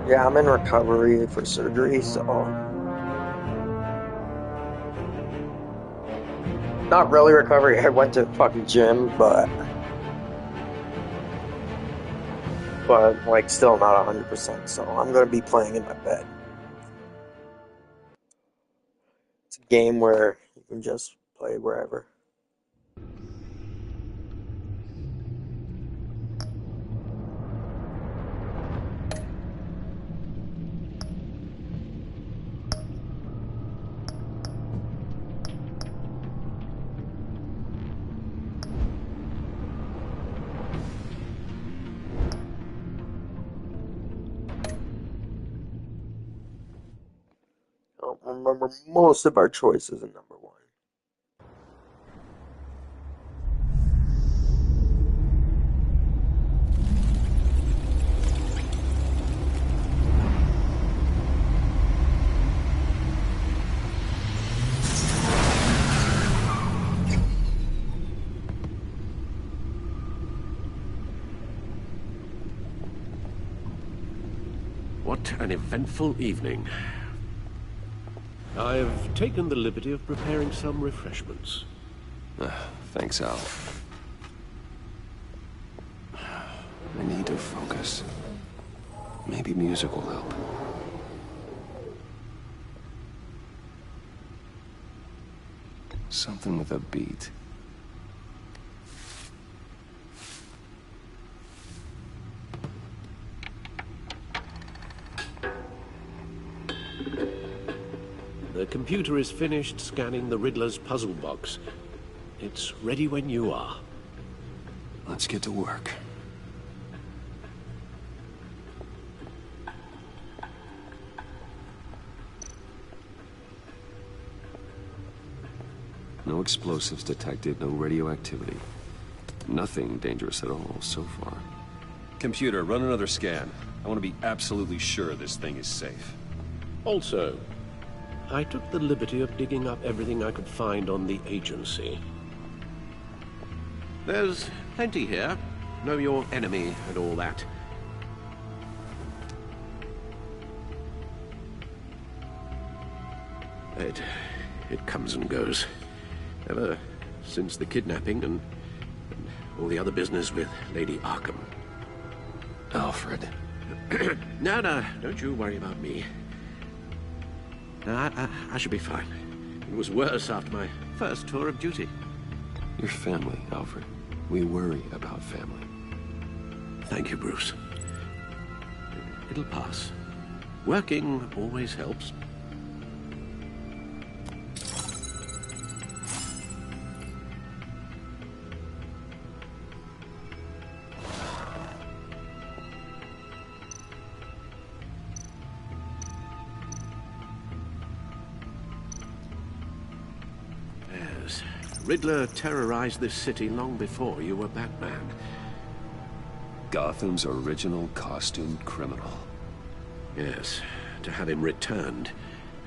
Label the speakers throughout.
Speaker 1: Yeah, I'm in recovery for surgery, so not really recovery. I went to fucking gym, but like still not 100%. So I'm gonna be playing in my bed. It's a game where you can just play wherever. I don't remember most of our choices in number one.
Speaker 2: What an eventful evening. I've taken the liberty of preparing some refreshments.
Speaker 3: Thanks, Al. I need to focus. Maybe music will help. Something with a beat.
Speaker 2: The computer is finished scanning the Riddler's puzzle box. It's ready when you are.
Speaker 3: Let's get to work. No explosives detected, no radioactivity. Nothing dangerous at all so far.
Speaker 4: Computer, run another scan. I want to be absolutely sure this thing is safe.
Speaker 2: Also, I took the liberty of digging up everything I could find on the agency. There's plenty here. Know your enemy and all that. It comes and goes. Ever since the kidnapping and all the other business with Lady Arkham.
Speaker 3: Alfred.
Speaker 2: No, don't you worry about me. I should be fine. It was worse after my first tour of duty.
Speaker 3: Your family, Alfred. We worry about family.
Speaker 2: Thank you, Bruce. It'll pass. Working always helps. Yes. Riddler terrorized this city long before you were Batman.
Speaker 3: Gotham's original costumed criminal.
Speaker 2: Yes, to have him returned,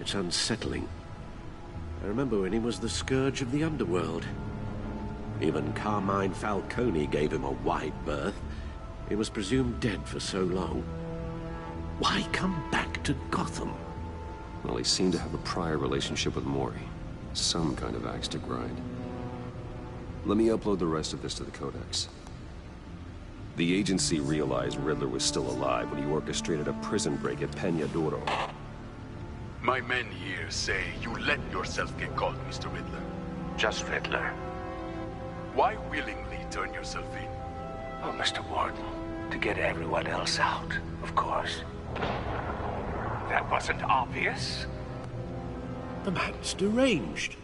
Speaker 2: it's unsettling. I remember when he was the scourge of the underworld. Even Carmine Falcone gave him a wide berth. He was presumed dead for so long. Why come back to Gotham?
Speaker 3: Well, he seemed to have a prior relationship with Mori. Some kind of axe to grind. Let me upload the rest of this to the Codex. The agency realized Riddler was still alive when he orchestrated a prison break at Peñadoro.
Speaker 5: My men here say you let yourself get caught, Mr. Riddler.
Speaker 6: Just Riddler.
Speaker 5: Why willingly turn yourself in?
Speaker 6: Oh, Mr. Warden, to get everyone else out, of course. That wasn't obvious.
Speaker 2: The man's deranged.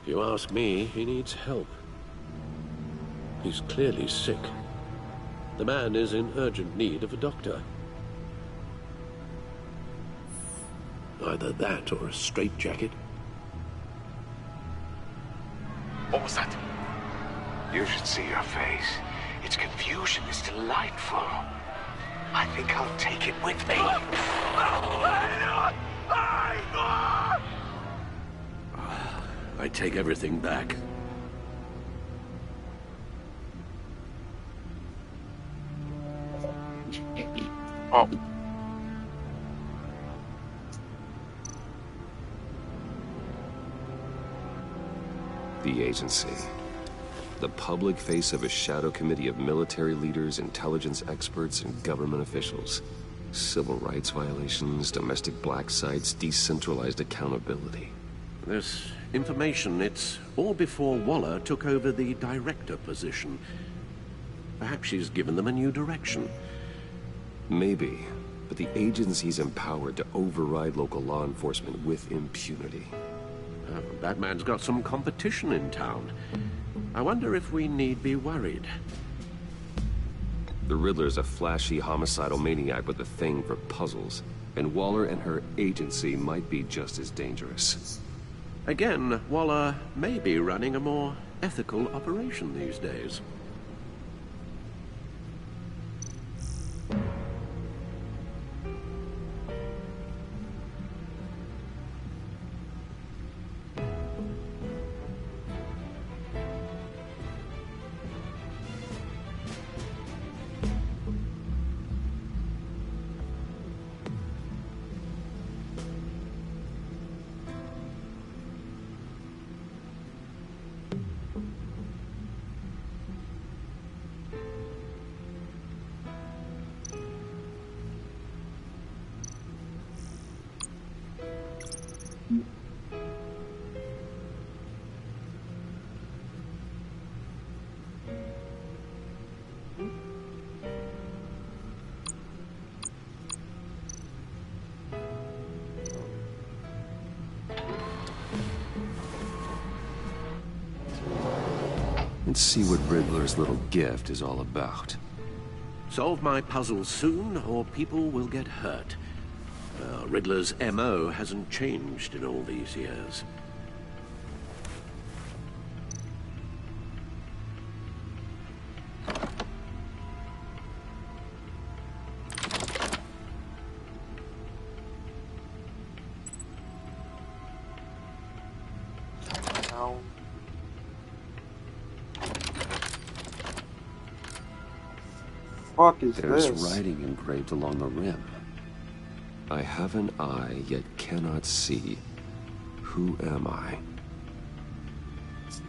Speaker 2: If you ask me, he needs help. He's clearly sick. The man is in urgent need of a doctor. Either that or a straitjacket.
Speaker 5: What was that?
Speaker 6: You should see your face. Its confusion is delightful. I think I'll take it with me.
Speaker 2: I take everything back.
Speaker 1: Oh,
Speaker 3: the agency. The public face of a shadow committee of military leaders, intelligence experts, and government officials. Civil rights violations, domestic black sites, decentralized accountability.
Speaker 2: This information, it's all before Waller took over the director position. Perhaps she's given them a new direction.
Speaker 3: Maybe, but the agency's empowered to override local law enforcement with impunity.
Speaker 2: Batman's got some competition in town. I wonder if we need be worried.
Speaker 3: The Riddler's a flashy homicidal maniac with a thing for puzzles, and Waller and her agency might be just as dangerous.
Speaker 2: Again, Waller may be running a more ethical operation these days.
Speaker 3: Let's see what Riddler's little gift is all about.
Speaker 2: Solve my puzzle soon, or people will get hurt. Riddler's MO hasn't changed in all these years.
Speaker 1: Fuck is
Speaker 3: There's
Speaker 1: this?
Speaker 3: writing engraved along the rim. I have an eye, yet cannot see. Who am I?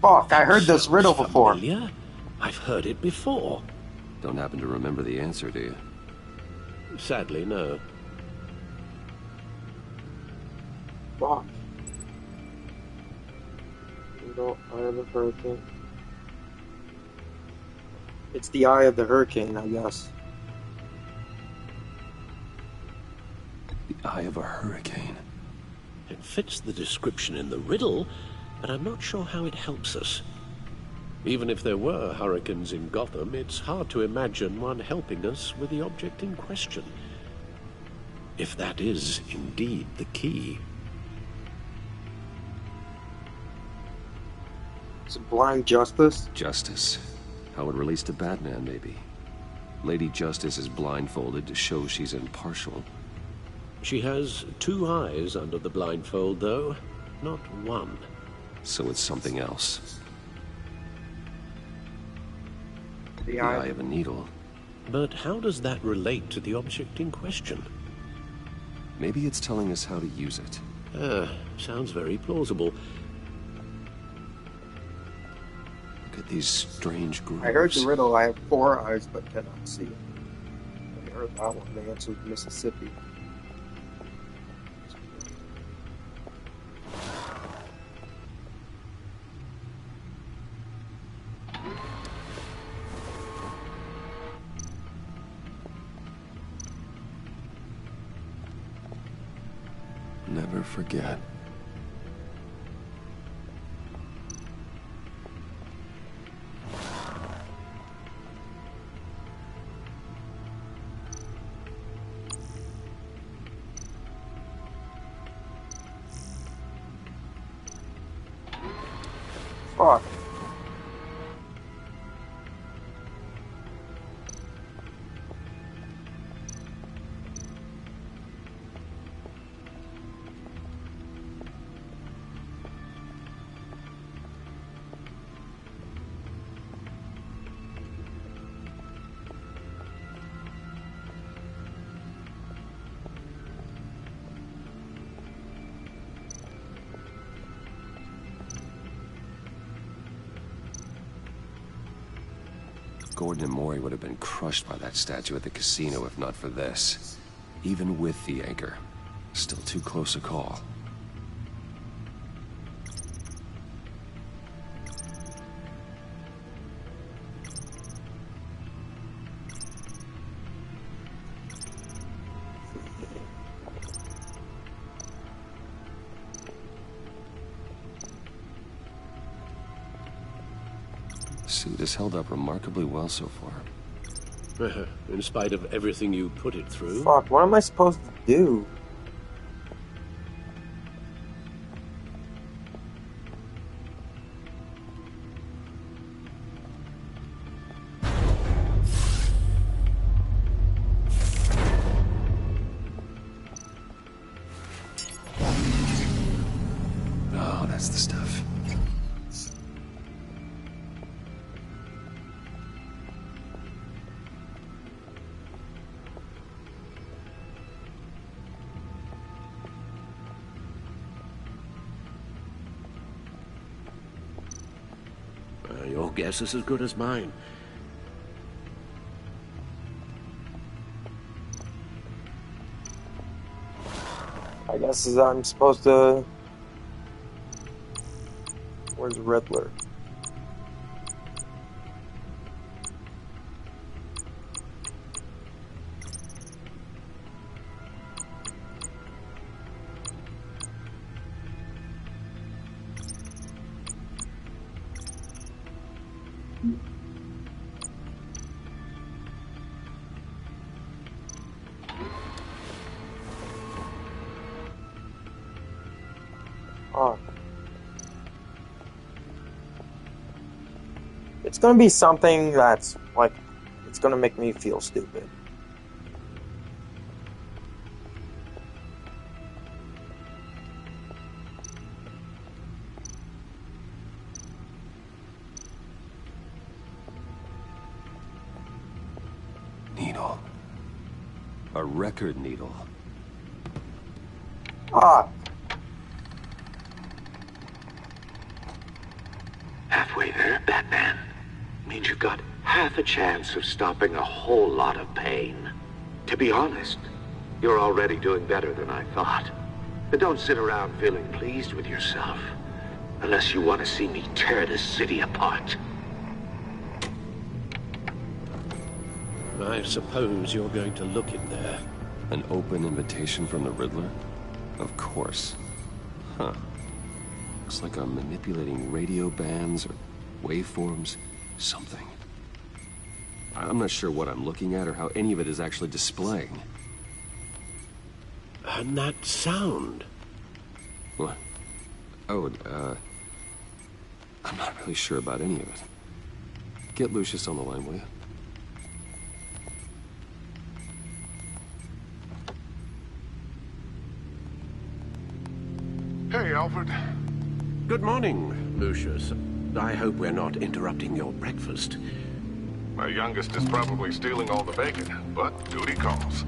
Speaker 1: Fuck, I heard this riddle before.
Speaker 2: Familiar? I've heard it before.
Speaker 3: Don't happen to remember the answer, do you?
Speaker 2: Sadly, no.
Speaker 1: Fuck. No, Eye of the Hurricane. It's the Eye of the Hurricane, I guess.
Speaker 3: The eye of a hurricane.
Speaker 2: It fits the description in the riddle, but I'm not sure how it helps us. Even if there were hurricanes in Gotham, it's hard to imagine one helping us with the object in question. If that is indeed the key.
Speaker 1: Is it Blind Justice?
Speaker 3: Justice. How it relates to Batman, maybe. Lady Justice is blindfolded to show she's impartial.
Speaker 2: She has two eyes under the blindfold, though, not one.
Speaker 3: So it's something else.
Speaker 1: The
Speaker 3: The eye of a needle.
Speaker 2: But how does that relate to the object in question?
Speaker 3: Maybe it's telling us how to use it.
Speaker 2: Sounds very plausible.
Speaker 3: Look at these strange grooves.
Speaker 1: I heard the riddle. I have 4 eyes but cannot see. I heard that one. The answer is Mississippi.
Speaker 3: Never forget.
Speaker 1: Fuck.
Speaker 3: Gordon and Maury would have been crushed by that statue at the casino if not for this. Even with the anchor. Still too close a call. Suit has held up remarkably well so far.
Speaker 2: In spite of everything you put it through.
Speaker 1: Fuck, what am I supposed to do?
Speaker 3: Oh, that's the stuff.
Speaker 2: Your guess is as good as mine.
Speaker 1: I guess I'm supposed to... Where's Riddler? Oh. It's gonna be something that's like, it's gonna make me feel stupid.
Speaker 3: Needle. A record needle.
Speaker 1: Ah,
Speaker 6: Halfway there, Batman. Means you've got half a chance of stopping a whole lot of pain. To be honest, you're already doing better than I thought. But don't sit around feeling pleased with yourself. Unless you want to see me tear this city apart.
Speaker 2: I suppose you're going to look in there.
Speaker 3: An open invitation from the Riddler? Of course. Huh. Looks like I'm manipulating radio bands or waveforms. Something. I'm not sure what I'm looking at or how any of it is actually displaying.
Speaker 2: And that sound.
Speaker 3: What? Oh, I'm not really sure about any of it. Get Lucius on the line, will you?
Speaker 7: Hey, Alfred.
Speaker 2: Good morning, Lucius. I hope we're not interrupting your breakfast.
Speaker 7: My youngest is probably stealing all the bacon, but duty calls.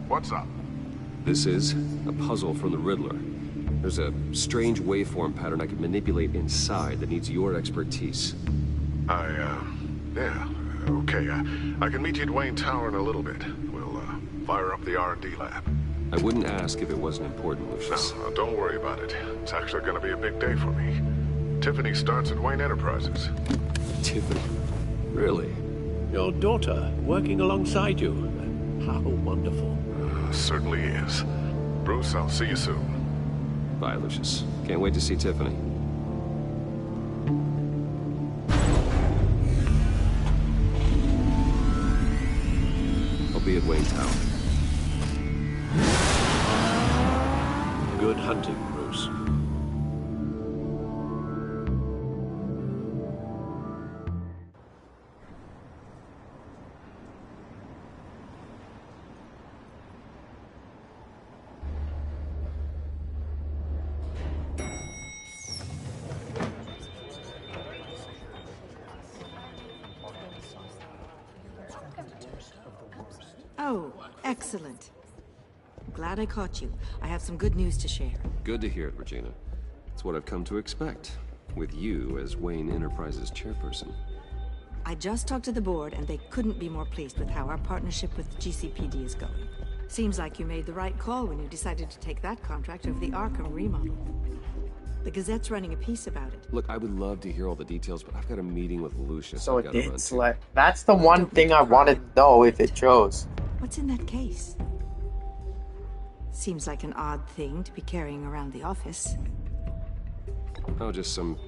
Speaker 7: What's up?
Speaker 3: This is a puzzle from the Riddler. There's a strange waveform pattern I can manipulate inside that needs your expertise.
Speaker 7: Yeah, okay. I can meet you at Wayne Tower in a little bit. We'll, fire up the R&D lab.
Speaker 3: I wouldn't ask if it wasn't important, Lucius.
Speaker 7: No, don't worry about it. It's actually gonna be a big day for me. Tiffany starts at Wayne Enterprises.
Speaker 3: Tiffany? Really?
Speaker 2: Your daughter working alongside you. How wonderful.
Speaker 7: Certainly is. Bruce, I'll see you soon.
Speaker 3: Bye, Lucius. Can't wait to see Tiffany. I'll be at Wayne Tower.
Speaker 2: Good hunting, Bruce.
Speaker 8: Oh, excellent. Glad I caught you. I have some good news to share.
Speaker 3: Good to hear it, Regina. It's what I've come to expect, with you as Wayne Enterprises chairperson.
Speaker 8: I I just talked to the board, and they couldn't be more pleased with how our partnership with the GCPD is going. Seems like you made the right call when you decided to take that contract over the Arkham remodel. The Gazette's running a piece about it.
Speaker 3: Look, I would love to hear all the details, but I've got a meeting with Lucius.
Speaker 1: So
Speaker 3: I've
Speaker 1: it
Speaker 3: gotta run
Speaker 1: did
Speaker 3: to.
Speaker 1: select. That's the one thing I wanted to know if it chose.
Speaker 8: What's in that case? Seems like an odd thing to be carrying around the office.
Speaker 3: Oh, just some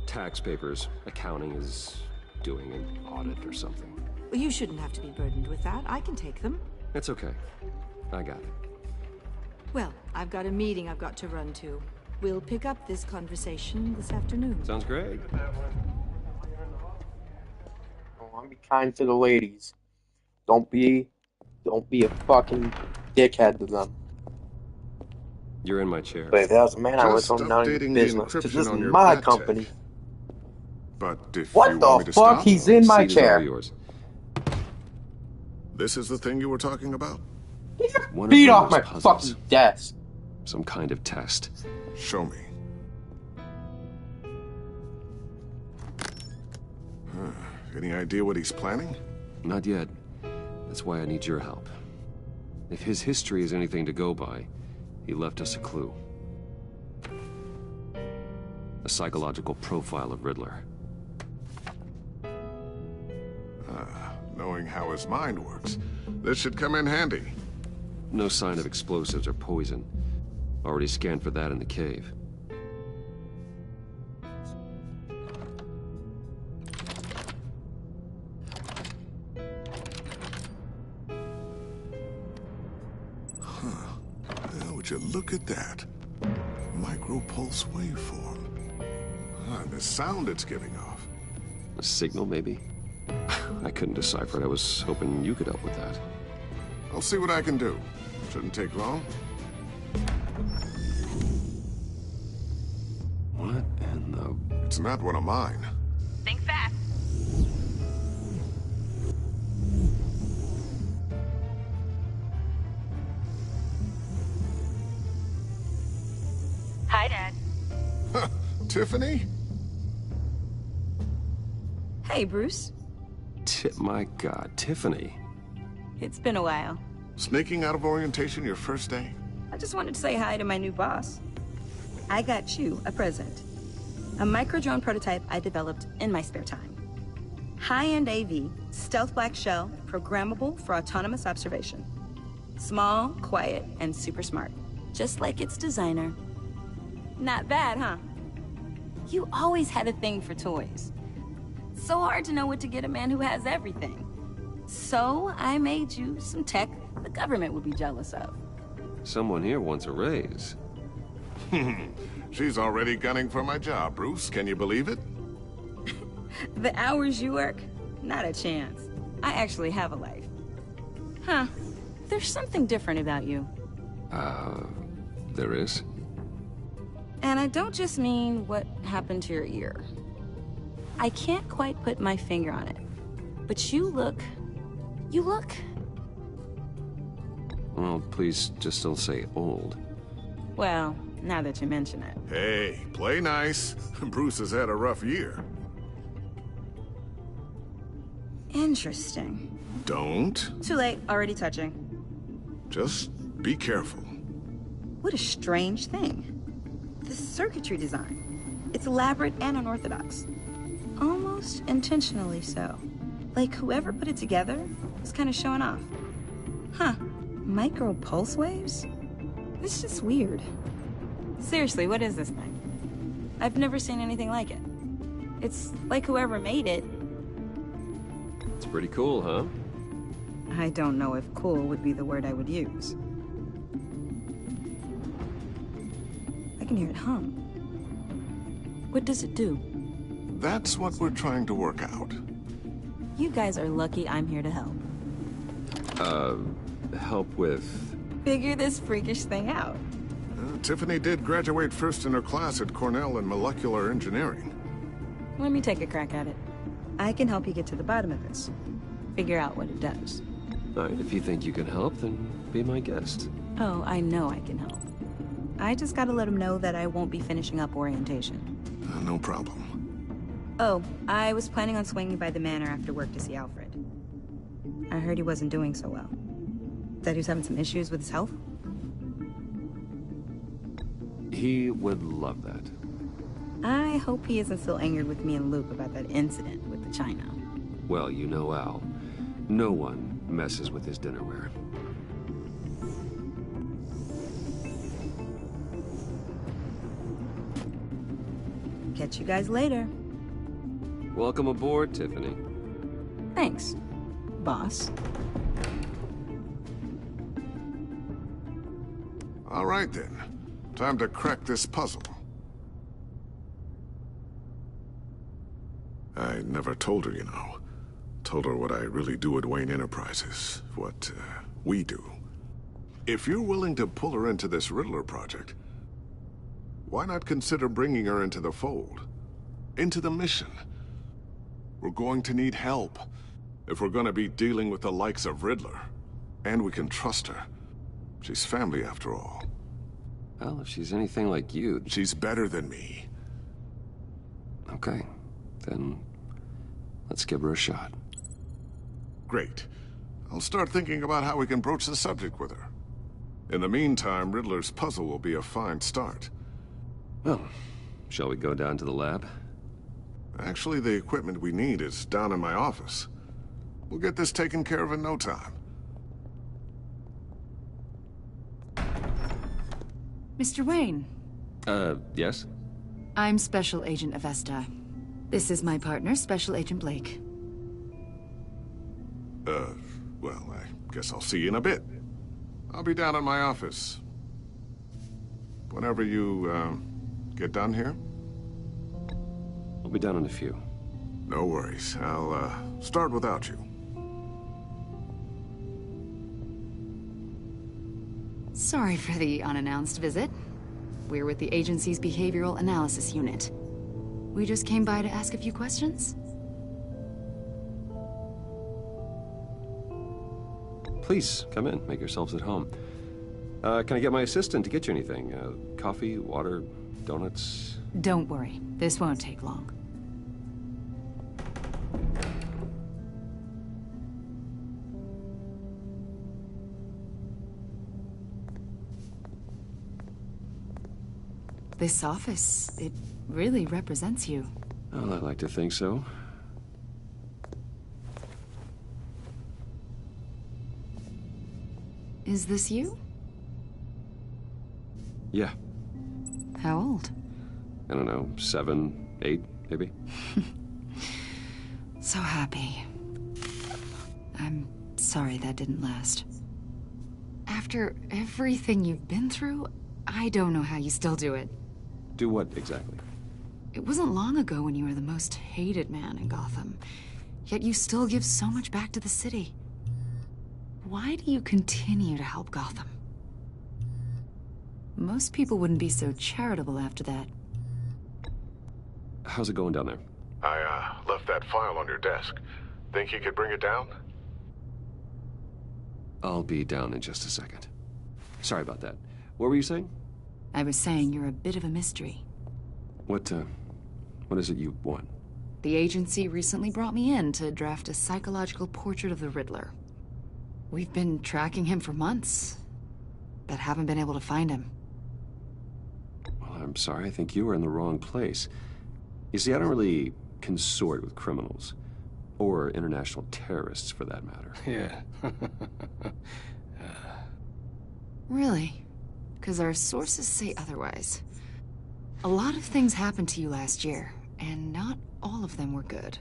Speaker 3: tax papers. Accounting is doing an audit or something.
Speaker 8: Well, you shouldn't have to be burdened with that. I can take them.
Speaker 3: It's okay. I got it.
Speaker 8: Well, I've got a meeting I've got to run to. We'll pick up this conversation this afternoon.
Speaker 3: Sounds great.
Speaker 1: Oh, I'll be kind to the ladies. Don't be a fucking dickhead to them.
Speaker 3: You're in my chair.
Speaker 1: But if that was a man, I would
Speaker 7: Just
Speaker 1: have none of your
Speaker 7: updating the
Speaker 1: business. 'Cause
Speaker 7: encryption
Speaker 1: this is
Speaker 7: on your
Speaker 1: my
Speaker 7: bat
Speaker 1: company.
Speaker 7: tech. But if
Speaker 1: What
Speaker 7: you want me
Speaker 1: the
Speaker 7: to
Speaker 1: fuck?
Speaker 7: stop,
Speaker 1: He's in my
Speaker 3: Seat is all
Speaker 1: chair.
Speaker 3: yours.
Speaker 7: this is the thing you were talking about?
Speaker 1: Get your
Speaker 3: One of
Speaker 1: feet off my
Speaker 3: those puzzles.
Speaker 1: fucking desk.
Speaker 3: Some kind of test.
Speaker 7: Show me. Any idea what he's planning?
Speaker 3: Not yet. That's why I need your help. If his history is anything to go by, he left us a clue. A psychological profile of Riddler.
Speaker 7: Knowing how his mind works, this should come in handy.
Speaker 3: No sign of explosives or poison. Already scanned for that in the cave.
Speaker 7: Would you look at that? Micropulse waveform. And the sound it's giving off.
Speaker 3: A signal, maybe? I couldn't decipher it. I was hoping you could help with that.
Speaker 7: I'll see what I can do. Shouldn't take long.
Speaker 3: What in the...
Speaker 7: It's not one of mine.
Speaker 9: Think fast. Hi, Dad.
Speaker 7: Tiffany?
Speaker 9: Hey, Bruce.
Speaker 3: My God, Tiffany.
Speaker 9: It's been a while.
Speaker 7: Sneaking out of orientation your first day?
Speaker 9: I just wanted to say hi to my new boss. I got you a present. A micro-drone prototype I developed in my spare time. High-end AV, stealth black shell, programmable for autonomous observation. Small, quiet, and super smart. Just like its designer. Not bad, huh? You always had a thing for toys. So hard to know what to get a man who has everything. So I made you some tech the government would be jealous of.
Speaker 3: Someone here wants a raise.
Speaker 7: She's already gunning for my job, Bruce. Can you believe it?
Speaker 9: The hours you work? Not a chance. I actually have a life. Huh. There's something different about you.
Speaker 3: There is?
Speaker 9: And I don't just mean what happened to your ear. I can't quite put my finger on it. But you look...
Speaker 3: Well, please just don't say old.
Speaker 9: Well, now that you mention it.
Speaker 7: Hey, play nice. Bruce has had a rough year.
Speaker 9: Interesting.
Speaker 7: Don't.
Speaker 9: Too late, already touching.
Speaker 7: Just be careful.
Speaker 9: What a strange thing. The circuitry design. It's elaborate and unorthodox. Almost intentionally so. Like whoever put it together was kind of showing off. Huh. Micro pulse waves? It's just weird. Seriously, what is this thing? I've never seen anything like it. It's like whoever made it.
Speaker 3: It's pretty cool, huh?
Speaker 9: I don't know if cool would be the word I would use. I can hear it hum. What does it do?
Speaker 7: That's what we're trying to work out.
Speaker 9: You guys are lucky I'm here to help.
Speaker 3: Help with...
Speaker 9: Figure this freakish thing out.
Speaker 7: Tiffany did graduate first in her class at Cornell in molecular engineering.
Speaker 9: Let me take a crack at it. I can help you get to the bottom of this. Figure out what it does.
Speaker 3: All right, if you think you can help, then be my guest.
Speaker 9: Oh, I know I can help. I just gotta let him know that I won't be finishing up orientation.
Speaker 7: No problem.
Speaker 9: Oh, I was planning on swinging by the manor after work to see Alfred. I heard he wasn't doing so well. Said he was having some issues with his health.
Speaker 3: He would love that.
Speaker 9: I hope he isn't still angered with me and Luke about that incident with the china.
Speaker 3: Well, you know Al. No one messes with his dinnerware.
Speaker 9: Catch you guys later.
Speaker 3: Welcome aboard, Tiffany.
Speaker 9: Thanks, boss.
Speaker 7: All right, then. Time to crack this puzzle. I never told her, you know. Told her what I really do at Wayne Enterprises. What, we do. If you're willing to pull her into this Riddler project, why not consider bringing her into the fold? Into the mission? We're going to need help if we're going to be dealing with the likes of Riddler. And we can trust her. She's family, after all.
Speaker 3: Well, if she's anything like you...
Speaker 7: She's better than me.
Speaker 3: Okay. Then... let's give her a shot.
Speaker 7: Great. I'll start thinking about how we can broach the subject with her. In the meantime, Riddler's puzzle will be a fine start.
Speaker 3: Well, shall we go down to the lab?
Speaker 7: Actually, the equipment we need is down in my office. We'll get this taken care of in no time.
Speaker 10: Mr. Wayne.
Speaker 3: Yes?
Speaker 10: I'm Special Agent Avesta. This is my partner, Special Agent Blake.
Speaker 7: Well, I guess I'll see you in a bit. I'll be down in my office. Whenever you, get done here?
Speaker 3: I'll be down in a few.
Speaker 7: No worries. I'll, start without you.
Speaker 10: Sorry for the unannounced visit. We're with the agency's behavioral analysis unit. We just came by to ask a few questions.
Speaker 3: Please, come in. Make yourselves at home. Can I get my assistant to get you anything? Coffee, water, donuts?
Speaker 10: Don't worry. This won't take long. This office, it really represents you.
Speaker 3: Well, I like to think so.
Speaker 10: Is this you?
Speaker 3: Yeah.
Speaker 10: How old?
Speaker 3: I don't know, 7, 8, maybe?
Speaker 10: So happy. I'm sorry that didn't last. After everything you've been through, I don't know how you still do it.
Speaker 3: Do what, exactly?
Speaker 10: It wasn't long ago when you were the most hated man in Gotham. Yet you still give so much back to the city. Why do you continue to help Gotham? Most people wouldn't be so charitable after that.
Speaker 3: How's it going down there?
Speaker 7: I, left that file on your desk. Think you could bring it down?
Speaker 3: I'll be down in just a second. Sorry about that. What were you saying?
Speaker 10: I was saying you're a bit of a mystery.
Speaker 3: What is it you want?
Speaker 10: The agency recently brought me in to draft a psychological portrait of the Riddler. We've been tracking him for months, but haven't been able to find him.
Speaker 3: Well, I'm sorry. I think you were in the wrong place. You see, I don't really consort with criminals. Or international terrorists, for that matter.
Speaker 4: Yeah.
Speaker 10: Really? Because our sources say otherwise. A lot of things happened to you last year, and not all of them were good.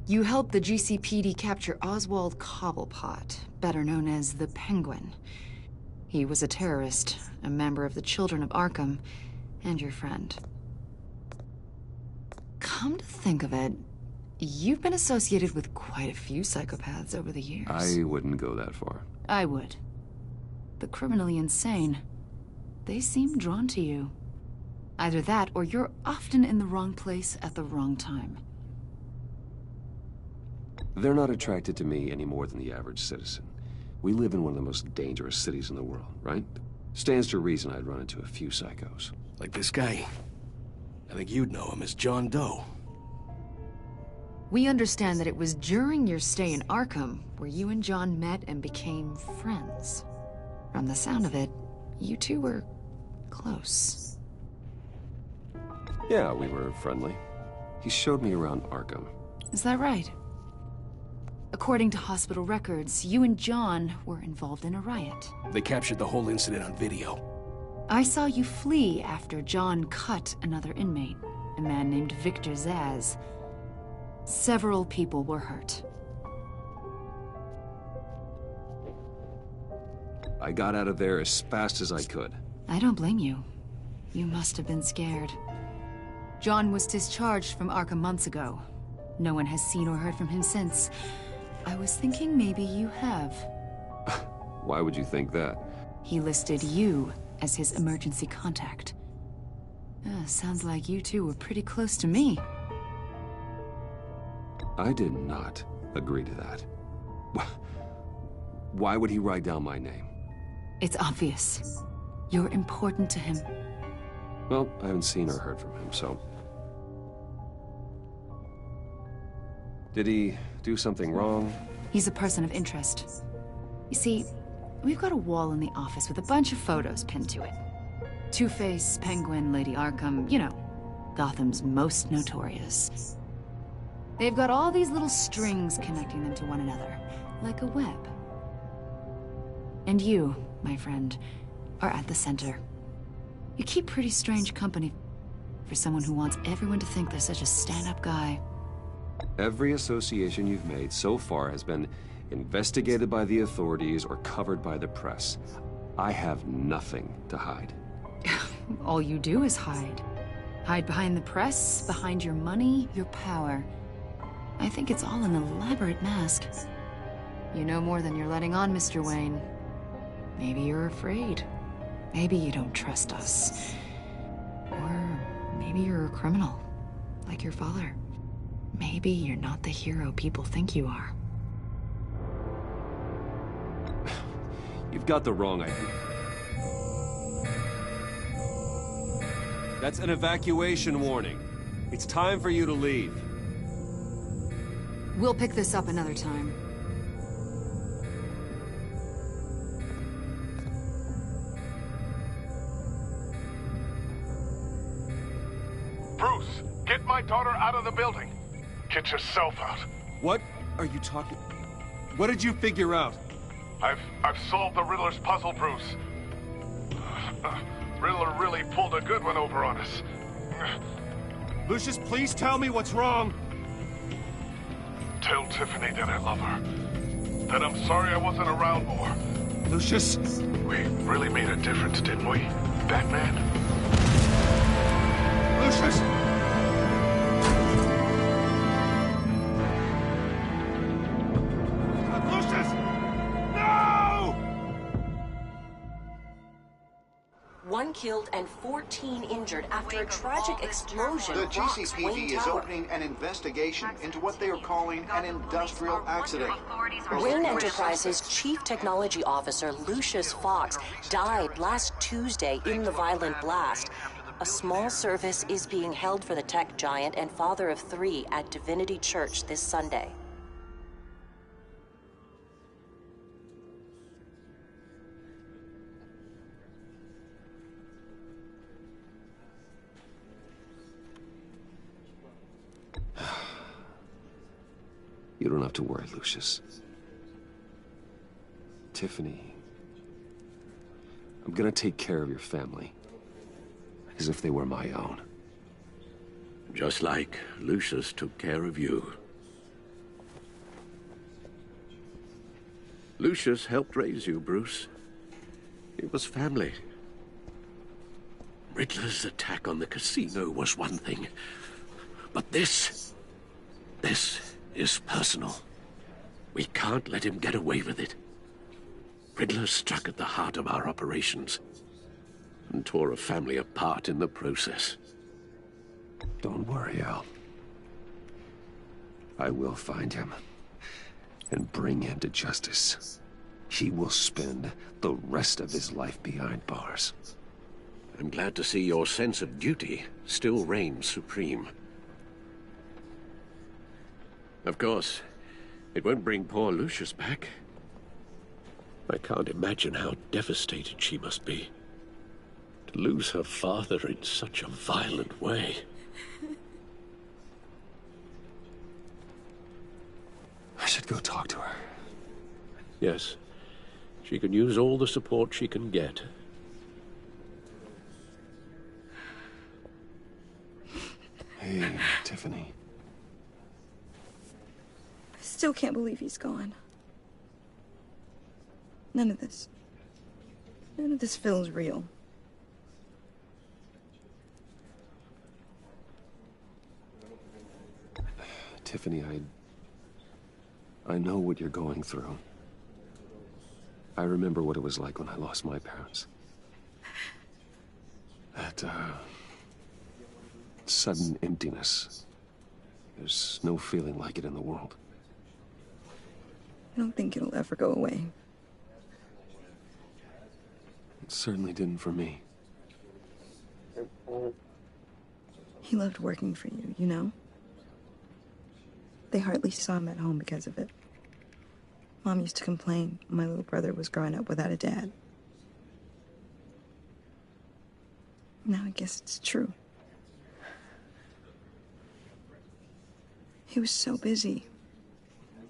Speaker 10: You helped the GCPD capture Oswald Cobblepot, better known as the Penguin. He was a terrorist, a member of the Children of Arkham, and your friend. Come to think of it, you've been associated with quite a few psychopaths over the years.
Speaker 3: I wouldn't go that far.
Speaker 10: I would. The criminally insane. They seem drawn to you. Either that, or you're often in the wrong place at the wrong time.
Speaker 3: They're not attracted to me any more than the average citizen. We live in one of the most dangerous cities in the world, right? Stands to reason I'd run into a few psychos.
Speaker 4: Like this guy.
Speaker 11: I think you'd know him as John Doe.
Speaker 10: We understand that it was during your stay in Arkham where you and John met and became friends. From the sound of it, you two were close.
Speaker 3: Yeah, we were friendly. He showed me around Arkham.
Speaker 10: Is that right? According to hospital records, you and John were involved in a riot.
Speaker 11: They captured the whole incident on video.
Speaker 10: I saw you flee after John cut another inmate, a man named Victor Zsasz. Several people were hurt.
Speaker 3: I got out of there as fast as I could.
Speaker 10: I don't blame you. You must have been scared. John was discharged from Arkham months ago. No one has seen or heard from him since. I was thinking maybe you have.
Speaker 3: Why would you think that?
Speaker 10: He listed you as his emergency contact. Sounds like you two were pretty close to me.
Speaker 3: I did not agree to that. Why would he write down my name?
Speaker 10: It's obvious. You're important to him.
Speaker 3: Well, I haven't seen or heard from him, so... Did he do something wrong?
Speaker 10: He's a person of interest. You see, we've got a wall in the office with a bunch of photos pinned to it. Two-Face, Penguin, Lady Arkham, you know, Gotham's most notorious. They've got all these little strings connecting them to one another, like a web. And you, my friend, are at the center. You keep pretty strange company for someone who wants everyone to think they're such a stand-up guy.
Speaker 3: Every association you've made so far has been investigated by the authorities or covered by the press. I have nothing to hide.
Speaker 10: All you do is hide. Hide behind the press, behind your money, your power. I think it's all an elaborate mask. You know more than you're letting on, Mr. Wayne. Maybe you're afraid. Maybe you don't trust us. Or maybe you're a criminal, like your father. Maybe you're not the hero people think you are.
Speaker 3: You've got the wrong idea.
Speaker 4: That's an evacuation warning. It's time for you to leave.
Speaker 10: We'll pick this up another time.
Speaker 5: Bruce, get my daughter out of the building. Get yourself out.
Speaker 4: What are you talking... What did you figure out?
Speaker 5: I've solved the Riddler's puzzle, Bruce. Riddler really pulled a good one over on us.
Speaker 4: Lucius, please tell me what's wrong.
Speaker 5: Tell Tiffany that I love her. That I'm sorry I wasn't around more.
Speaker 4: Lucius?
Speaker 5: We really made a difference, didn't we, Batman?
Speaker 4: Lucius! Lucius! No!
Speaker 12: 1 killed and 14 injured after a tragic explosion.
Speaker 13: The
Speaker 12: rocks
Speaker 13: GCPD
Speaker 12: Wayne
Speaker 13: is
Speaker 12: Tower.
Speaker 13: opening an investigation into what they are calling an industrial accident.
Speaker 12: Wayne Enterprises' Chief Technology Officer Lucius Fox died last Tuesday in the violent blast. A small service is being held for the tech giant and father of 3 at Divinity Church this Sunday.
Speaker 3: You don't have to worry, Lucius. Tiffany, I'm gonna take care of your family. As if they were my own.
Speaker 2: Just like Lucius took care of you. Lucius helped raise you, Bruce. It was family. Riddler's attack on the casino was one thing. But this is personal. We can't let him get away with it. Riddler struck at the heart of our operations and tore a family apart in the process.
Speaker 3: Don't worry, Al. I will find him and bring him to justice. He will spend the rest of his life behind bars.
Speaker 2: I'm glad to see your sense of duty still reigns supreme. Of course, it won't bring poor Lucius back. I can't imagine how devastated she must be. To lose her father in such a violent way.
Speaker 3: I should go talk to her.
Speaker 2: Yes, she can use all the support she can get.
Speaker 3: Hey, Tiffany.
Speaker 9: I still can't believe he's gone. None of this feels real.
Speaker 3: Tiffany, I know what you're going through. I remember what it was like when I lost my parents. That, sudden emptiness. There's no feeling like it in the world.
Speaker 9: I don't think it'll ever go away.
Speaker 3: It certainly didn't for me.
Speaker 9: He loved working for you, you know? They hardly saw him at home because of it. Mom used to complain my little brother was growing up without a dad. Now I guess it's true. He was so busy.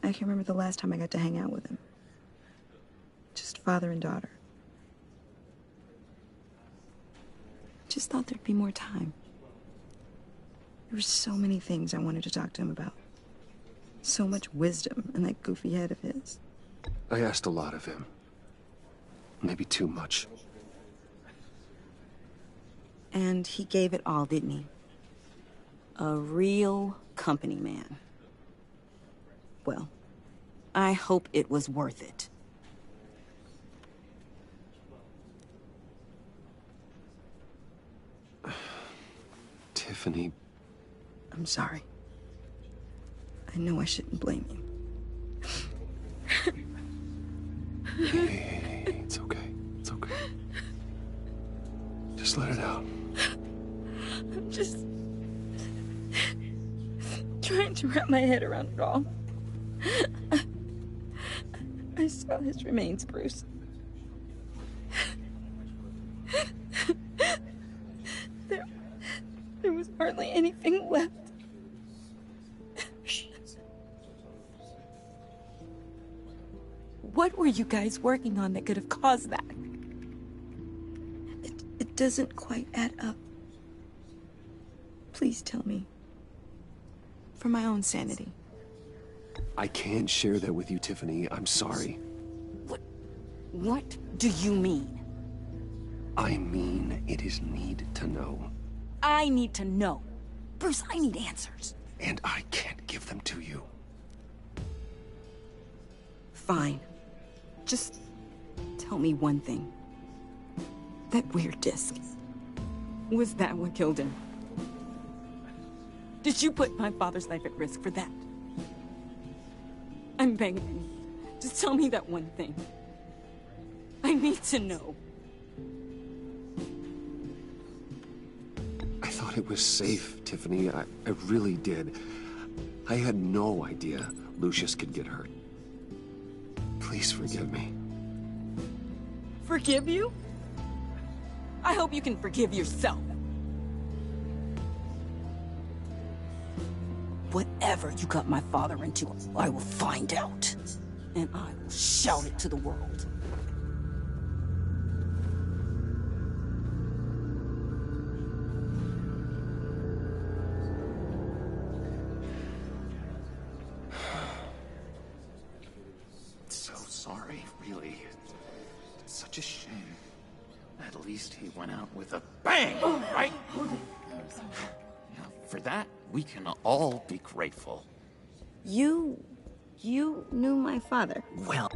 Speaker 9: I can remember the last time I got to hang out with him. Just father and daughter. Just thought there'd be more time. There were so many things I wanted to talk to him about. So much wisdom in that goofy head of his.
Speaker 3: I asked a lot of him. Maybe too much.
Speaker 9: And he gave it all, didn't he? A real company man. Well, I hope it was worth it.
Speaker 3: Tiffany.
Speaker 9: I'm sorry. I know I shouldn't blame you.
Speaker 3: Hey, it's okay. It's okay. Just let it out.
Speaker 9: I'm just trying to wrap my head around it all. I saw his remains, Bruce. There was hardly anything left. What were you guys working on that could have caused that? It doesn't quite add up. Please tell me. For my own sanity.
Speaker 3: I can't share that with you, Tiffany. I'm sorry.
Speaker 9: What do you mean?
Speaker 3: I mean, it is need to know.
Speaker 9: I need to know. Bruce, I need answers.
Speaker 3: And I can't give them to you.
Speaker 9: Fine. Just tell me one thing. That weird disc. Was that what killed him? Did you put my father's life at risk for that? I'm begging you. Just tell me that one thing. I need to know.
Speaker 3: I thought it was safe, Tiffany. I really did. I had no idea Lucius could get hurt. Please forgive me.
Speaker 9: Forgive you? I hope you can forgive yourself. Whatever you got my father into, I will find out. And I will shout it to the world.
Speaker 13: So sorry, really. It's such a shame. At least he went out with a bang, right? Yeah, for that, we can all be grateful.
Speaker 9: You knew my father.
Speaker 13: Well,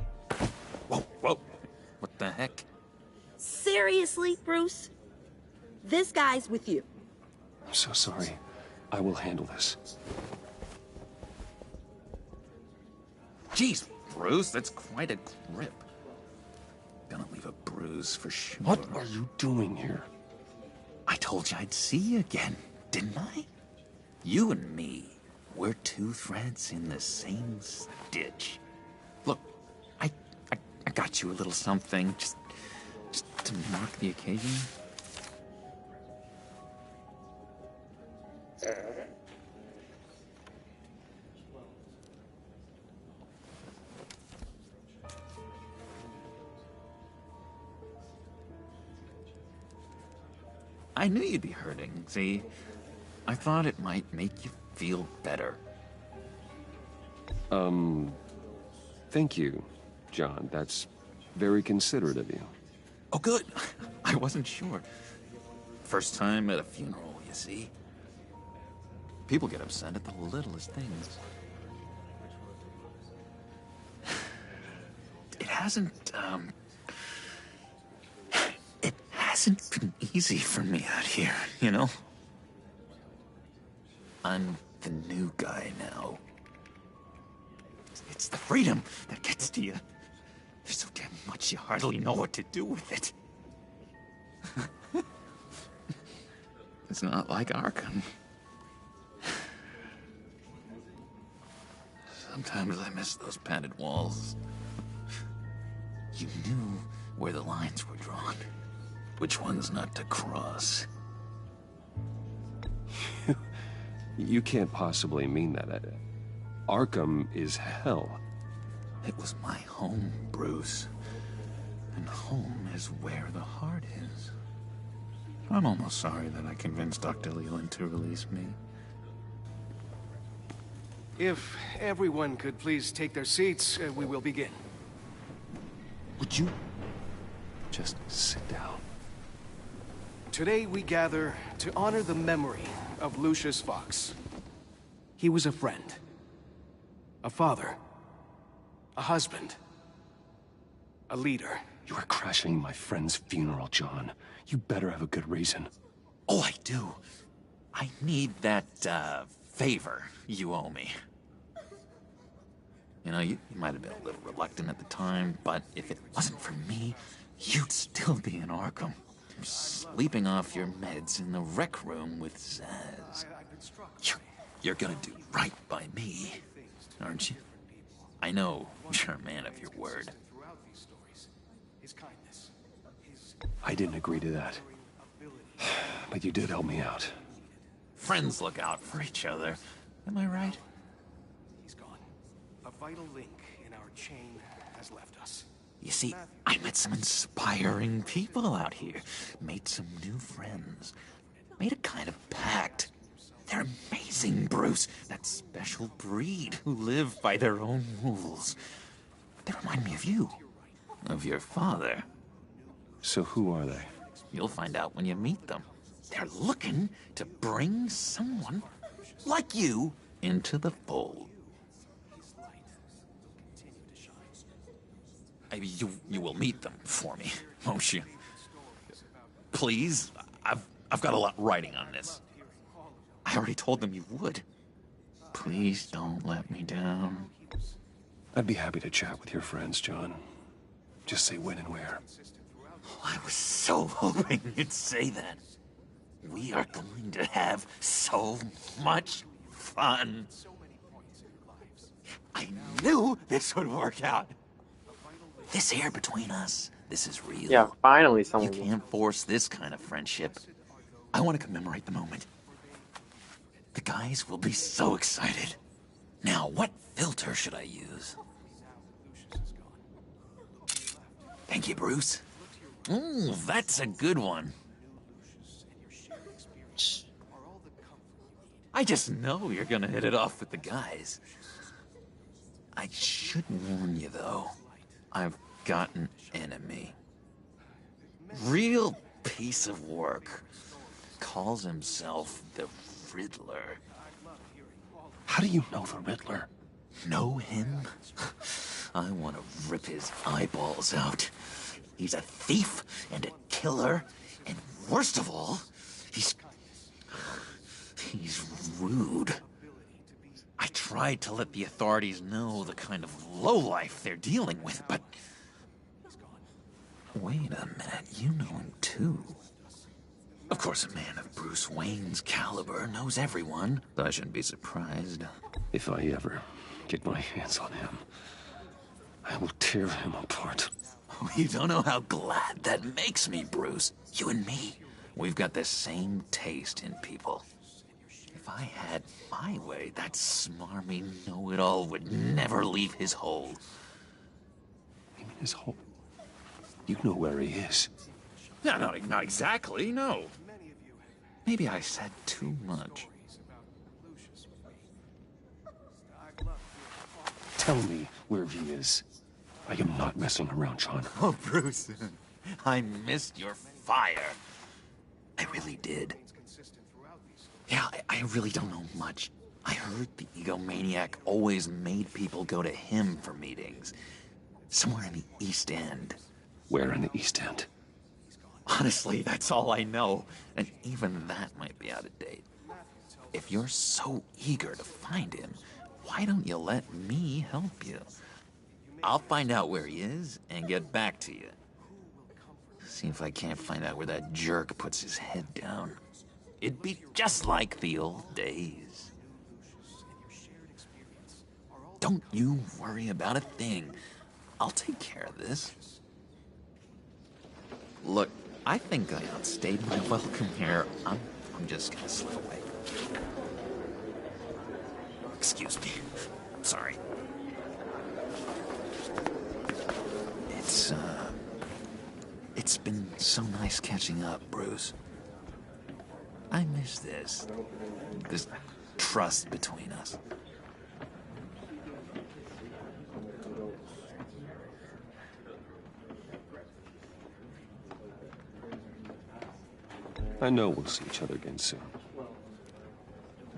Speaker 13: whoa. What the heck?
Speaker 9: Seriously, Bruce? This guy's with you.
Speaker 3: I'm so sorry. I will handle this.
Speaker 13: Jeez, Bruce, that's quite a grip. Gonna leave a bruise for sure.
Speaker 3: What are you doing here?
Speaker 13: told you I'd see you again, didn't I? You and me, we're two threads in the same stitch. Look, I got you a little something, just to mark the occasion. I knew you'd be hurting, see? I thought it might make you feel better.
Speaker 3: Thank you, John. That's very considerate of you.
Speaker 13: Oh, good. I wasn't sure. First time at a funeral, you see? People get upset at the littlest things. It hasn't been easy for me out here, you know? I'm the new guy now. It's the freedom that gets to you. There's so damn much you hardly know what to do with it. It's not like Arkham. Sometimes I miss those padded walls. You knew where the lines were drawn. Which ones not to cross.
Speaker 3: You can't possibly mean that. Arkham is hell.
Speaker 13: It was my home, Bruce. And home is where the heart is. I'm almost sorry that I convinced Dr. Leland to release me.
Speaker 11: If everyone could please take their seats, we will begin.
Speaker 13: Would you just sit down?
Speaker 11: Today we gather to honor the memory of Lucius Fox. He was a friend, a father, a husband, a leader.
Speaker 3: You are crashing my friend's funeral, John. You better have a good reason.
Speaker 13: Oh, I do. I need that, favor you owe me. You know, you might have been a little reluctant at the time, but if it wasn't for me, you'd still be in Arkham. Sleeping off your meds in the rec room with Zaz. You're gonna do right by me, aren't you? I know you're a man of your word.
Speaker 3: I didn't agree to that. But you did help me out.
Speaker 13: Friends look out for each other. Am I right?
Speaker 11: He's gone. A vital link in our chain has left us.
Speaker 13: You see, I met some inspiring people out here. Made some new friends. Made a kind of pact. They're amazing, Bruce. That special breed who live by their own rules. They remind me of you. Of your father.
Speaker 3: So who are they?
Speaker 13: You'll find out when you meet them. They're looking to bring someone like you into the fold. You will meet them for me, won't you? Please, I've got a lot writing on this. I already told them you would. Please don't let me down.
Speaker 3: I'd be happy to chat with your friends, John. Just say when and where.
Speaker 13: I was so hoping you'd say that. We are going to have so much fun. I knew this would work out. This air between us, this is real.
Speaker 1: Yeah, finally someone.
Speaker 13: You can't force this kind of friendship. I want to commemorate the moment. The guys will be so excited. Now, what filter should I use? Thank you, Bruce. Ooh, that's a good one. I just know you're gonna hit it off with the guys. I should warn you, though. I've got an enemy. Real piece of work. Calls himself the Riddler.
Speaker 3: How do you know the Riddler?
Speaker 13: Know him? I want to rip his eyeballs out. He's a thief and a killer, and worst of all, he's rude. I tried to let the authorities know the kind of lowlife they're dealing with, but... Wait a minute, you know him too. Of course, a man of Bruce Wayne's caliber knows everyone, so I shouldn't be surprised.
Speaker 4: If I ever get my hands on him, I will tear him apart.
Speaker 13: You don't know how glad that makes me, Bruce. You and me, we've got the same taste in people. If I had my way, that smarmy know-it-all would never leave his hole.
Speaker 4: You mean his hole? You know where he is.
Speaker 13: No, not exactly, no. Maybe I said too much.
Speaker 4: Tell me where he is. I am not messing around, John.
Speaker 13: Oh, Bruce, I missed your fire. I really did. Yeah, I really don't know much. I heard the egomaniac always made people go to him for meetings. Somewhere in the East End.
Speaker 4: Where in the East End?
Speaker 13: Honestly, that's all I know. And even that might be out of date. If you're so eager to find him, why don't you let me help you? I'll find out where he is and get back to you. See if I can't find out where that jerk puts his head down. It'd be just like the old days. Don't you worry about a thing. I'll take care of this. Look, I think I outstayed my welcome here. I'm just gonna slip away. Excuse me. I'm sorry. It's been so nice catching up, Bruce. I miss this trust between us.
Speaker 4: I know we'll see each other again soon.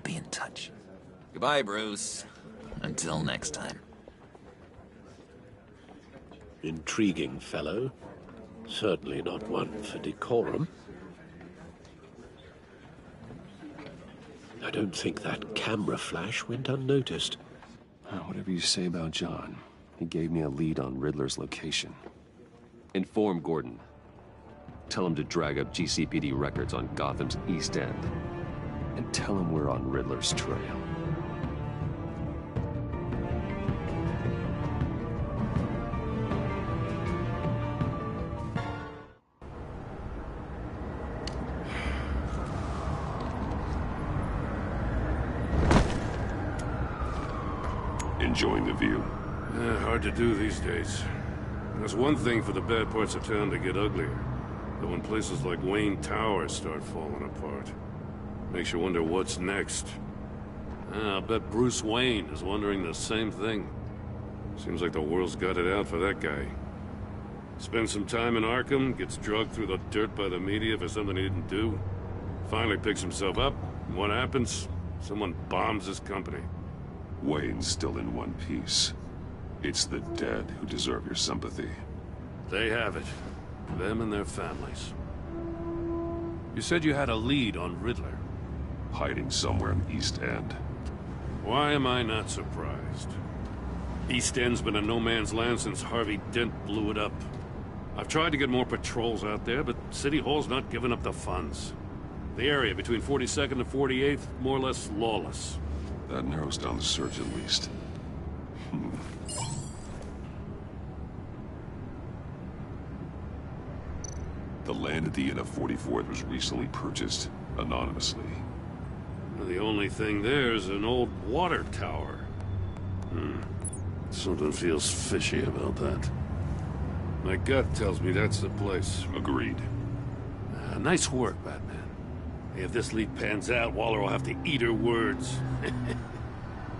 Speaker 13: Be in touch. Goodbye, Bruce. Until next time.
Speaker 2: Intriguing fellow. Certainly not one for decorum. I don't think that camera flash went unnoticed.
Speaker 4: Whatever you say about John, he gave me a lead on Riddler's location. Inform Gordon. Tell him to drag up GCPD records on Gotham's East End. And tell him we're on Riddler's trail.
Speaker 3: Enjoying the view?
Speaker 14: Hard to do these days. There's one thing for the bad parts of town to get uglier. But when places like Wayne Tower start falling apart, makes you wonder what's next. I'll bet Bruce Wayne is wondering the same thing. Seems like the world's got it out for that guy. Spends some time in Arkham, gets drugged through the dirt by the media for something he didn't do. Finally picks himself up, and what happens? Someone bombs his company.
Speaker 3: Wayne's still in one piece. It's the dead who deserve your sympathy.
Speaker 14: They have it. Them and their families. You said you had a lead on Riddler.
Speaker 3: Hiding somewhere in East End.
Speaker 14: Why am I not surprised? East End's been a no-man's land since Harvey Dent blew it up. I've tried to get more patrols out there, but City Hall's not giving up the funds. The area between 42nd and 48th, more or less lawless.
Speaker 3: That narrows down the search at least. The land at the end of 44th was recently purchased, anonymously.
Speaker 14: The only thing there is an old water tower. Something feels fishy about that. My gut tells me that's the place.
Speaker 3: Agreed.
Speaker 14: Nice work, Batman. If this lead pans out, Waller will have to eat her words.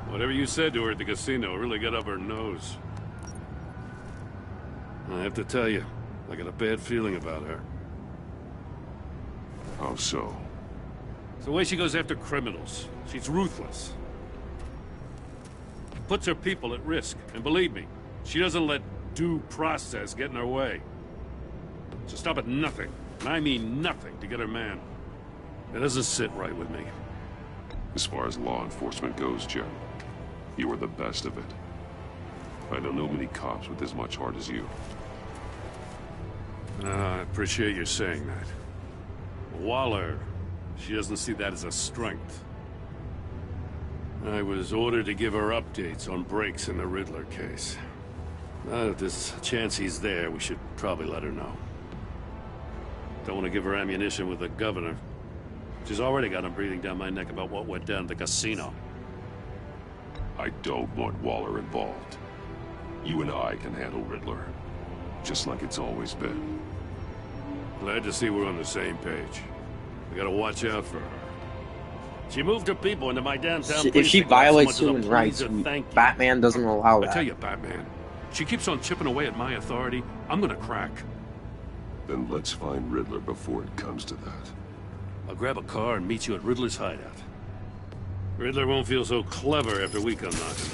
Speaker 14: Whatever you said to her at the casino really got up her nose. I have to tell you, I got a bad feeling about her.
Speaker 3: How so?
Speaker 14: It's the way she goes after criminals. She's ruthless. Puts her people at risk. And believe me, she doesn't let due process get in her way. She'll stop at nothing, and I mean nothing, to get her man. It doesn't sit right with me.
Speaker 3: As far as law enforcement goes, Jim, you are the best of it. I don't know many cops with as much heart as you.
Speaker 14: I appreciate you saying that. Waller. She doesn't see that as a strength. I was ordered to give her updates on breaks in the Riddler case. If there's a chance he's there, we should probably let her know. Don't want to give her ammunition with the governor. She's already got him breathing down my neck about what went down at the casino.
Speaker 4: I don't want Waller involved. You and I can handle Riddler, just like it's always been.
Speaker 14: Glad to see we're on the same page. We gotta watch out for her. She moved her people into my downtown
Speaker 1: If she
Speaker 14: precinct
Speaker 1: violates
Speaker 14: so much as a
Speaker 1: human rights,
Speaker 14: please or thank you.
Speaker 1: Batman doesn't allow that.
Speaker 14: I tell you, Batman, she keeps on chipping away at my authority, I'm gonna crack.
Speaker 4: Then let's find Riddler before it comes to that.
Speaker 14: I'll grab a car and meet you at Riddler's hideout. Riddler won't feel so clever after we come knocking.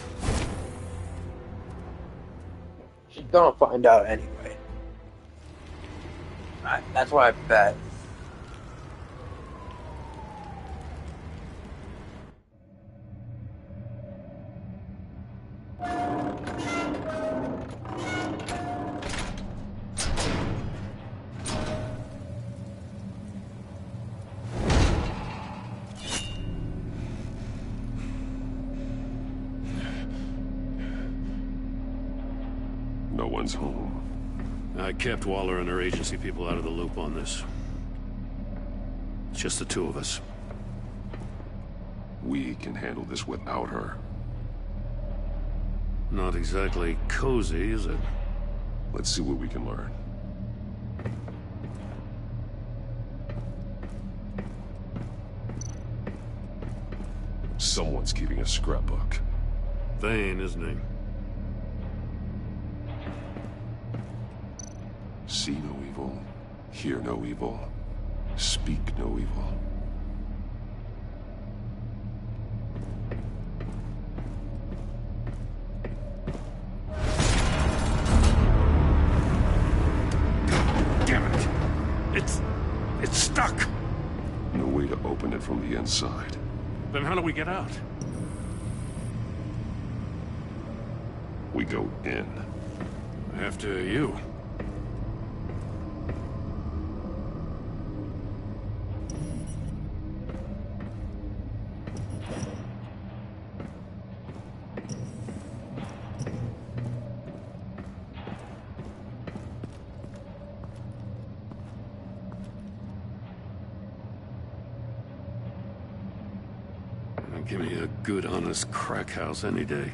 Speaker 1: She's gonna find out anyway. That's what I bet.
Speaker 4: No one's home.
Speaker 14: I kept Waller and her agency people out of the loop on this. It's just the two of us.
Speaker 4: We can handle this without her.
Speaker 14: Not exactly cozy, is it?
Speaker 4: Let's see what we can learn. Someone's keeping a scrapbook.
Speaker 14: Thane, isn't he?
Speaker 4: See no evil, hear no evil, speak no evil.
Speaker 14: Damn it! It's stuck!
Speaker 4: No way to open it from the inside.
Speaker 14: Then how do we get out?
Speaker 4: We go in.
Speaker 14: After you. Give me a good, honest crack house any day.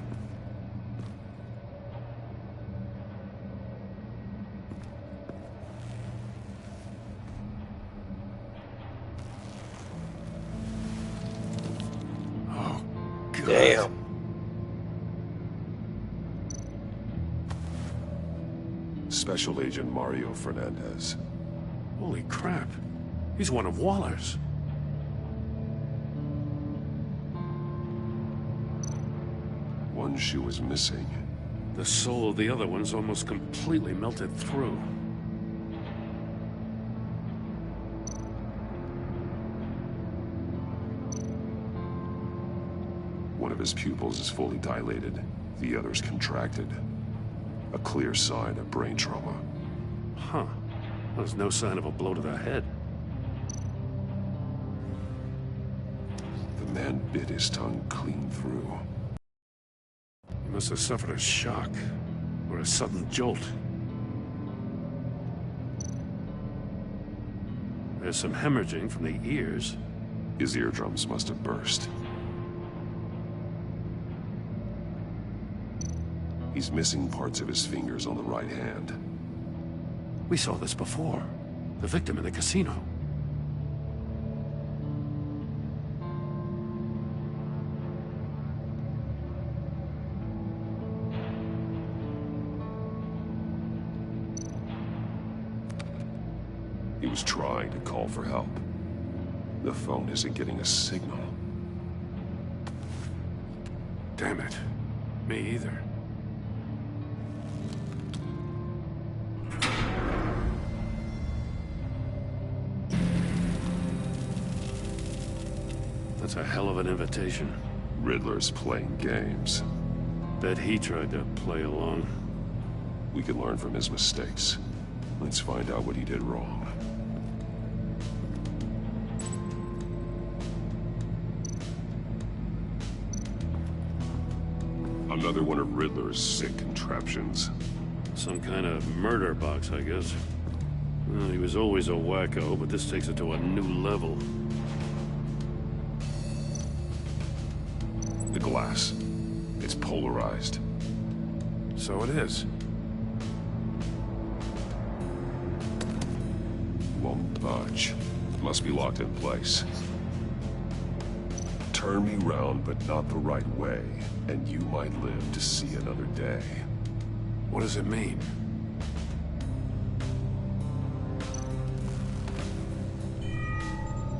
Speaker 14: Oh, God.
Speaker 1: Damn.
Speaker 4: Special Agent Mario Fernandez.
Speaker 14: Holy crap. He's one of Waller's.
Speaker 4: One shoe is missing.
Speaker 14: The soul of the other one's almost completely melted through.
Speaker 4: One of his pupils is fully dilated. The other's contracted. A clear sign of brain trauma.
Speaker 14: Huh. There's no sign of a blow to the head.
Speaker 4: The man bit his tongue clean through.
Speaker 14: He must have suffered a shock, or a sudden jolt. There's some hemorrhaging from the ears.
Speaker 4: His eardrums must have burst. He's missing parts of his fingers on the right hand.
Speaker 14: We saw this before. The victim in the casino.
Speaker 4: He was trying to call for help. The phone isn't getting a signal.
Speaker 14: Damn it. Me either. That's a hell of an invitation.
Speaker 4: Riddler's playing games.
Speaker 14: Bet he tried to play along.
Speaker 4: We can learn from his mistakes. Let's find out what he did wrong. Another one of Riddler's sick contraptions.
Speaker 14: Some kind of murder box, I guess. Well, he was always a wacko, but this takes it to a new level.
Speaker 4: The glass. It's polarized.
Speaker 14: So it is.
Speaker 4: Won't budge. Must be locked in place. Turn me round, but not the right way, and you might live to see another day.
Speaker 14: What does it mean?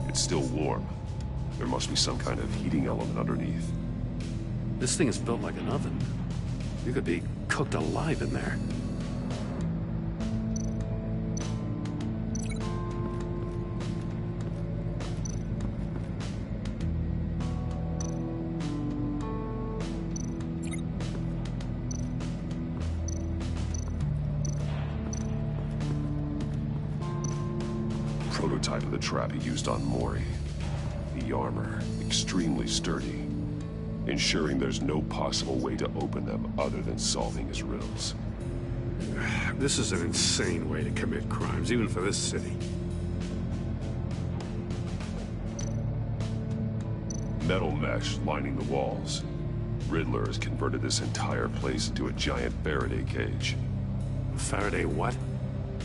Speaker 4: It's still warm. There must be some kind of heating element underneath.
Speaker 14: This thing is built like an oven. You could be cooked alive in there.
Speaker 4: Prototype of the trap he used on Mori. The armor, extremely sturdy, ensuring there's no possible way to open them other than solving his riddles.
Speaker 14: This is an insane way to commit crimes, even for this city.
Speaker 4: Metal mesh lining the walls. Riddler has converted this entire place into a giant Faraday cage.
Speaker 14: Faraday what?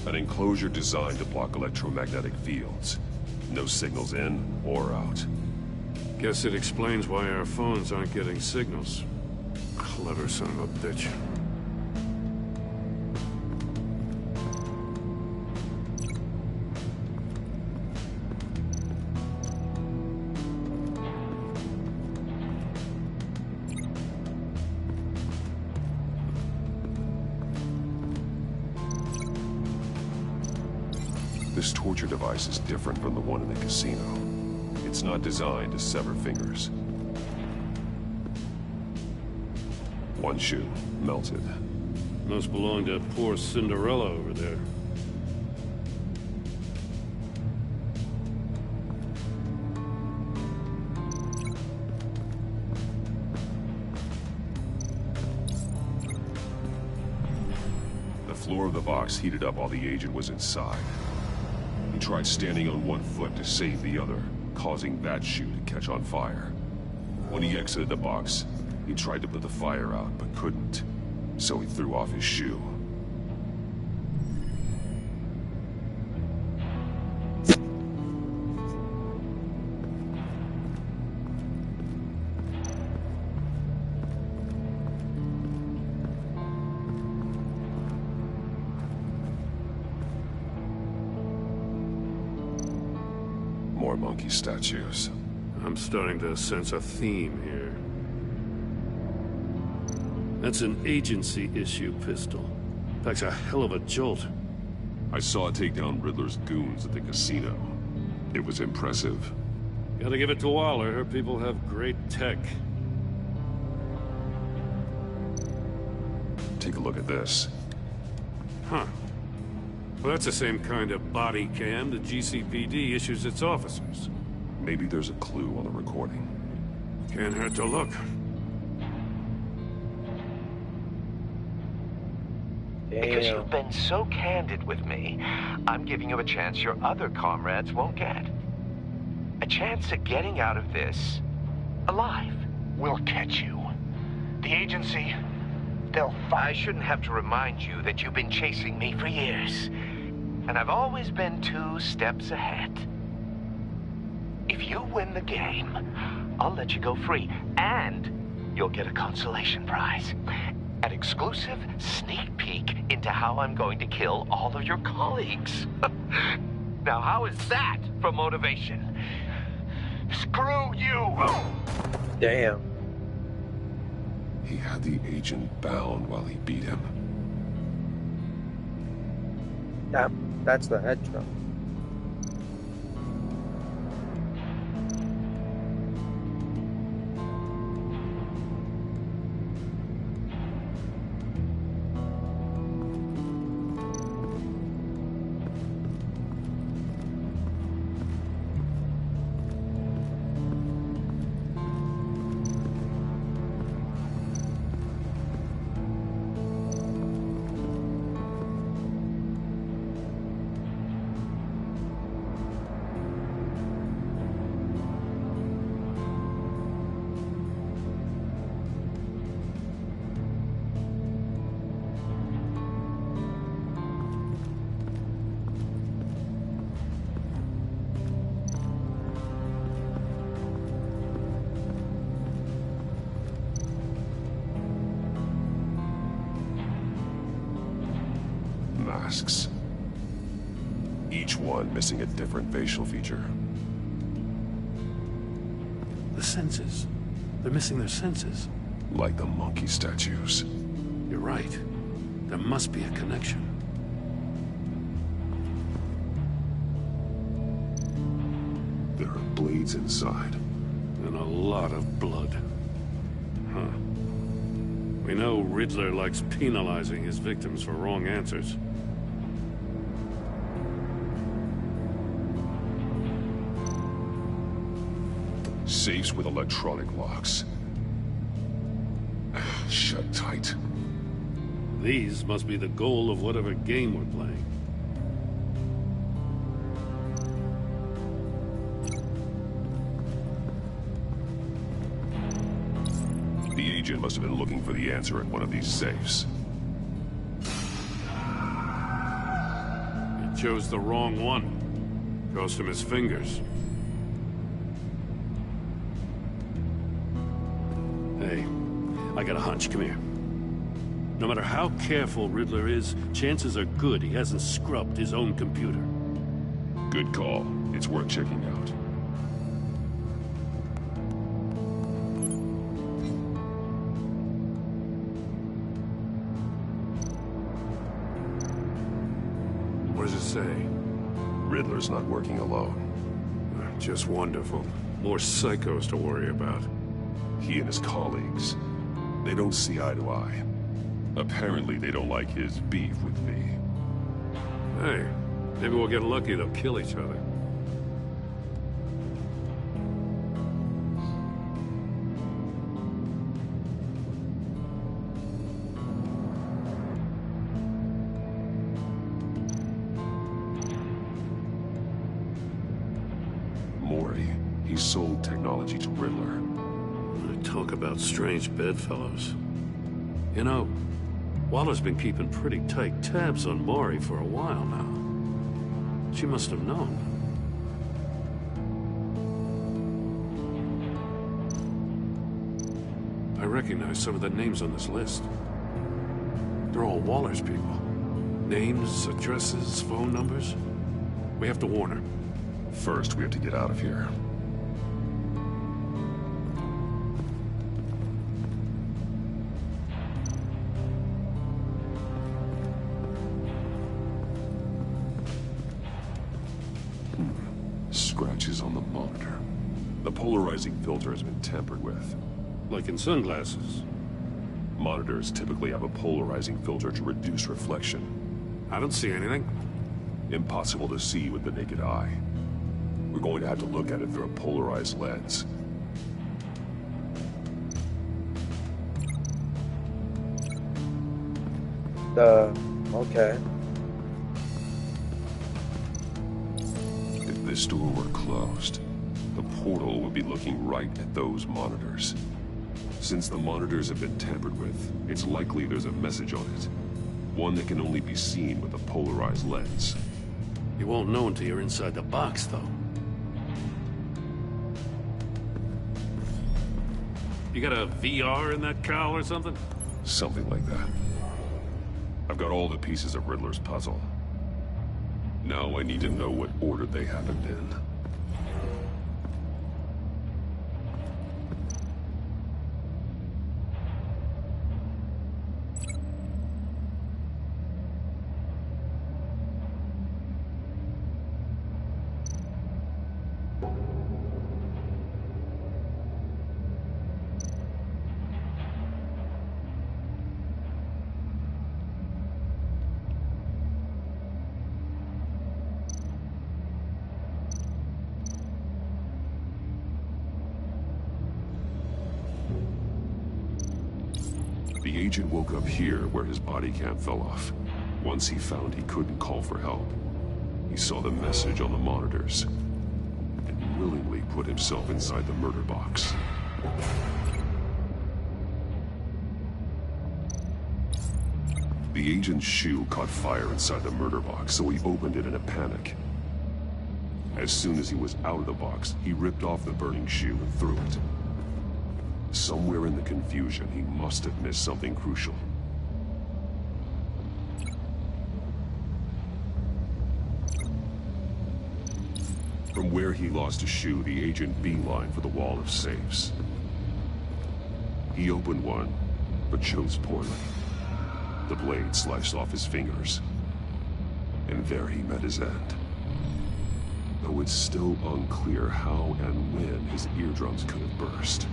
Speaker 4: An enclosure designed to block electromagnetic fields. No signals in or out.
Speaker 14: Guess it explains why our phones aren't getting signals. Clever son of a bitch.
Speaker 4: This torture device is different from the one in the casino. It's not designed to sever fingers. One shoe, melted.
Speaker 14: Must belong to poor Cinderella over there.
Speaker 4: The floor of the box heated up while the agent was inside. He tried standing on one foot to save the other, causing that shoe to catch on fire. When he exited the box, he tried to put the fire out, but couldn't. So he threw off his shoe. More monkey statues.
Speaker 14: I'm starting to sense a theme here. That's an agency-issue pistol. Packs a hell of a jolt.
Speaker 4: I saw it take down Riddler's goons at the casino. It was impressive.
Speaker 14: Gotta give it to Waller. Her people have great tech.
Speaker 4: Take a look at this.
Speaker 14: Huh. Well, that's the same kind of body cam the GCPD issues its officers.
Speaker 4: Maybe there's a clue on the recording.
Speaker 14: Can't hurt to look.
Speaker 6: Because you've been so candid with me, I'm giving you a chance your other comrades won't get. A chance at getting out of this alive.
Speaker 5: We'll catch you. The agency, they'll fight.
Speaker 6: I shouldn't have to remind you that you've been chasing me for years. And I've always been 2 steps ahead. If you win the game, I'll let you go free. And you'll get a consolation prize. An exclusive sneak peek into how I'm going to kill all of your colleagues. Now, how is that for motivation?
Speaker 5: Screw you!
Speaker 1: Damn.
Speaker 4: He had the agent bound while he beat him.
Speaker 1: That's the head trump.
Speaker 4: masks. Each one missing a different facial feature.
Speaker 14: The senses. They're missing their senses.
Speaker 4: Like the monkey statues.
Speaker 14: You're right. There must be a connection.
Speaker 4: There are blades inside.
Speaker 14: And a lot of blood. Huh. We know Riddler likes penalizing his victims for wrong answers.
Speaker 4: Safes with electronic locks. Shut tight.
Speaker 14: These must be the goal of whatever game we're playing.
Speaker 4: The agent must have been looking for the answer in one of these safes.
Speaker 14: He chose the wrong one. Cost him his fingers. Hey, I got a hunch. Come here. No matter how careful Riddler is, chances are good he hasn't scrubbed his own computer.
Speaker 4: Good call. It's worth checking out.
Speaker 14: What does it say?
Speaker 4: Riddler's not working alone.
Speaker 14: Just wonderful. More psychos to worry about.
Speaker 4: He and his colleagues, they don't see eye to eye. Apparently, they don't like his beef with V.
Speaker 14: Hey, maybe we'll get lucky they'll kill each other.
Speaker 4: Mori, he sold technology to Riddler.
Speaker 14: Talk about strange bedfellows. You know, Waller's been keeping pretty tight tabs on Mori for a while now. She must have known. I recognize some of the names on this list. They're all Waller's people. Names, addresses, phone numbers. We have to warn her.
Speaker 4: First, we have to get out of here. Scratches on the monitor. The polarizing filter has been tampered with.
Speaker 14: Like in sunglasses.
Speaker 4: Monitors typically have a polarizing filter to reduce reflection.
Speaker 14: I don't see anything.
Speaker 4: Impossible to see with the naked eye. We're going to have to look at it through a polarized lens.
Speaker 1: Okay.
Speaker 4: If this door were closed, the portal would be looking right at those monitors. Since the monitors have been tampered with, it's likely there's a message on it. One that can only be seen with a polarized lens.
Speaker 14: You won't know until you're inside the box, though. You got a VR in that cowl or something?
Speaker 4: Something like that. I've got all the pieces of Riddler's puzzle. Now I need to know what order they happened in. The agent woke up here where his body cam fell off. Once he found he couldn't call for help, he saw the message on the monitors and willingly put himself inside the murder box. The agent's shoe caught fire inside the murder box, so he opened it in a panic. As soon as he was out of the box, he ripped off the burning shoe and threw it. Somewhere in the confusion, he must have missed something crucial.
Speaker 3: From where he lost a shoe, the agent beelined for the wall of safes. He opened one, but chose poorly. The blade sliced off his fingers. And there he met his end. Though it's still unclear how and when his eardrums could have burst.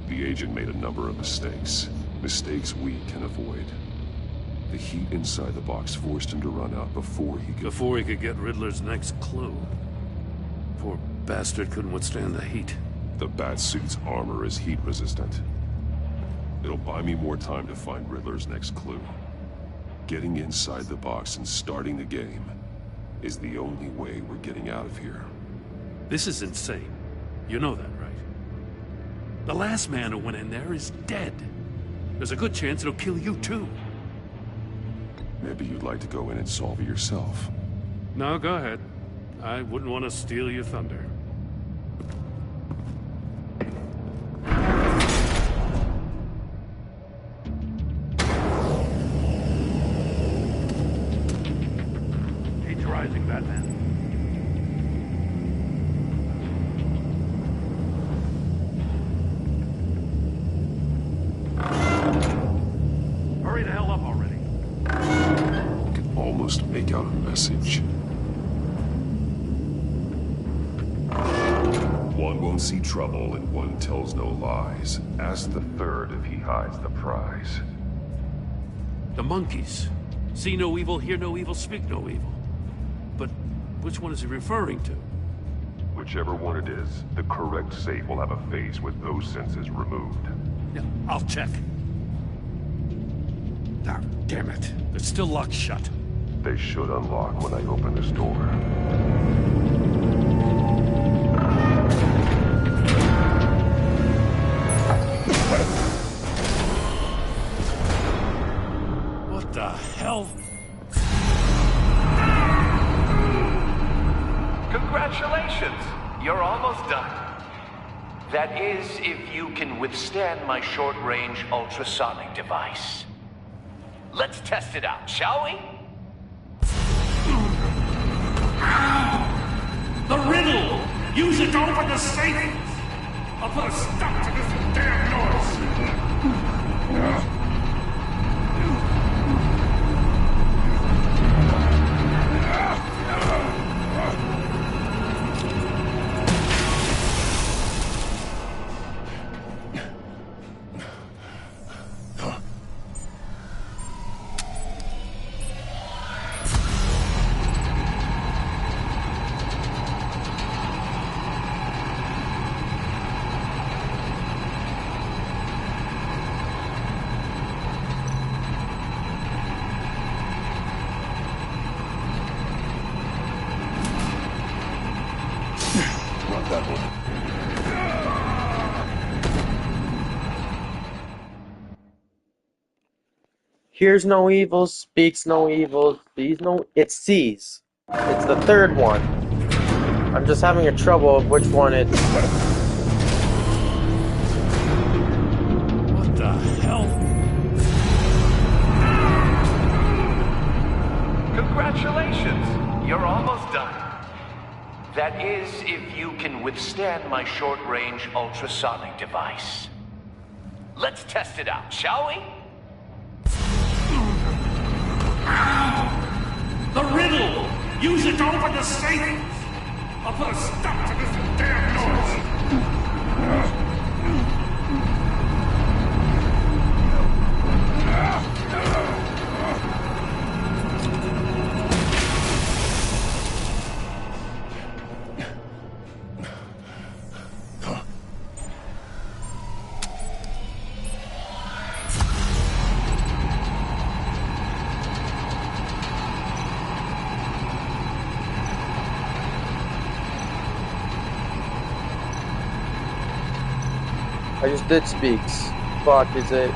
Speaker 3: The agent made a number of mistakes. Mistakes we can avoid. The heat inside the box forced him to run out before he could
Speaker 14: get Riddler's next clue. Poor bastard couldn't withstand the heat.
Speaker 3: The Batsuit's armor is heat resistant. It'll buy me more time to find Riddler's next clue. Getting inside the box and starting the game is the only way we're getting out of here.
Speaker 14: This is insane. You know that, right? The last man who went in there is dead. There's a good chance it'll kill you too.
Speaker 3: Maybe you'd like to go in and solve it yourself.
Speaker 14: No, go ahead. I wouldn't want to steal your thunder. Heat's rising, Batman. Hurry the hell up already.
Speaker 3: I can almost make out a message. One won't see trouble and one tells no lies. Ask the third if he hides the prize.
Speaker 14: The monkeys. See no evil, hear no evil, speak no evil. But which one is he referring to?
Speaker 3: Whichever one it is, the correct safe will have a face with those senses removed.
Speaker 14: Yeah, I'll check. Ah, damn it. It's still locked shut.
Speaker 3: They should unlock when I open this door.
Speaker 14: What the hell?
Speaker 6: Congratulations! You're almost done. That is, if you can withstand my short-range ultrasonic device. Let's test it out, shall we?
Speaker 14: The riddle! Use it to open the safe! I'll put a stop to this damn noise!
Speaker 1: Hears no evil, speaks no evil, sees no... It sees. It's the third one. I'm just having a trouble of which one it's...
Speaker 14: What the hell?
Speaker 6: Congratulations! You're almost done. That is, if you can withstand my short-range ultrasonic device. Let's test it out, shall we?
Speaker 14: The riddle! Use it to open the safe! I'll put a stop to this damn noise!
Speaker 1: I just did speaks. Fuck, is it?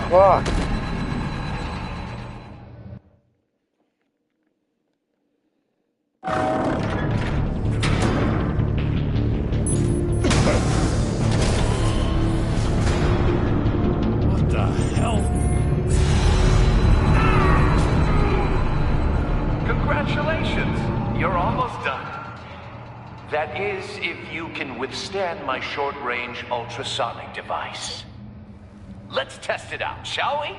Speaker 1: Fuck.
Speaker 14: What the hell?
Speaker 15: if you can withstand my short-range ultrasonic device. Let's test it out, shall we?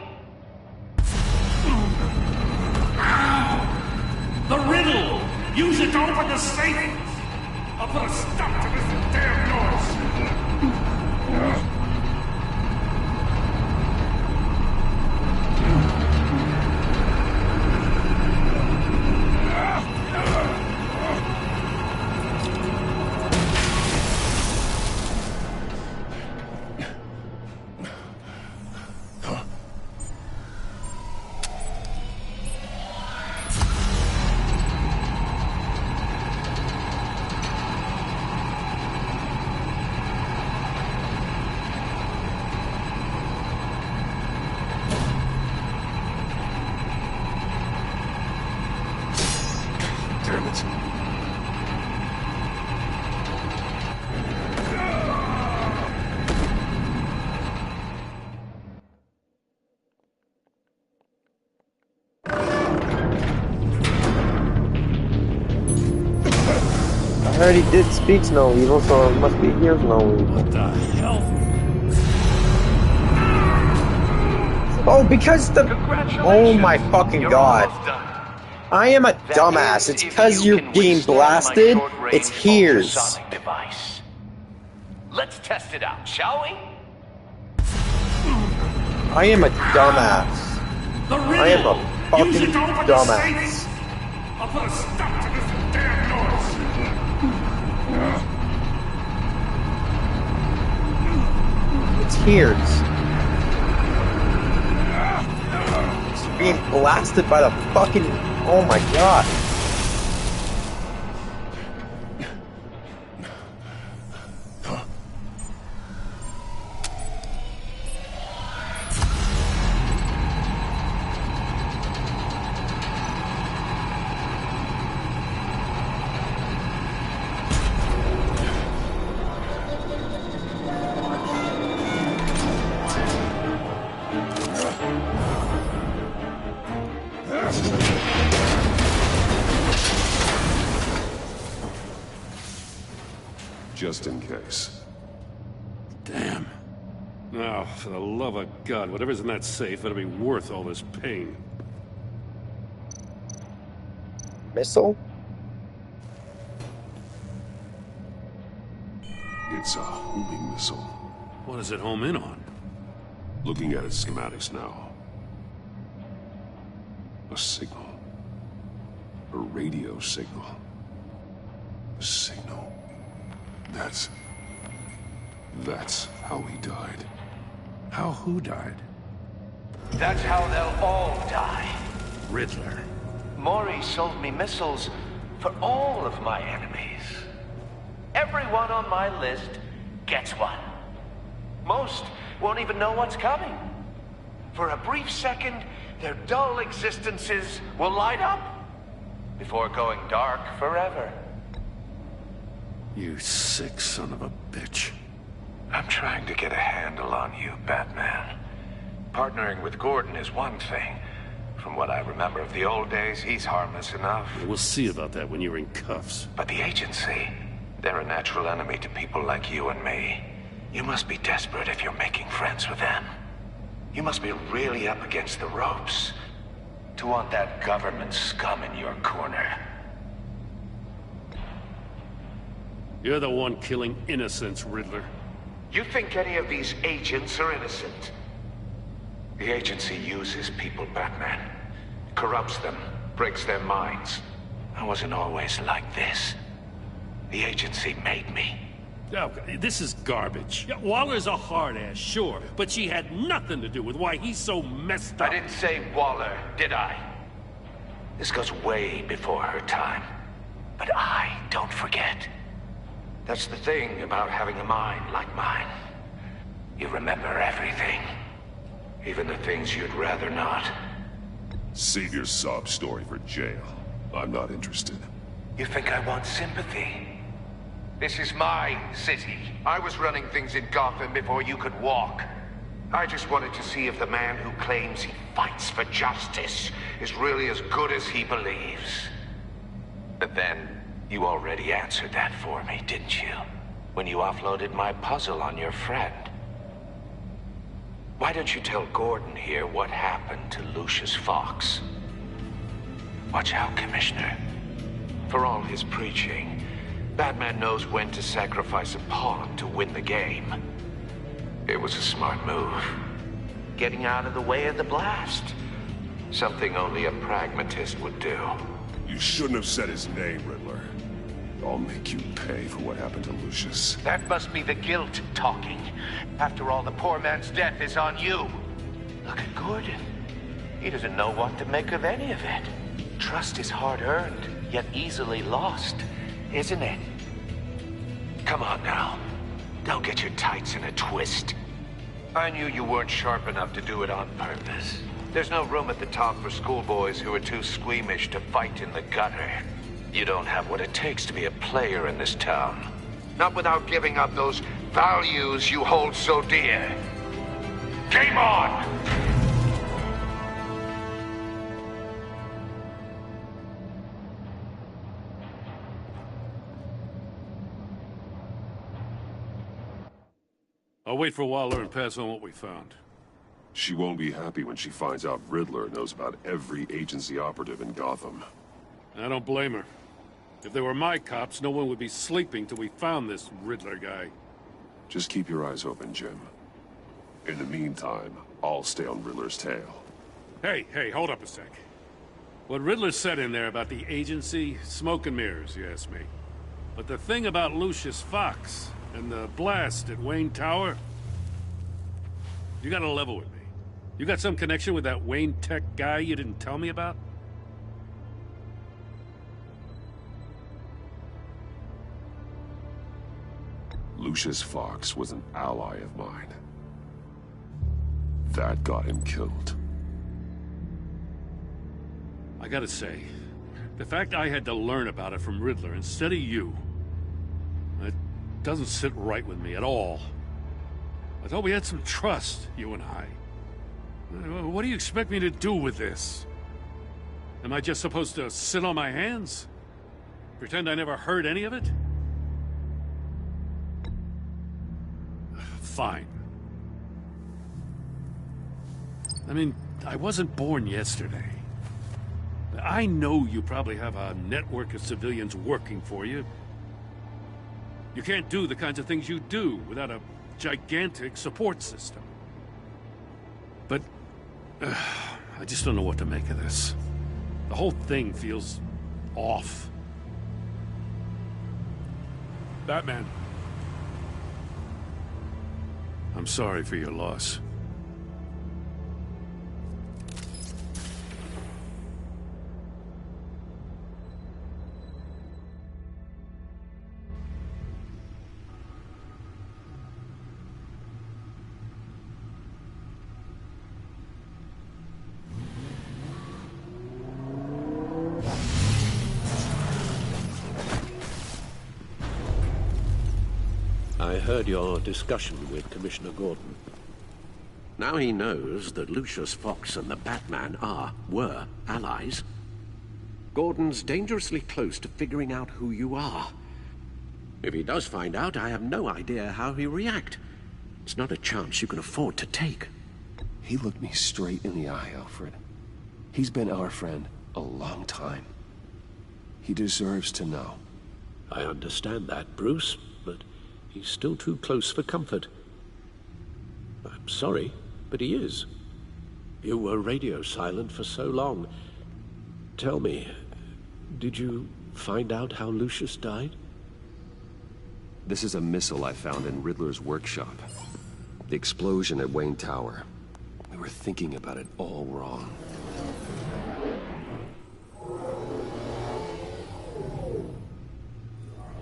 Speaker 14: The riddle! Use it to open the safe! I'll put a stop to this damn noise!
Speaker 1: I already did speaks no evil, so it must be hears no evil.
Speaker 14: What the hell?
Speaker 1: Oh, because the... Oh my fucking god. I am a dumbass. It's because you're getting blasted. It's hears.
Speaker 15: Let's test it out, shall we?
Speaker 1: I am a dumbass. I am a fucking dumbass.
Speaker 14: I'll put a stop to this damn noise!
Speaker 1: It's hears. It's being blasted by the fucking... Oh my god.
Speaker 3: Just in case.
Speaker 14: Damn. Now, for the love of God, whatever's in that safe better be worth all this pain.
Speaker 1: Missile?
Speaker 3: It's a homing missile.
Speaker 14: What does it home in on?
Speaker 3: Looking at its schematics now. A signal. A radio signal. A signal. That's how he died.
Speaker 14: How who died?
Speaker 15: That's how they'll all die.
Speaker 14: Riddler.
Speaker 15: Maury sold me missiles for all of my enemies. Everyone on my list gets one. Most won't even know what's coming. For a brief second, their dull existences will light up before going dark forever.
Speaker 14: You sick son of a bitch.
Speaker 6: I'm trying to get a handle on you, Batman. Partnering with Gordon is one thing. From what I remember of the old days, he's harmless enough.
Speaker 14: We'll see about that when you're in cuffs.
Speaker 6: But the agency, they're a natural enemy to people like you and me. You must be desperate if you're making friends with them. You must be really up against the ropes to want that government scum in your corner.
Speaker 14: You're the one killing innocents, Riddler.
Speaker 6: You think any of these agents are innocent? The agency uses people, Batman. Corrupts them, breaks their minds. I wasn't always like this. The agency made me.
Speaker 14: Oh, this is garbage. Yeah, Waller's a hard-ass, sure, but she had nothing to do with why he's so messed up.
Speaker 6: I didn't say Waller, did I? This goes way before her time. But I don't forget. That's the thing about having a mind like mine. You remember everything. Even the things you'd rather not.
Speaker 3: Save your sob story for jail. I'm not interested.
Speaker 6: You think I want sympathy? This is my city. I was running things in Gotham before you could walk. I just wanted to see if the man who claims he fights for justice is really as good as he believes. But then,
Speaker 15: You already answered that for me, didn't you? When you offloaded my puzzle on your friend. Why don't you tell Gordon here what happened to Lucius Fox? Watch out, Commissioner. For all his preaching, Batman knows when to sacrifice a pawn to win the game. It was a smart move. Getting out of the way of the blast. Something only a pragmatist would do.
Speaker 7: You shouldn't have said his name, Riddler. I'll make you pay for what happened to Lucius.
Speaker 15: That must be the guilt talking. After all, the poor man's death is on you. Look at Gordon. He doesn't know what to make of any of it. Trust is hard-earned, yet easily lost, isn't it? Come on now. Don't get your tights in a twist. I knew you weren't sharp enough to do it on purpose. There's no room at the top for schoolboys who are too squeamish to fight in the gutter. You don't have what it takes to be a player in this town. Not without giving up those values you hold so dear. Game on!
Speaker 14: I'll wait for Waller and pass on what we found.
Speaker 7: She won't be happy when she finds out Riddler knows about every agency operative in Gotham.
Speaker 14: I don't blame her. If they were my cops, no one would be sleeping till we found this Riddler guy.
Speaker 7: Just keep your eyes open, Jim. In the meantime, I'll stay on Riddler's tail.
Speaker 14: Hey, hold up a sec. What Riddler said in there about the agency, smoke and mirrors, you ask me. But the thing about Lucius Fox and the blast at Wayne Tower, you gotta level with me. You got some connection with that Wayne Tech guy you didn't tell me about?
Speaker 7: Lucius Fox was an ally of mine. That got him killed.
Speaker 14: I gotta say, the fact I had to learn about it from Riddler instead of you, it doesn't sit right with me at all. I thought we had some trust, you and I. What do you expect me to do with this? Am I just supposed to sit on my hands? Pretend I never heard any of it? Fine. I mean, I wasn't born yesterday. I know you probably have a network of civilians working for you. You can't do the kinds of things you do without a gigantic support system. But I just don't know what to make of this. The whole thing feels off. Batman. I'm sorry for your loss.
Speaker 2: I heard your discussion with Commissioner Gordon. Now he knows that Lucius Fox and the Batman were allies. Gordon's dangerously close to figuring out who you are. If he does find out, I have no idea how he'll react. It's not a chance you can afford to take.
Speaker 4: He looked me straight in the eye, Alfred. He's been our friend a long time. He deserves to know.
Speaker 2: I understand that, Bruce, but he's still too close for comfort. I'm sorry, but he is. You were radio silent for so long. Tell me, did you find out how Lucius died?
Speaker 4: This is a missile I found in Riddler's workshop. The explosion at Wayne Tower. We were thinking about it all wrong.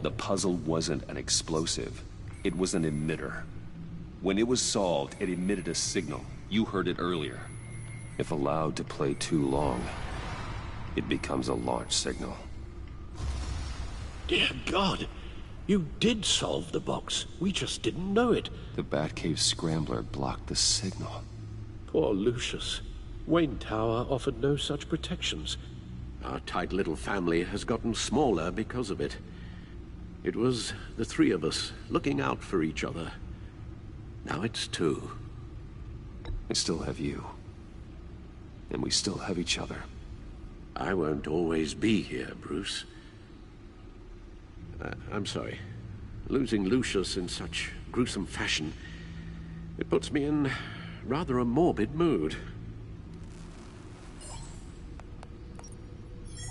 Speaker 4: The puzzle wasn't an explosive. It was an emitter. When it was solved, it emitted a signal. You heard it earlier. If allowed to play too long, it becomes a launch signal.
Speaker 2: Dear God, you did solve the box. We just didn't know it.
Speaker 4: The Batcave scrambler blocked the signal.
Speaker 2: Poor Lucius. Wayne Tower offered no such protections. Our tight little family has gotten smaller because of it. It was the three of us looking out for each other. Now it's two.
Speaker 4: I still have you. And we still have each other.
Speaker 2: I won't always be here, Bruce. I'm sorry. Losing Lucius in such gruesome fashion, it puts me in rather a morbid mood.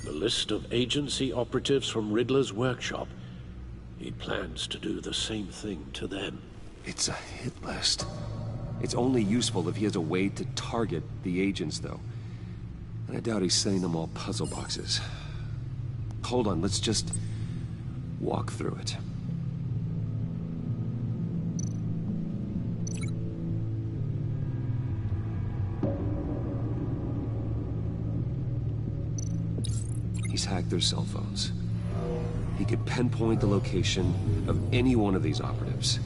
Speaker 2: The list of agency operatives from Riddler's workshop. He plans to do the same thing to them.
Speaker 4: It's a hit list. It's only useful if he has a way to target the agents, though. And I doubt he's sending them all puzzle boxes. Hold on, let's just walk through it. He's hacked their cell phones. He could pinpoint the location of any one of these operatives.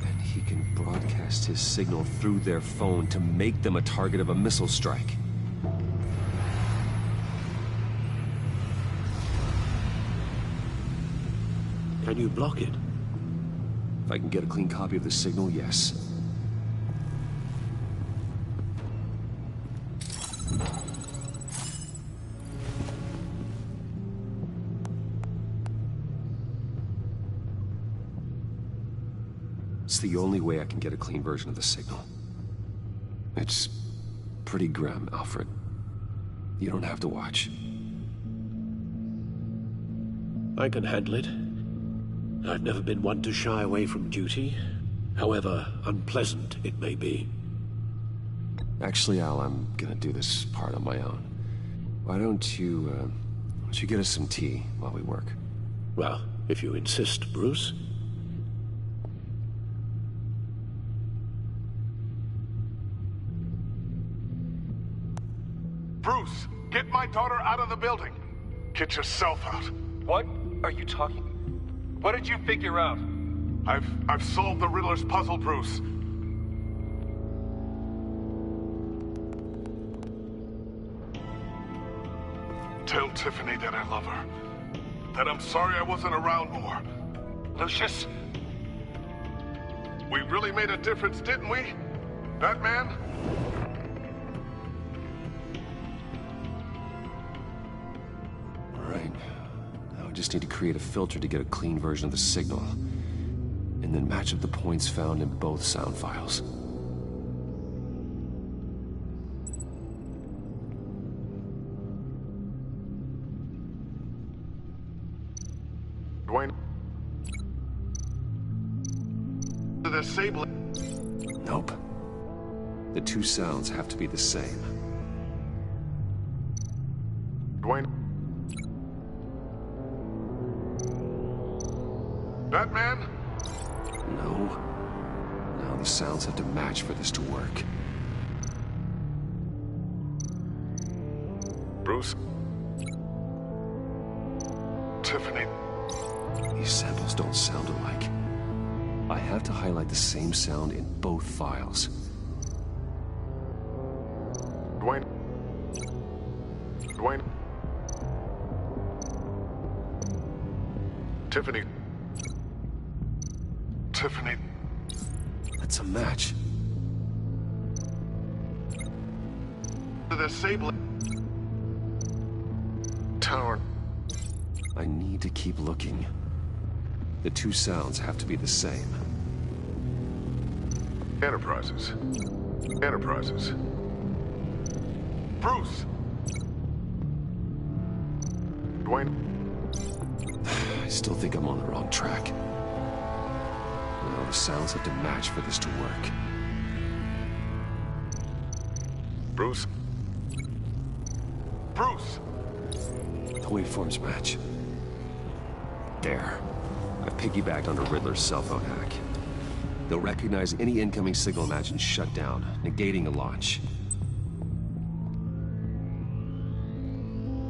Speaker 4: And he can broadcast his signal through their phone to make them a target of a missile strike.
Speaker 2: Can you block it?
Speaker 4: If I can get a clean copy of the signal, yes. It's the only way I can get a clean version of the signal. It's pretty grim, Alfred. You don't have to watch.
Speaker 2: I can handle it. I've never been one to shy away from duty, however unpleasant it may be.
Speaker 4: Actually, Al, I'm gonna do this part on my own. Why don't you get us some tea while we work?
Speaker 2: Well, if you insist, Bruce.
Speaker 5: Bruce, get my daughter out of the building. Get yourself out.
Speaker 16: What are you talking? What did you figure out?
Speaker 5: I've solved the Riddler's puzzle, Bruce. Tell Tiffany that I love her. That I'm sorry I wasn't around more.
Speaker 16: Lucius?
Speaker 5: We really made a difference, didn't we? Batman?
Speaker 4: Now I just need to create a filter to get a clean version of the signal, and then match up the points found in both sound files.
Speaker 5: Dwayne? The disabling.
Speaker 4: Nope. The two sounds have to be the same.
Speaker 5: Dwayne? Batman?
Speaker 4: No. Now the sounds have to match for this to work.
Speaker 5: Bruce? Tiffany?
Speaker 4: These samples don't sound alike. I have to highlight the same sound in both files.
Speaker 5: Dwayne? Dwayne? Tiffany? Tiffany?
Speaker 4: That's a match.
Speaker 5: The disabling tower.
Speaker 4: I need to keep looking. The two sounds have to be the same.
Speaker 5: Enterprises. Enterprises. Bruce! Dwayne?
Speaker 4: I still think I'm on the wrong track. No, the sounds have to match for this to work.
Speaker 5: Bruce? Bruce!
Speaker 4: The waveforms match. There. I've piggybacked onto Riddler's cell phone hack. They'll recognize any incoming signal match and shut down, negating a launch.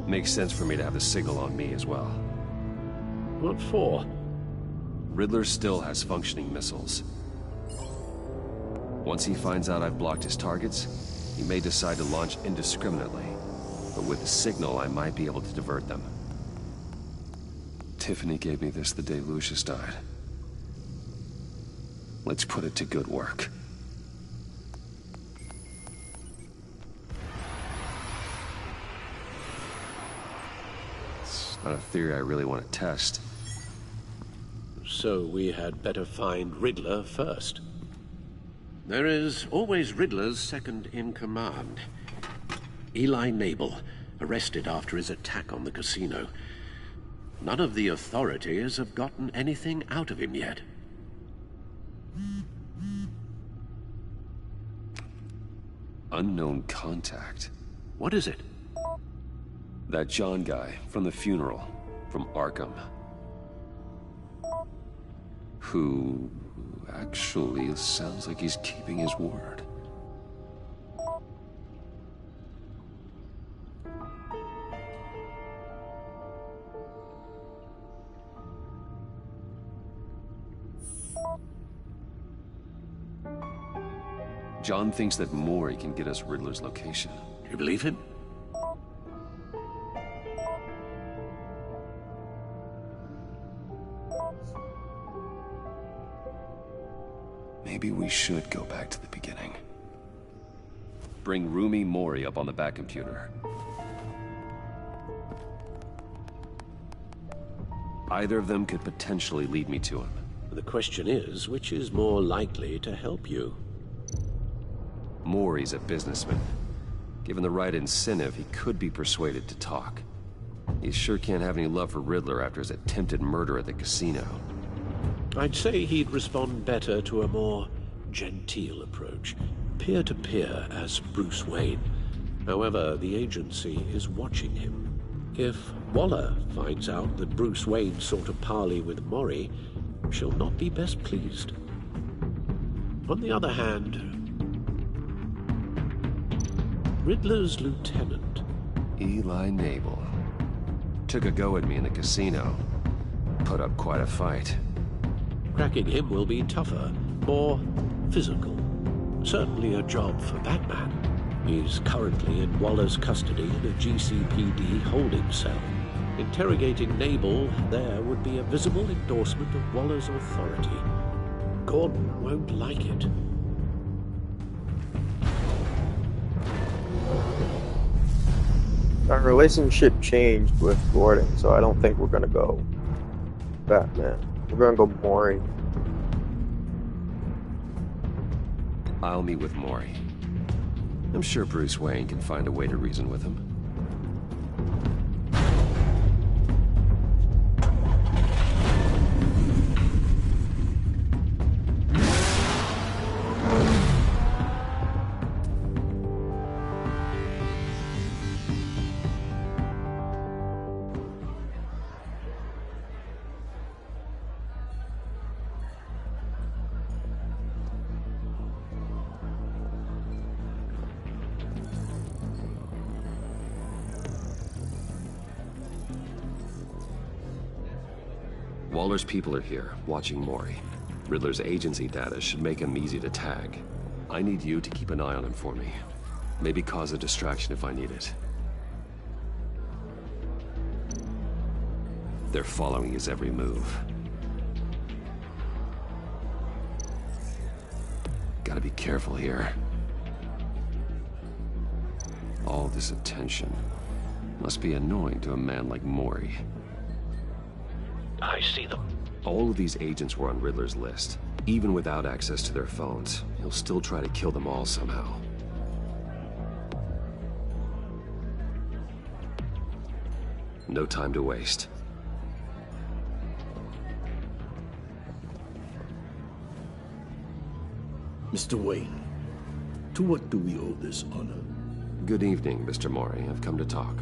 Speaker 4: Makes sense for me to have the signal on me as well.
Speaker 2: What for?
Speaker 4: Riddler still has functioning missiles.
Speaker 3: Once he finds out I've blocked his targets, he may decide to launch indiscriminately. But with the signal, I might be able to divert them. Tiffany gave me this the day Lucius died. Let's put it to good work. It's not a theory I really want to test.
Speaker 2: So we had better find Riddler first. There is always Riddler's second in command. Eli Nabel, arrested after his attack on the casino. None of the authorities have gotten anything out of him yet.
Speaker 3: Unknown contact.
Speaker 2: What is it?
Speaker 3: That John guy from the funeral, from Arkham. Who actually sounds like he's keeping his word. John thinks that Mori can get us Riddler's location.
Speaker 2: You believe him?
Speaker 3: Maybe we should go back to the beginning. Bring Rumi Mori up on the back computer. Either of them could potentially lead me to him.
Speaker 2: The question is, which is more likely to help you?
Speaker 3: Mori's a businessman. Given the right incentive, he could be persuaded to talk. He sure can't have any love for Riddler after his attempted murder at the casino.
Speaker 2: I'd say he'd respond better to a more genteel approach, peer-to-peer as Bruce Wayne. However, the agency is watching him. If Waller finds out that Bruce Wayne sought a parley with Mori, she'll not be best pleased. On the other hand, Riddler's lieutenant,
Speaker 3: Eli Nabel, took a go at me in the casino. Put up quite a fight.
Speaker 2: Cracking him will be tougher, more physical. Certainly a job for Batman. He's currently in Waller's custody in a GCPD holding cell. Interrogating Nabel there would be a visible endorsement of Waller's authority. Gordon won't like it.
Speaker 1: Our relationship changed with Gordon, so I don't think we're gonna go Batman. We're gonna go Mori.
Speaker 3: I'll meet with Mori. I'm sure Bruce Wayne can find a way to reason with him. Waller's people are here, watching Mori. Riddler's agency data should make him easy to tag. I need you to keep an eye on him for me. Maybe cause a distraction if I need it. They're following his every move. Gotta be careful here. All this attention must be annoying to a man like Mori.
Speaker 2: I see them.
Speaker 3: All of these agents were on Riddler's list. Even without access to their phones, he'll still try to kill them all somehow. No time to waste.
Speaker 17: Mr. Wayne, to what do we owe this honor?
Speaker 3: Good evening, Mr. Mori. I've come to talk.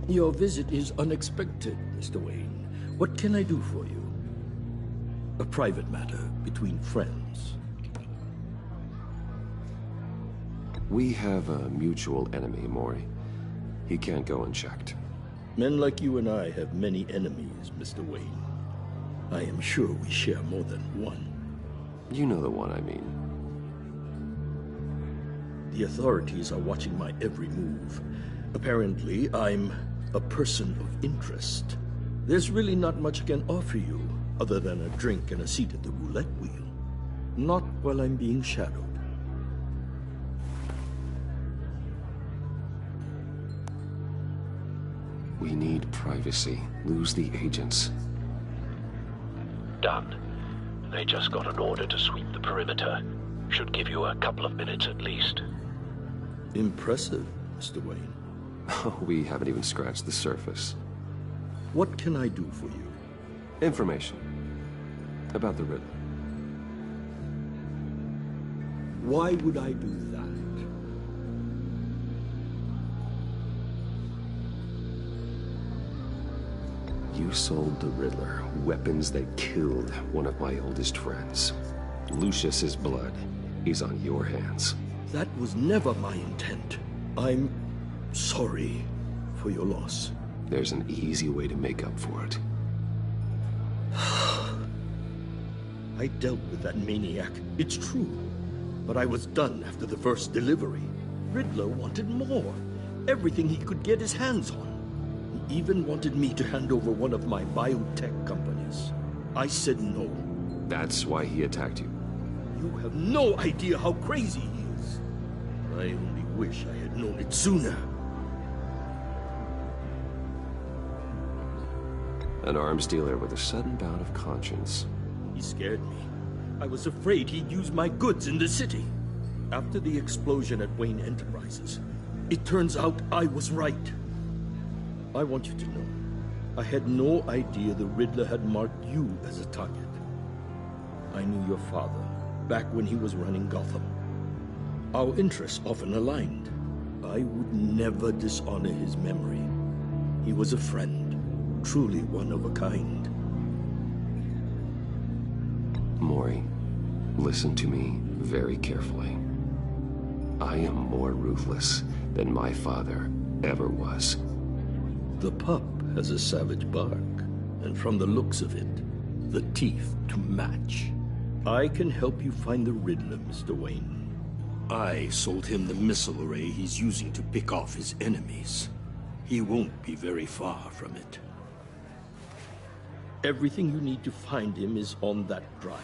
Speaker 17: Your visit is unexpected, Mr. Wayne. What can I do for you? A private matter between friends.
Speaker 3: We have a mutual enemy, Mori. He can't go unchecked.
Speaker 17: Men like you and I have many enemies, Mr. Wayne. I am sure we share more than one.
Speaker 3: You know the one I mean.
Speaker 17: The authorities are watching my every move. Apparently, I'm a person of interest. There's really not much I can offer you, other than a drink and a seat at the roulette wheel. Not while I'm being shadowed.
Speaker 3: We need privacy. Lose the agents.
Speaker 2: Done. They just got an order to sweep the perimeter. Should give you a couple of minutes at least.
Speaker 17: Impressive, Mr. Wayne.
Speaker 3: Oh, we haven't even scratched the surface.
Speaker 17: What can I do for you?
Speaker 3: Information. About the Riddler.
Speaker 17: Why would I do that?
Speaker 3: You sold the Riddler weapons that killed one of my oldest friends. Lucius's blood is on your hands.
Speaker 17: That was never my intent. I'm sorry for your loss.
Speaker 3: There's an easy way to make up for it.
Speaker 17: I dealt with that maniac, it's true. But I was done after the first delivery. Riddler wanted more. Everything he could get his hands on. He even wanted me to hand over one of my biotech companies. I said no.
Speaker 3: That's why he attacked you.
Speaker 17: You have no idea how crazy he is. I only wish I had known it sooner.
Speaker 3: An arms dealer with a sudden bout of conscience.
Speaker 17: He scared me. I was afraid he'd use my goods in the city. After the explosion at Wayne Enterprises, it turns out I was right. I want you to know, I had no idea the Riddler had marked you as a target. I knew your father, back when he was running Gotham. Our interests often aligned. I would never dishonor his memory. He was a friend, truly one of a kind.
Speaker 3: Maury, listen to me very carefully. I am more ruthless than my father ever was.
Speaker 17: The pup has a savage bark, and from the looks of it, the teeth to match. I can help you find the Riddler, Mr. Wayne. I sold him the missile array he's using to pick off his enemies. He won't be very far from it. Everything you need to find him is on that drive.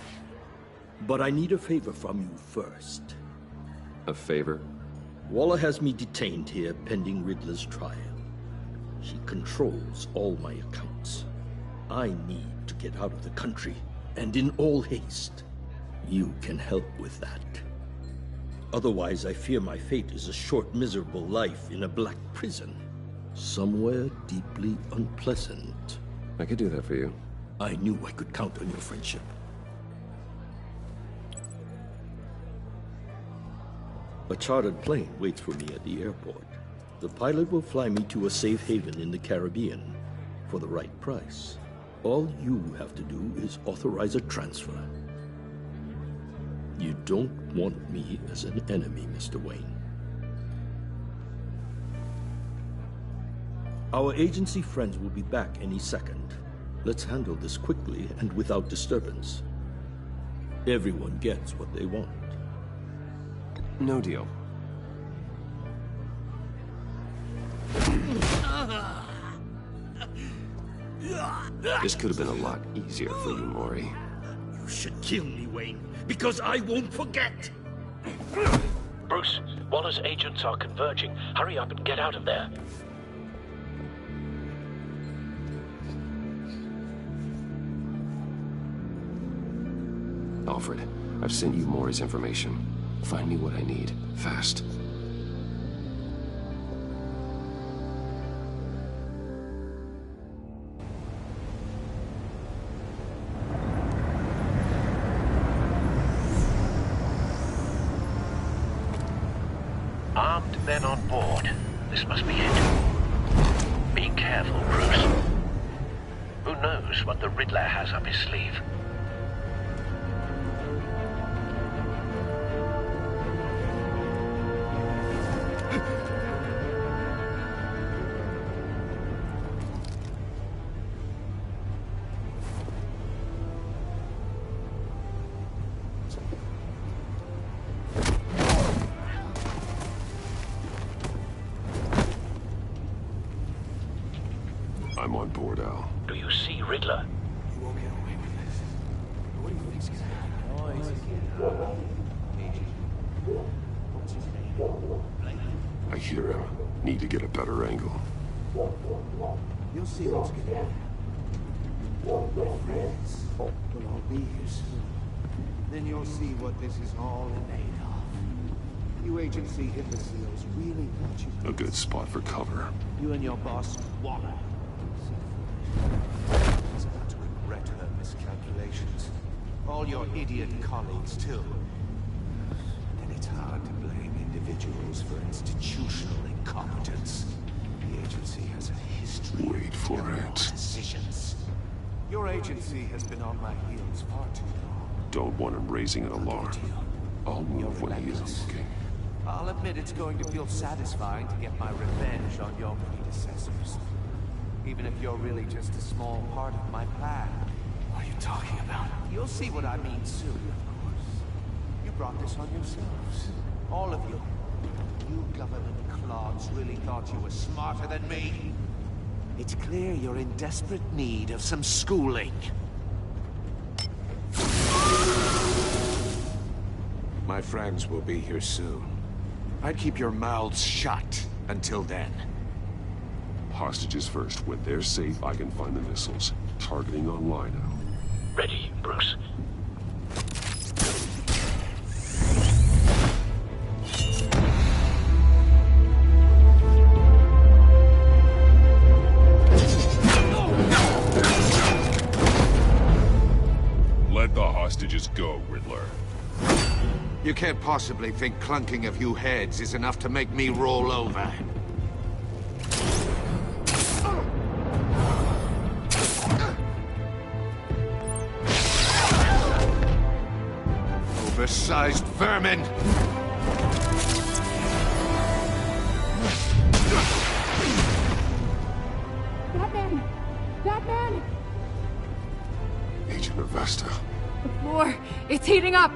Speaker 17: But I need a favor from you first.
Speaker 3: A favor?
Speaker 17: Waller has me detained here pending Riddler's trial. She controls all my accounts. I need to get out of the country, and in all haste. You can help with that. Otherwise, I fear my fate is a short, miserable life in a black prison. Somewhere deeply unpleasant.
Speaker 3: I could do that for you.
Speaker 17: I knew I could count on your friendship. A chartered plane waits for me at the airport. The pilot will fly me to a safe haven in the Caribbean for the right price. All you have to do is authorize a transfer. You don't want me as an enemy, Mr. Wayne. Our agency friends will be back any second. Let's handle this quickly and without disturbance. Everyone gets what they want.
Speaker 3: No deal. This could have been a lot easier for you, Maury.
Speaker 17: You should kill me, Wayne, because I won't forget!
Speaker 2: Bruce, Waller's agents are converging. Hurry up and get out of there.
Speaker 3: Alfred, I've sent you Maury's information. Find me what I need, fast.
Speaker 2: Armed men on board. This must be it. Be careful, Bruce. Who knows what the Riddler has up his sleeve?
Speaker 4: I'm on board, Al.
Speaker 15: Do you see Riddler?
Speaker 11: You won't get away with this. What do you think's gonna happen? What's his name?
Speaker 4: I hear him. Need to get a better angle.
Speaker 18: You'll see what's gonna happen. My friends will all be here soon. Then you'll see what this is all made of. You agency imbeciles really thought you
Speaker 4: A good spot for cover.
Speaker 18: You and your boss, Waller.
Speaker 6: He's about to regret her miscalculations. All your idiot colleagues, too. Then it's hard to blame individuals for institutional incompetence. The agency has a history
Speaker 4: Wait for it.
Speaker 6: decisions. Your agency has been on my heels far too long.
Speaker 4: Don't want him raising an alarm. I'll move when he isn't looking.
Speaker 6: I'll admit it's going to feel satisfying to get my revenge on your predecessors. Even if you're really just a small part of my plan.
Speaker 11: What are you talking about?
Speaker 6: You'll see what I mean soon, of course. You brought this on yourselves. All of you. You government clods really thought you were smarter than me. It's clear you're in desperate need of some schooling. My friends will be here soon. I'd keep your mouths shut until then.
Speaker 4: Hostages first. When they're safe, I can find the missiles. Targeting online now.
Speaker 15: Ready, Bruce.
Speaker 4: Let the hostages go, Riddler.
Speaker 6: You can't possibly think clunking a few heads is enough to make me roll over. Oversized vermin!
Speaker 19: Batman! Batman!
Speaker 4: Agent Avesta.
Speaker 19: The floor, it's heating up!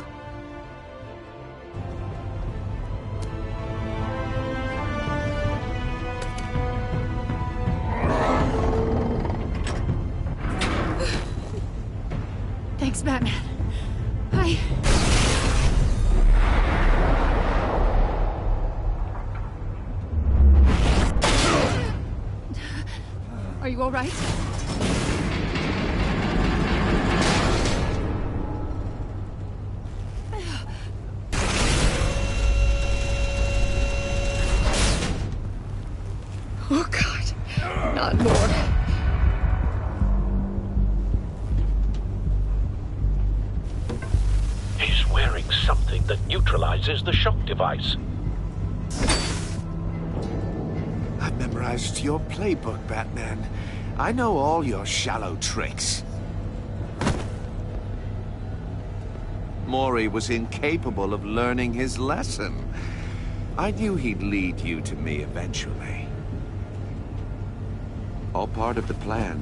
Speaker 19: Thanks, Batman. Are you all right? Oh, God. Not more.
Speaker 15: He's wearing something that neutralizes the shock device.
Speaker 6: I've memorized your playbook, Batman. I know all your shallow tricks. Mori was incapable of learning his lesson. I knew he'd lead you to me eventually. All part of the plan.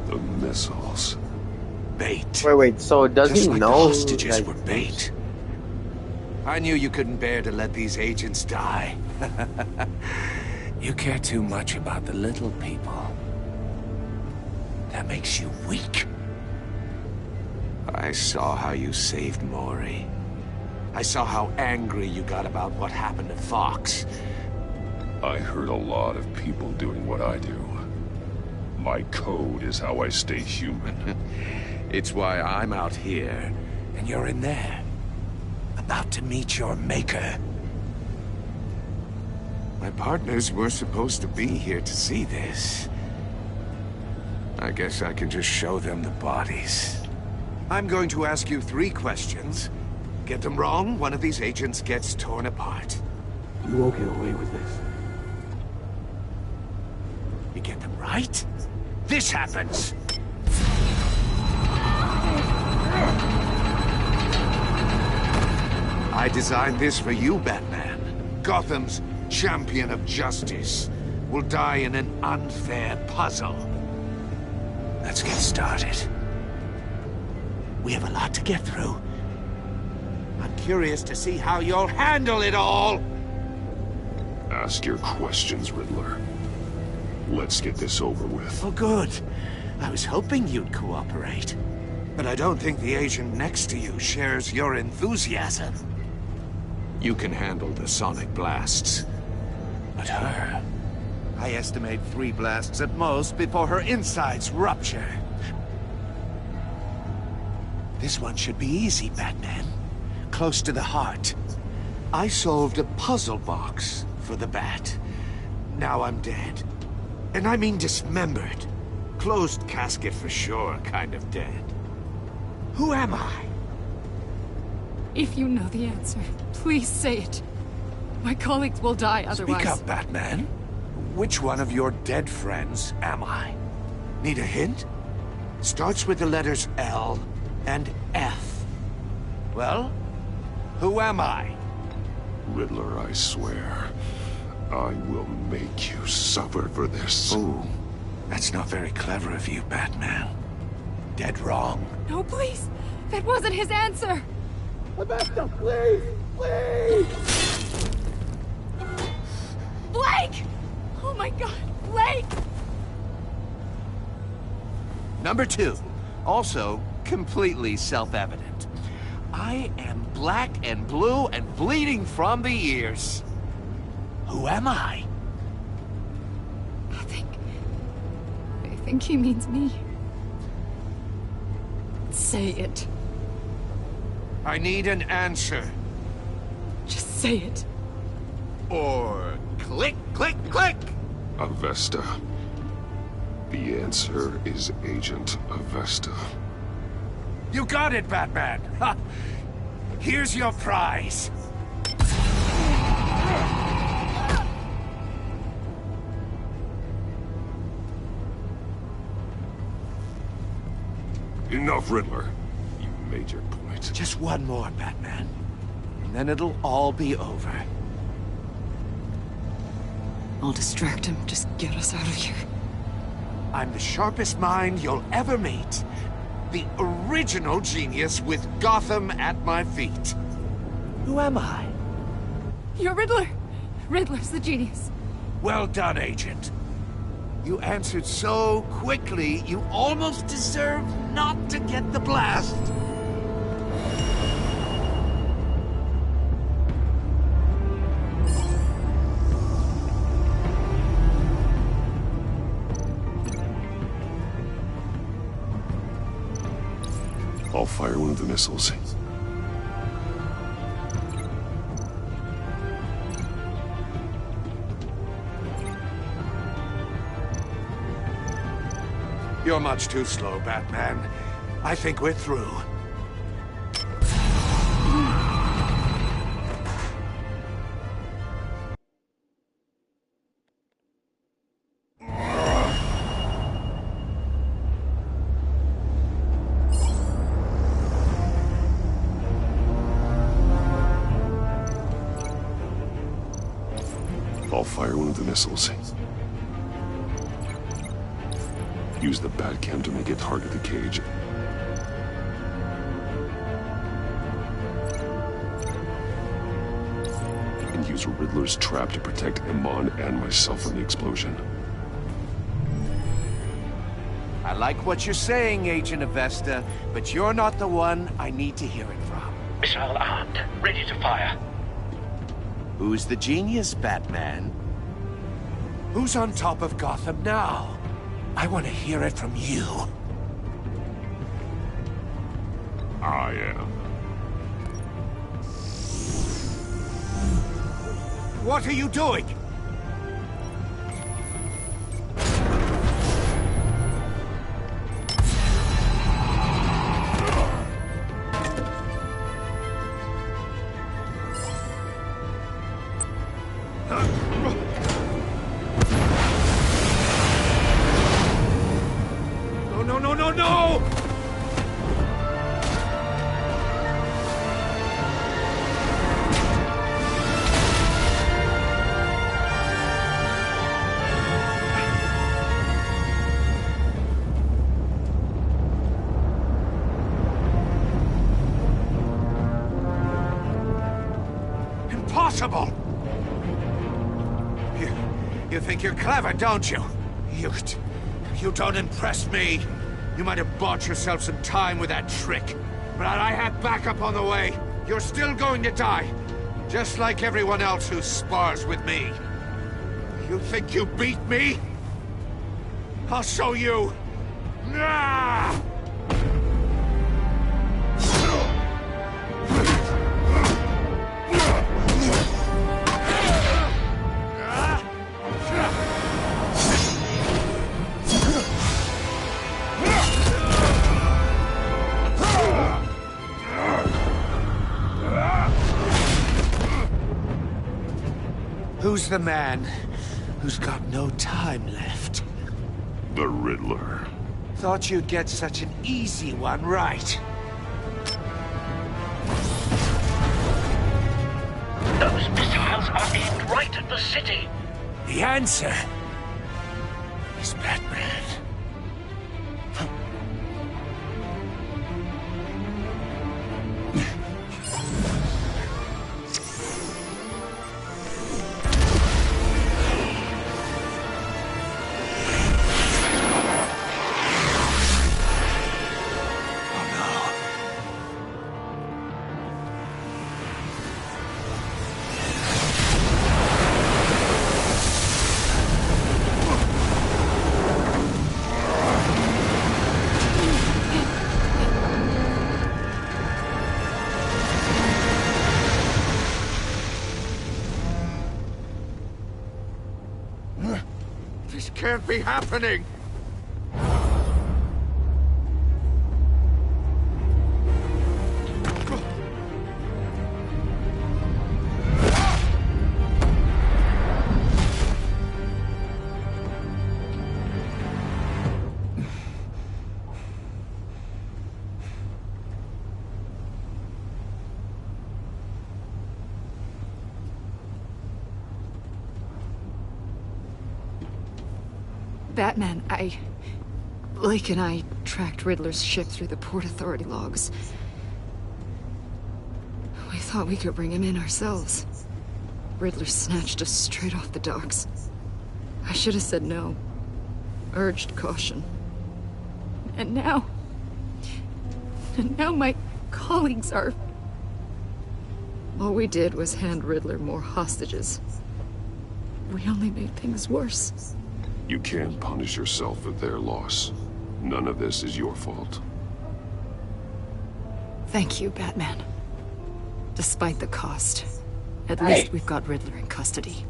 Speaker 4: The missiles.
Speaker 6: Bait.
Speaker 1: Wait, so does
Speaker 6: Just
Speaker 1: he
Speaker 6: like
Speaker 1: know?
Speaker 6: the hostages
Speaker 1: Like,
Speaker 6: were bait. I knew you couldn't bear to let these agents die. You care too much about the little people. That makes you weak. I saw how you saved Mori. I saw how angry you got about what happened to Fox.
Speaker 4: I heard a lot of people doing what I do. My code is how I stay human.
Speaker 6: It's why I'm out here, and you're in there. About to meet your maker. My partners were supposed to be here to see this. I guess I can just show them the bodies. I'm going to ask you 3 questions. Get them wrong, one of these agents gets torn apart.
Speaker 17: You won't get away with this.
Speaker 6: You get them right, this happens. I designed this for you, Batman. Gotham's champion of justice will die in an unfair puzzle. Let's get started. We have a lot to get through. I'm curious to see how you'll handle it all.
Speaker 4: Ask your questions, Riddler. Let's get this over with.
Speaker 18: Oh, good. I was hoping you'd cooperate. But I don't think the agent next to you shares your enthusiasm.
Speaker 6: You can handle the sonic blasts.
Speaker 18: But her... I estimate 3 blasts at most before her insides rupture. This one should be easy, Batman. Close to the heart. I solved a puzzle box for the Bat. Now I'm dead. And I mean dismembered. Closed casket for sure, kind of dead. Who am I?
Speaker 19: If you know the answer, please say it. My colleagues will die otherwise.
Speaker 18: Speak up, Batman. Which one of your dead friends am I? Need a hint? Starts with the letters L and F. Well, who am I?
Speaker 4: Riddler, I swear. I will make you suffer for this.
Speaker 18: Ooh, that's not very clever of you, Batman. Dead wrong.
Speaker 19: No, please! That wasn't his answer!
Speaker 18: Augusta, please! Please!
Speaker 19: Blake! Oh my god, Blake!
Speaker 18: Number 2. Also, completely self-evident. I am black and blue and bleeding from the ears. Who am I?
Speaker 19: I think he means me. Say it.
Speaker 18: I need an answer.
Speaker 19: Just say it.
Speaker 18: Or click, click, click!
Speaker 4: Avesta. The answer is Agent Avesta.
Speaker 18: You got it, Batman! Ha! Here's your prize.
Speaker 4: Enough, Riddler. You made your point.
Speaker 18: Just one more, Batman. And then it'll all be over.
Speaker 10: I'll distract him. Just get us out of here.
Speaker 18: I'm the sharpest mind you'll ever meet. The original genius with Gotham at my feet. Who am I?
Speaker 19: You're Riddler. Riddler's the genius.
Speaker 18: Well done, Agent. You answered so quickly, you almost deserve not to get the blast.
Speaker 4: I'll fire one of the missiles.
Speaker 18: You're much too slow, Batman. I think we're through.
Speaker 4: I'll fire one of the missiles. Use the Batcam to make it target the cage. And use Riddler's trap to protect Emon and myself from the explosion.
Speaker 18: I like what you're saying, Agent Avesta, but you're not the one I need to hear it from.
Speaker 15: Missile armed, ready to fire.
Speaker 18: Who's the genius, Batman? Who's on top of Gotham now? I want to hear it from you.
Speaker 4: I am.
Speaker 18: What are you doing? No! Impossible!
Speaker 6: You think you're clever, don't you? You don't impress me. You might have bought yourself some time with that trick, but I have backup on the way. You're still going to die, just like everyone else who spars with me. You think you beat me? I'll show you. Ah! Who's the man who's got no time left?
Speaker 7: The Riddler.
Speaker 6: Thought you'd get such an easy one right.
Speaker 15: Those missiles are aimed right at the city.
Speaker 6: The answer is Batman. This can't be happening!
Speaker 10: Batman, Blake and I tracked Riddler's ship through the Port Authority logs. We thought we could bring him in ourselves. Riddler snatched us straight off the docks. I should have said no. Urged caution. And now my colleagues are... All we did was hand Riddler more hostages. We only made things worse.
Speaker 3: You can't punish yourself for their loss. None of this is your fault.
Speaker 10: Thank you, Batman. Despite the cost, at least we've got Riddler in custody.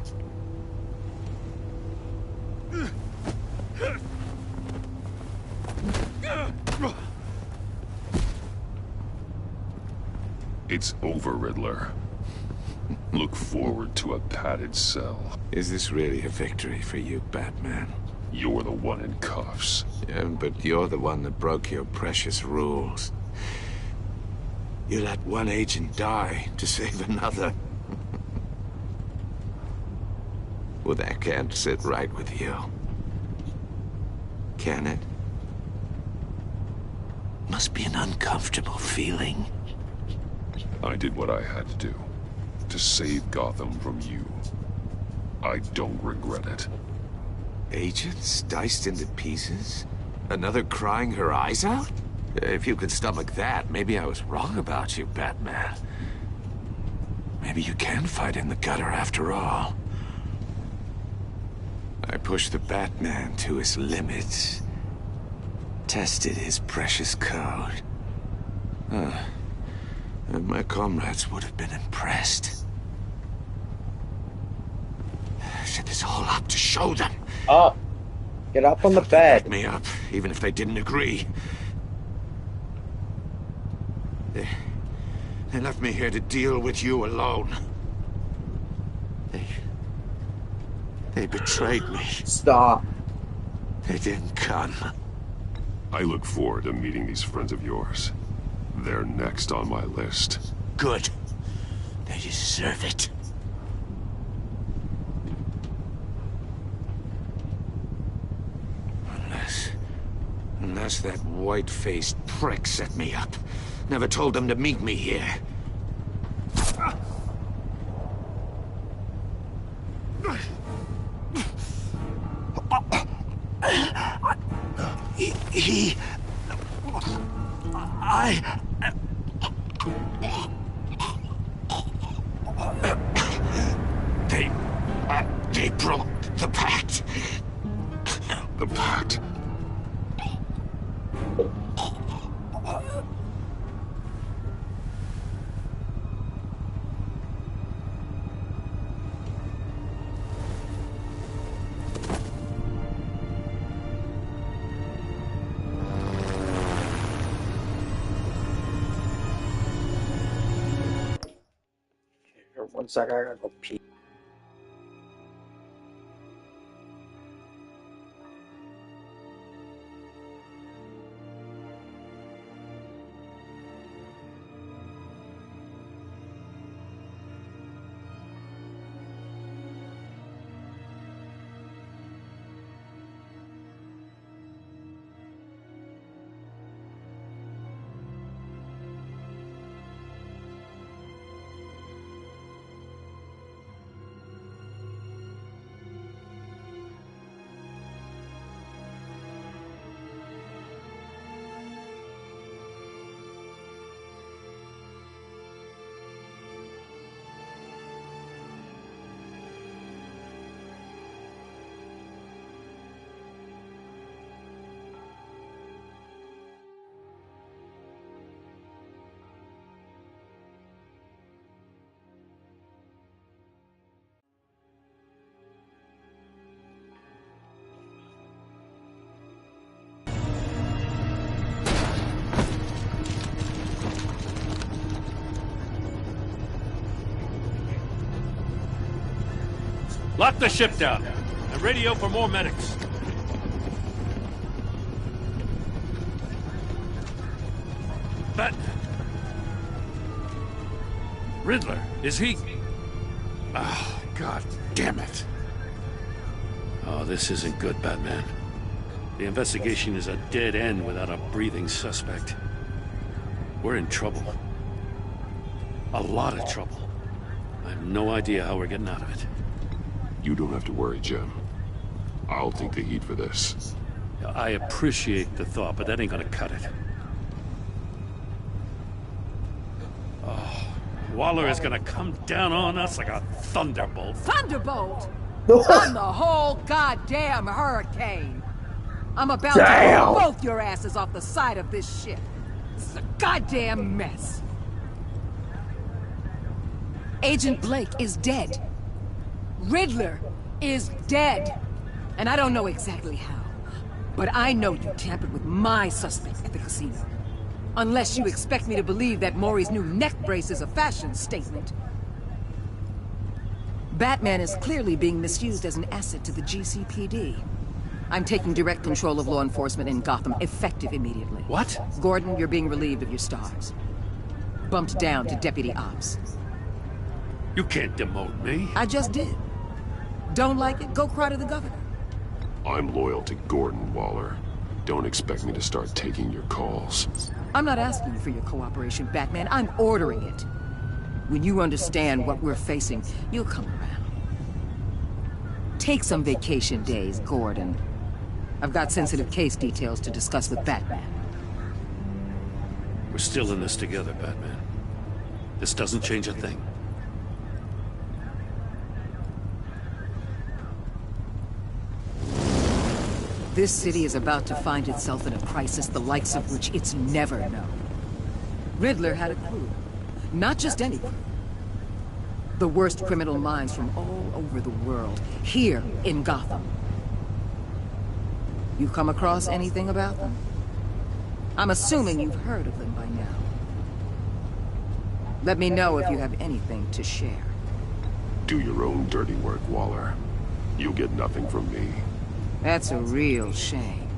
Speaker 3: It's over, Riddler. Look forward to a padded cell.
Speaker 2: Is this really a victory for you, Batman?
Speaker 3: You're the one in cuffs.
Speaker 2: Yeah, but you're the one that broke your precious rules. You let one agent die to save another. Well, that can't sit right with you. Can it? Must be an uncomfortable feeling.
Speaker 3: I did what I had to do. To save Gotham from you. I don't regret it.
Speaker 2: Agents diced into pieces? Another crying her eyes out? If you could stomach that, maybe I was wrong about you, Batman. Maybe you can fight in the gutter after all. I pushed the Batman to his limits. Tested his precious code. And my comrades would have been impressed. I set this all up to show them.
Speaker 1: Up. Get up on the bed.
Speaker 2: They me up, even if they didn't agree. They left me here to deal with you alone. They betrayed me.
Speaker 1: Stop.
Speaker 2: They didn't come.
Speaker 3: I look forward to meeting these friends of yours. They're next on my list.
Speaker 2: Good. They deserve it. Unless that white-faced prick set me up. Never told them to meet me here.
Speaker 6: They broke the pact.
Speaker 7: The pact?
Speaker 1: One sec, I gotta go pee.
Speaker 14: Lock the ship down and radio for more medics. But Riddler, is he? Oh, God damn it. Oh, this isn't good, Batman. The investigation is a dead end without a breathing suspect. We're in trouble. A lot of trouble. I have no idea how we're getting out of it.
Speaker 3: You don't have to worry, Jim. I'll take the heat for this.
Speaker 14: I appreciate the thought, but that ain't gonna cut it. Oh, Waller is gonna come down on us like a thunderbolt.
Speaker 20: Thunderbolt? I'm the whole goddamn hurricane. I'm about to
Speaker 1: Damn.
Speaker 20: pull both your asses off the side of this ship. This is a goddamn mess. Agent Blake is dead. Riddler is dead. And I don't know exactly how, but I know you tampered with my suspect at the casino. Unless you expect me to believe that Maury's new neck brace is a fashion statement. Batman is clearly being misused as an asset to the GCPD. I'm taking direct control of law enforcement in Gotham, effective immediately.
Speaker 14: What?
Speaker 20: Gordon, you're being relieved of your stars. Bumped down to Deputy Ops.
Speaker 14: You can't demote me.
Speaker 20: I just did. Don't like it? Go cry to the governor.
Speaker 3: I'm loyal to Gordon, Waller. Don't expect me to start taking your calls.
Speaker 20: I'm not asking for your cooperation, Batman. I'm ordering it. When you understand what we're facing, you'll come around. Take some vacation days, Gordon. I've got sensitive case details to discuss with Batman.
Speaker 14: We're still in this together, Batman. This doesn't change a thing.
Speaker 20: This city is about to find itself in a crisis the likes of which it's never known. Riddler had a crew. Not just any crew. The worst criminal minds from all over the world, here in Gotham. You come across anything about them? I'm assuming you've heard of them by now. Let me know if you have anything to share.
Speaker 3: Do your own dirty work, Waller. You'll get nothing from me.
Speaker 20: That's a real shame.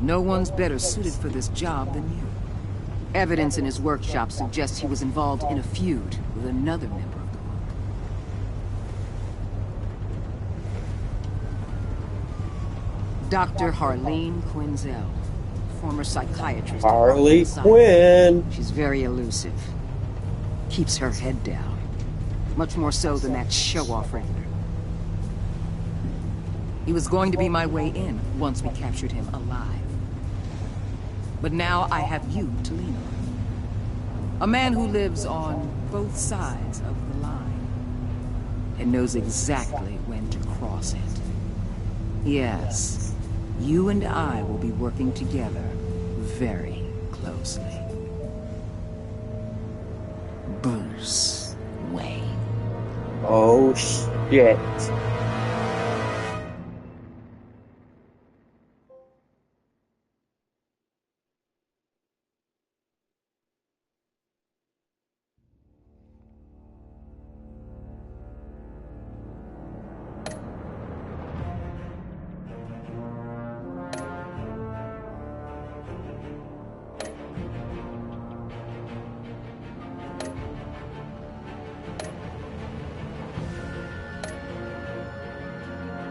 Speaker 20: No one's better suited for this job than you. Evidence in his workshop suggests he was involved in a feud with another member of the group. Dr. Harleen Quinzel, former psychiatrist.
Speaker 1: Harley Quinn.
Speaker 20: She's very elusive. Keeps her head down. Much more so than that show-off Riddler. He was going to be my way in once we captured him alive. But now I have you to lean on. A man who lives on both sides of the line and knows exactly when to cross it. Yes, you and I will be working together very closely. Bruce Wayne.
Speaker 1: Oh, shit.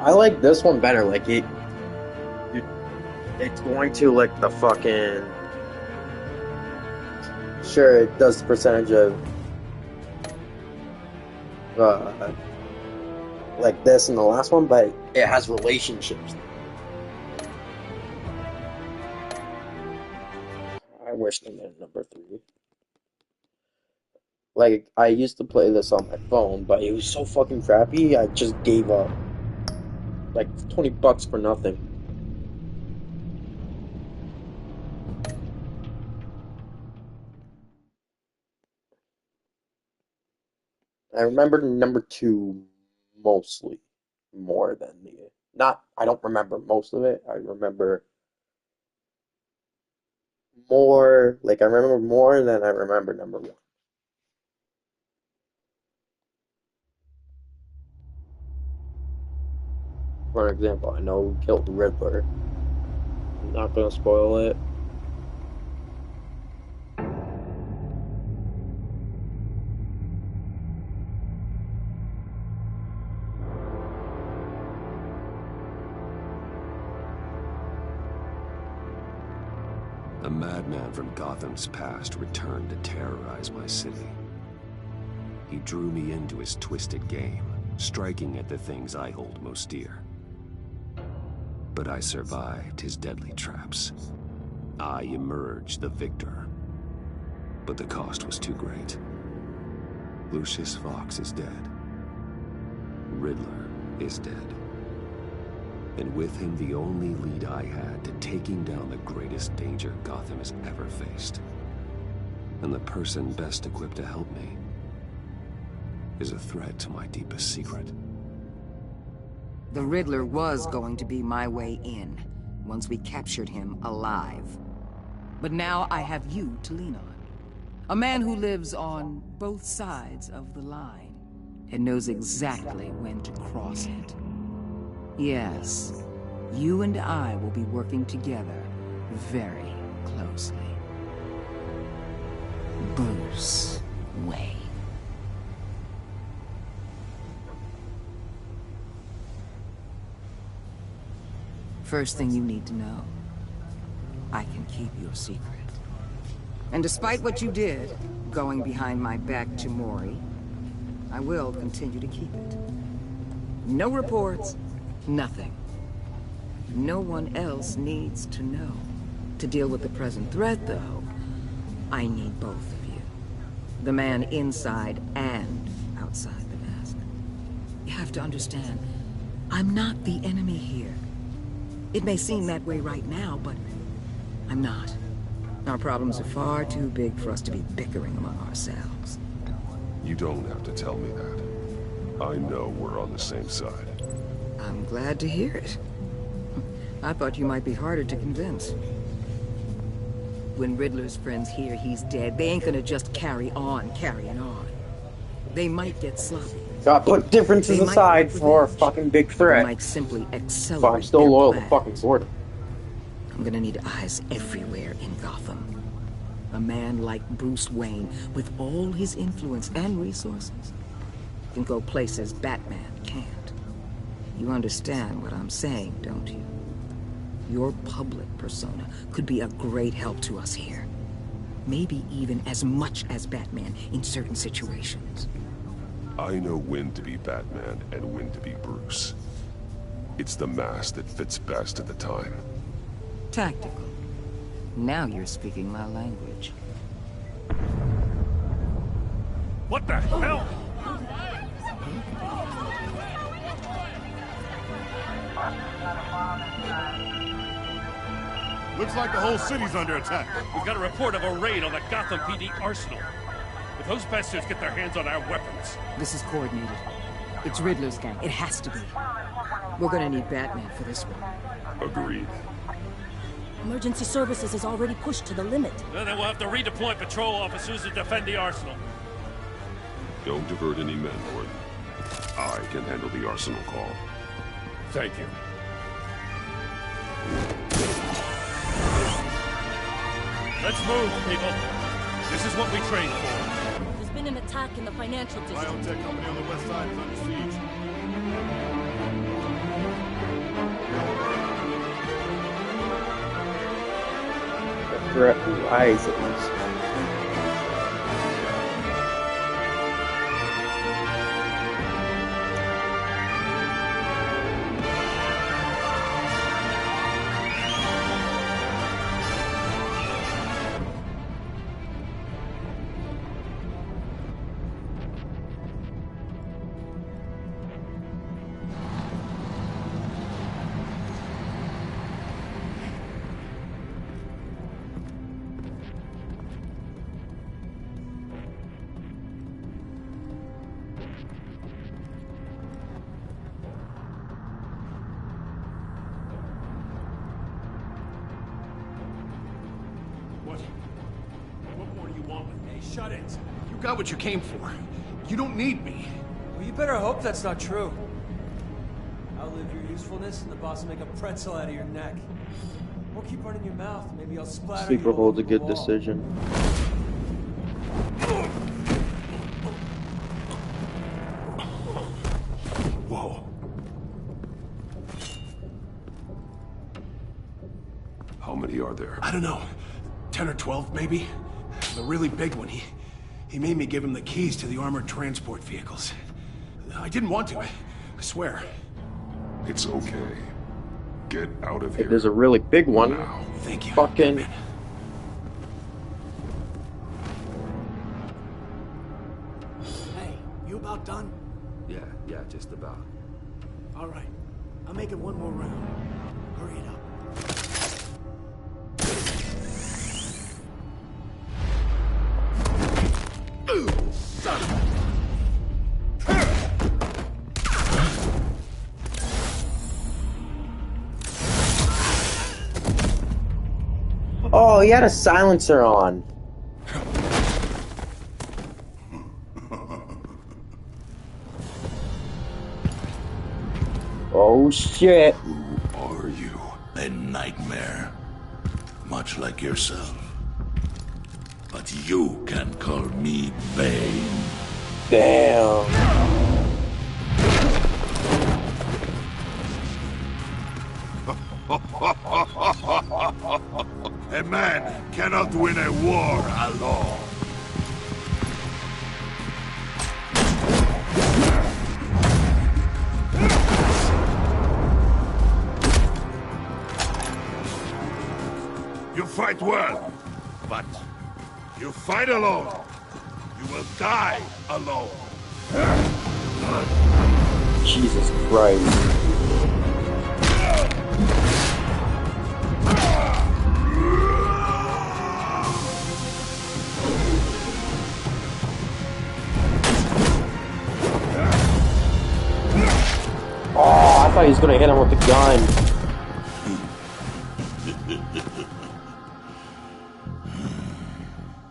Speaker 1: I like this one better. Like it's going to like the fucking. Sure, it does the percentage of like this in the last one, but it has relationships. I wish they made number 3. Like I used to play this on my phone, but it was so fucking crappy. I just gave up. Like $20 for nothing. I remember number 2 mostly more than the not. I don't remember most of it. I remember more. Like I remember more than I remember number 1. For example, I know who killed the Riddler. I'm not gonna spoil it.
Speaker 3: A madman from Gotham's past returned to terrorize my city. He drew me into his twisted game, striking at the things I hold most dear. But I survived his deadly traps. I emerged the victor. But the cost was too great. Lucius Fox is dead. Riddler is dead. And with him the only lead I had to taking down the greatest danger Gotham has ever faced. And the person best equipped to help me is a threat to my deepest secret.
Speaker 20: The Riddler was going to be my way in, once we captured him alive. But now I have you to lean on. A man who lives on both sides of the line and knows exactly when to cross it. Yes, you and I will be working together very closely. Bruce Wayne. First thing you need to know, I can keep your secret. And despite what you did, going behind my back to Mori, I will continue to keep it. No reports, nothing. No one else needs to know. To deal with the present threat, though, I need both of you. The man inside and outside the mask. You have to understand, I'm not the enemy here. It may seem that way right now, but I'm not. Our problems are far too big for us to be bickering among ourselves.
Speaker 4: You don't have to tell me that. I know we're on the same side.
Speaker 20: I'm glad to hear it. I thought you might be harder to convince. When Riddler's friends hear he's dead, they ain't gonna just carry on carrying on. They might get sloppy.
Speaker 1: Gotta put differences aside for a fucking big threat.
Speaker 20: They might simply accelerate.
Speaker 1: But I'm still loyal to fucking Gordon.
Speaker 20: I'm gonna need eyes everywhere in Gotham. A man like Bruce Wayne, with all his influence and resources, can go places Batman can't. You understand what I'm saying, don't you? Your public persona could be a great help to us here. Maybe even as much as Batman in certain situations.
Speaker 4: I know when to be Batman and when to be Bruce. It's the mask that fits best at the time.
Speaker 20: Tactical. Now you're speaking my language.
Speaker 14: What the hell?
Speaker 5: Looks like the whole city's under attack.
Speaker 14: We got a report of a raid on the Gotham PD arsenal. If those bastards get their hands on our weapons...
Speaker 20: This is coordinated. It's Riddler's gang. It has to be. We're gonna need Batman for this one.
Speaker 4: Agreed.
Speaker 12: Emergency services is already pushed to the limit.
Speaker 14: Then we'll have to redeploy patrol officers to defend the arsenal.
Speaker 4: Don't divert any men, Gordon. I can handle the arsenal call.
Speaker 14: Thank you. Let's move, people. This is what we trained for.
Speaker 12: There's been an attack in the financial district.
Speaker 5: Biotech company on the west side is under siege.
Speaker 1: The threat rises.
Speaker 11: What more do you want with me? Shut it. You got what you came for. You don't need me.
Speaker 21: Well, you better hope that's not true. Outlive your usefulness, and the boss will make a pretzel out of your neck. Or keep running your mouth. Maybe I'll splatter
Speaker 1: Sleeper
Speaker 21: you
Speaker 1: holds a
Speaker 21: over
Speaker 1: good
Speaker 21: the wall.
Speaker 1: decision.
Speaker 11: Whoa.
Speaker 4: How many are there?
Speaker 11: I don't know. 10 or 12, maybe? The really big one, he made me give him the keys to the armored transport vehicles. I didn't want to, I swear.
Speaker 4: It's okay. Get out of here.
Speaker 1: There's a really big one.
Speaker 4: Now.
Speaker 11: Thank you.
Speaker 1: Fucking.
Speaker 11: Hey, you about done?
Speaker 3: Yeah, just about.
Speaker 11: All right. I'll make it one more round. Hurry it up. Son of a...
Speaker 1: Oh, he had a silencer on. Oh shit.
Speaker 4: Who are you?
Speaker 22: A nightmare. Much like yourself. But you can call me Bane.
Speaker 1: Damn.
Speaker 22: A man cannot win a war alone. You fight well, but you fight alone. You will die alone.
Speaker 1: Jesus Christ. Oh, I thought he was gonna hit him with the gun.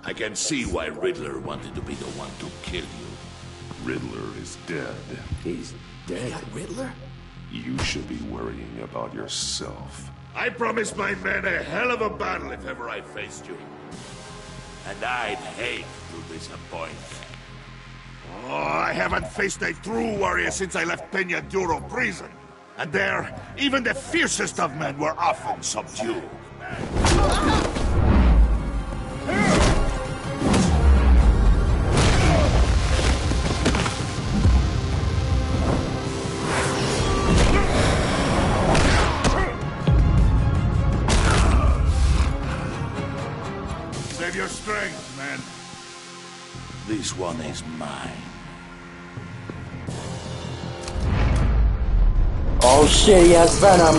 Speaker 22: I can see why Riddler wanted to be the one to kill you.
Speaker 4: Riddler is dead.
Speaker 3: He's dead.
Speaker 22: Riddler?
Speaker 4: You should be worrying about yourself.
Speaker 22: I promised my men a hell of a battle if ever I faced you. And I'd hate to disappoint. Oh, I haven't faced a true warrior since I left Peña Duro prison. And there, even the fiercest of men were often subdued. This one is mine.
Speaker 1: Oh shit, he has venom.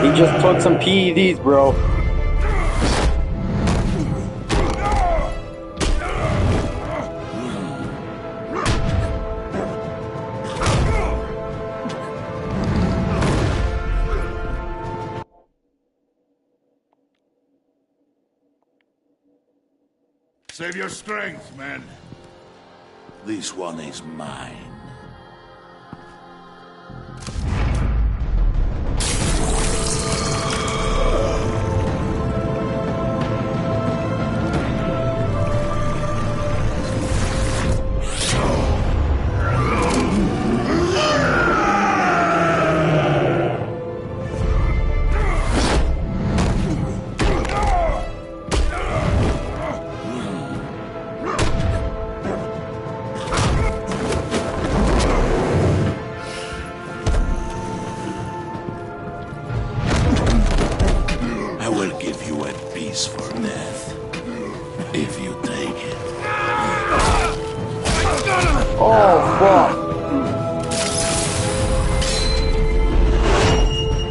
Speaker 1: He just took some PEDs, bro.
Speaker 22: Save your strength, man. This one is mine.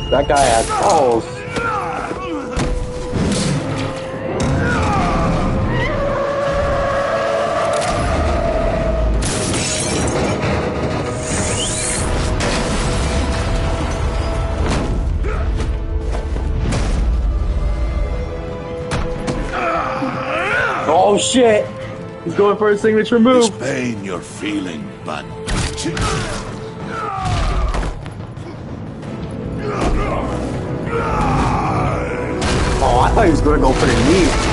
Speaker 22: That guy has balls. Oh shit! He's going for a signature move. This pain you're feeling, but
Speaker 1: oh, I thought he was going to go for the knee.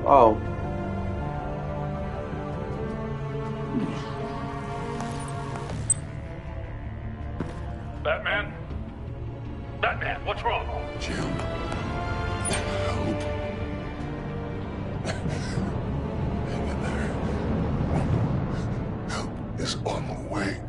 Speaker 1: Oh.
Speaker 14: Batman? Batman, what's wrong?
Speaker 22: Jim. Hope. Hang in there. Help is on the way.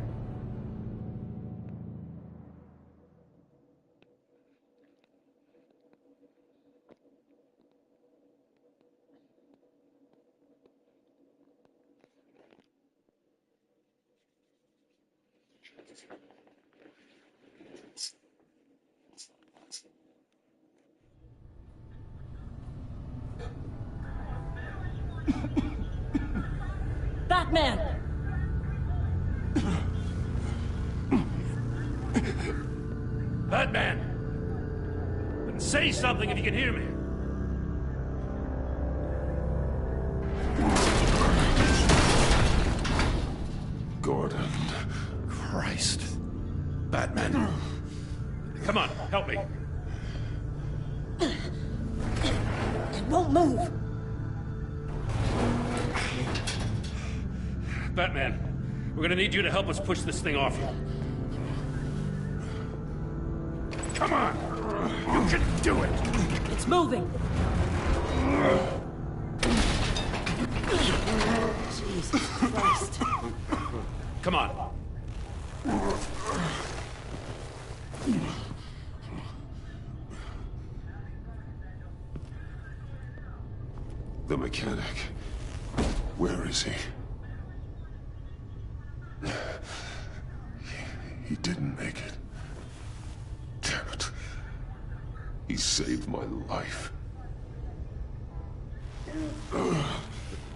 Speaker 12: Batman!
Speaker 14: Batman! Then say something if you can hear me.
Speaker 22: Gordon. Christ. Batman.
Speaker 14: Come on, help me.
Speaker 12: It won't move.
Speaker 14: Batman, we're gonna need you to help us push this thing off you. Come on! You can do it!
Speaker 12: It's moving. Jesus Christ.
Speaker 14: Come on.
Speaker 22: The mechanic. Where is he? He
Speaker 3: didn't make it. Damn it. He saved my life.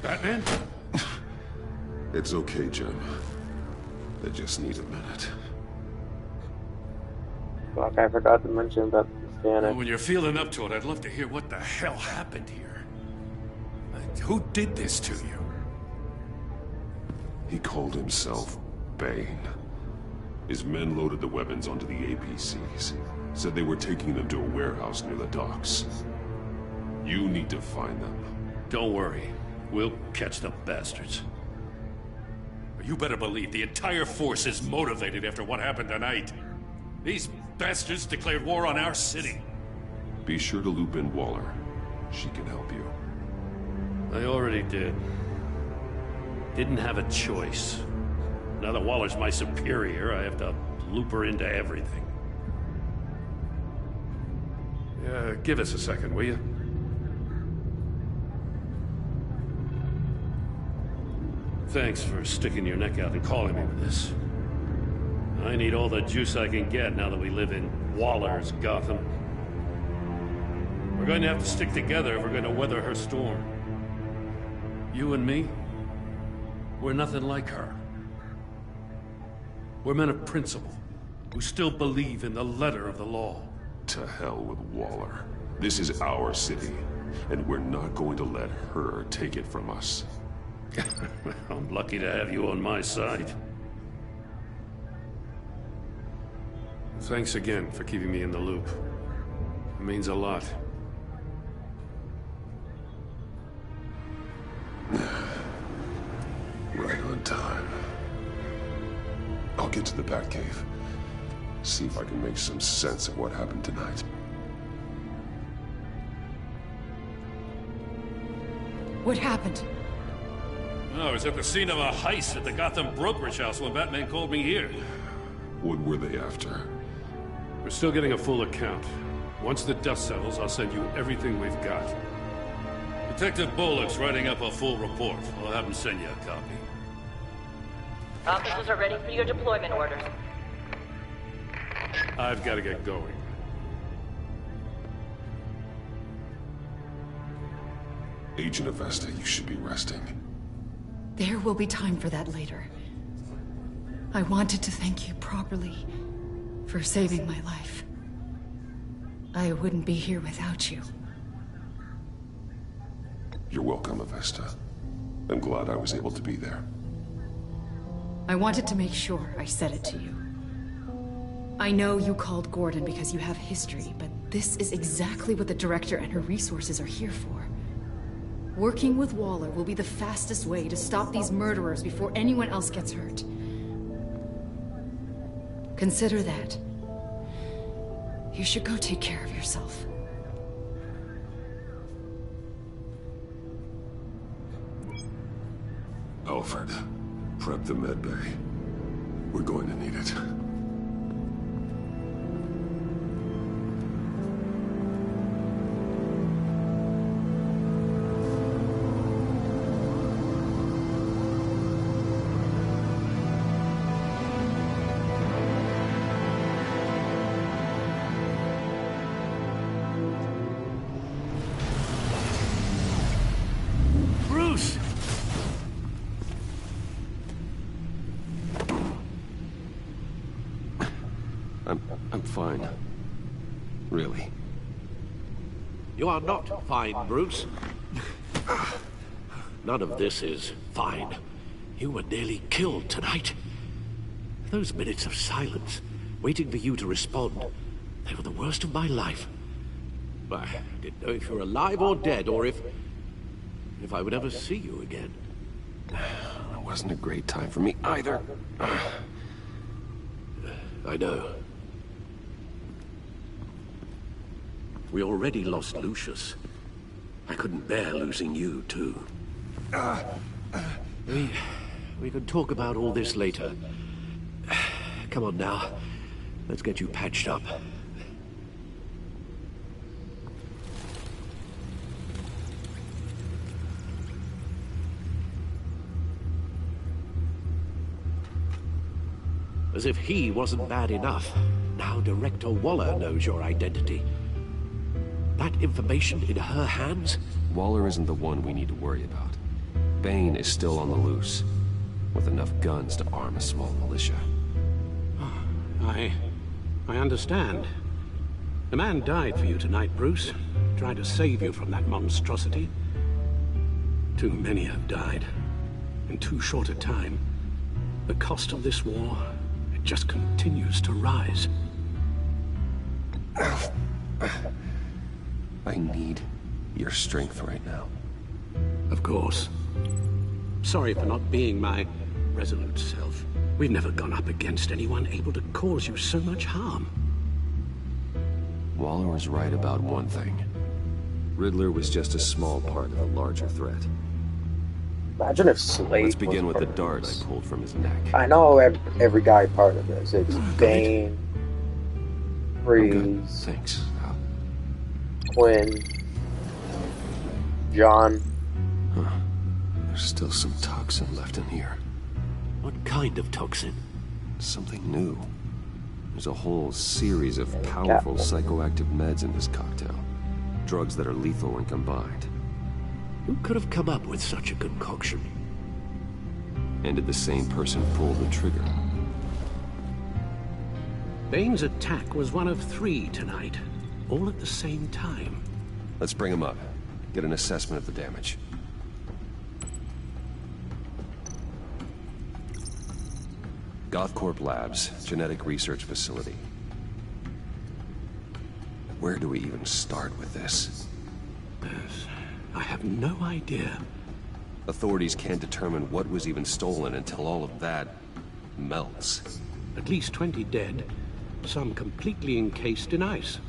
Speaker 14: Batman?
Speaker 3: It's okay, Jim. I just need a minute.
Speaker 8: Fuck, I forgot to mention about the scanner.
Speaker 14: When you're feeling up to it, I'd love to hear what the hell happened here. Who did this to you?
Speaker 3: He called himself Bane. His men loaded the weapons onto the APCs. Said they were taking them to a warehouse near the docks. You need to find them.
Speaker 14: Don't worry. We'll catch the bastards. You better believe the entire force is motivated after what happened tonight. These bastards declared war on our city.
Speaker 3: Be sure to loop in Waller. She can help you.
Speaker 14: I already did. Didn't have a choice. Now that Waller's my superior, I have to loop her into everything. Give us a second, will you? Thanks for sticking your neck out and calling me with this. I need all the juice I can get now that we live in Waller's Gotham. We're going to have to stick together if we're going to weather her storm. You and me, we're nothing like her. We're men of principle, who still believe in the letter of the law.
Speaker 3: To hell with Waller. This is our city, and we're not going to let her take it from us.
Speaker 14: I'm lucky to have you on my side. Thanks again for keeping me in the loop. It means a lot.
Speaker 3: Right on time. I'll get to the Batcave. See if I can make some sense of what happened tonight.
Speaker 19: What happened?
Speaker 14: I was at the scene of a heist at the Gotham brokerage house when Batman called me here.
Speaker 3: What were they after?
Speaker 14: We're still getting a full account. Once the dust settles, I'll send you everything we've got. Detective Bullock's writing up a full report. I'll have him send you a copy.
Speaker 12: Officers are ready for your deployment orders.
Speaker 14: I've got to get going.
Speaker 3: Agent Avesta, you should be resting.
Speaker 19: There will be time for that later. I wanted to thank you properly for saving my life. I wouldn't be here without you.
Speaker 3: You're welcome, Avesta. I'm glad I was able to be there.
Speaker 19: I wanted to make sure I said it to you. I know you called Gordon because you have history, but this is exactly what the Director and her resources are here for. Working with Waller will be the fastest way to stop these murderers before anyone else gets hurt. Consider that. You should go take care of yourself.
Speaker 3: Alfred, prep the med bay. We're going to need it.
Speaker 14: Bruce!
Speaker 3: I'm fine. Really.
Speaker 2: You are not fine, Bruce. None of this is fine. You were nearly killed tonight. Those minutes of silence, waiting for you to respond, they were the worst of my life. I didn't know if you were alive or dead, or if I would ever see you again.
Speaker 3: It wasn't a great time for me either.
Speaker 2: I know. We already lost Lucius. I couldn't bear losing you, too. We can talk about all this later. Come on now. Let's get you patched up. As if he wasn't bad enough. Now Director Waller knows your identity. That information in her hands?
Speaker 3: Waller isn't the one we need to worry about. Bane is still on the loose, with enough guns to arm a small militia.
Speaker 2: I understand. The man died for you tonight, Bruce. Tried to save you from that monstrosity. Too many have died. In too short a time. The cost of this war, it just continues to rise.
Speaker 3: I need your strength right now.
Speaker 2: Of course. Sorry for not being my resolute self. We've never gone up against anyone able to cause you so much harm.
Speaker 3: Waller was right about one thing. Riddler was just a small part of a larger threat.
Speaker 8: Imagine if Slade.
Speaker 3: Let's begin with the dart I pulled from his neck.
Speaker 8: I know every guy part of this. It's Bane, Freeze,
Speaker 3: thanks.
Speaker 8: Quinn, John.
Speaker 3: Huh. There's still some toxin left in here.
Speaker 2: What kind of toxin?
Speaker 3: Something new. There's a whole series of powerful psychoactive meds in this cocktail. Drugs that are lethal when combined.
Speaker 2: Who could have come up with such a concoction?
Speaker 3: And did the same person pull the trigger?
Speaker 2: Bane's attack was one of 3 tonight, all at the same time.
Speaker 3: Let's bring him up. Get an assessment of the damage. Gothcorp Labs, genetic research facility. Where do we even start with this?
Speaker 2: I have no idea.
Speaker 3: Authorities can't determine what was even stolen until all of that melts.
Speaker 2: At least 20 dead, some completely encased in ice.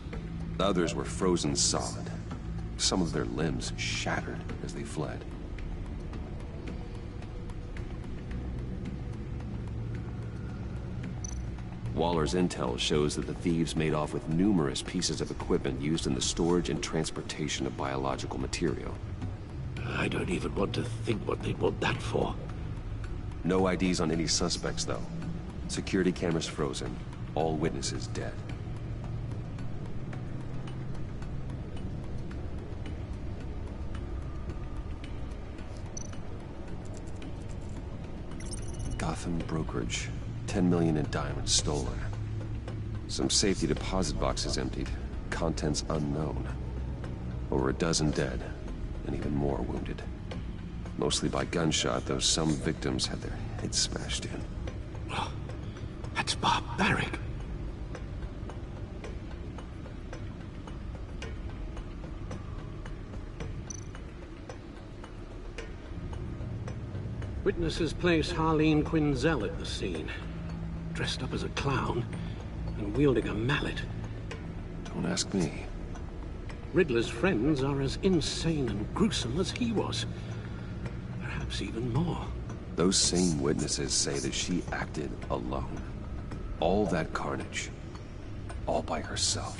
Speaker 3: Others were frozen solid. Some of their limbs shattered as they fled. Waller's intel shows that the thieves made off with numerous pieces of equipment used in the storage and transportation of biological material.
Speaker 2: I don't even want to think what they'd want that for.
Speaker 3: No IDs on any suspects, though. Security cameras frozen. All witnesses dead. Gotham brokerage. 10 million in diamonds stolen. Some safety deposit boxes emptied. Contents unknown. Over a dozen dead, and even more wounded. Mostly by gunshot, though some victims had their heads smashed in.
Speaker 2: Oh, that's barbaric. Witnesses place Harleen Quinzel at the scene. Dressed up as a clown and wielding a mallet.
Speaker 3: Don't ask me.
Speaker 2: Riddler's friends are as insane and gruesome as he was. Perhaps even more.
Speaker 3: Those same witnesses say that she acted alone. All that carnage. All by herself.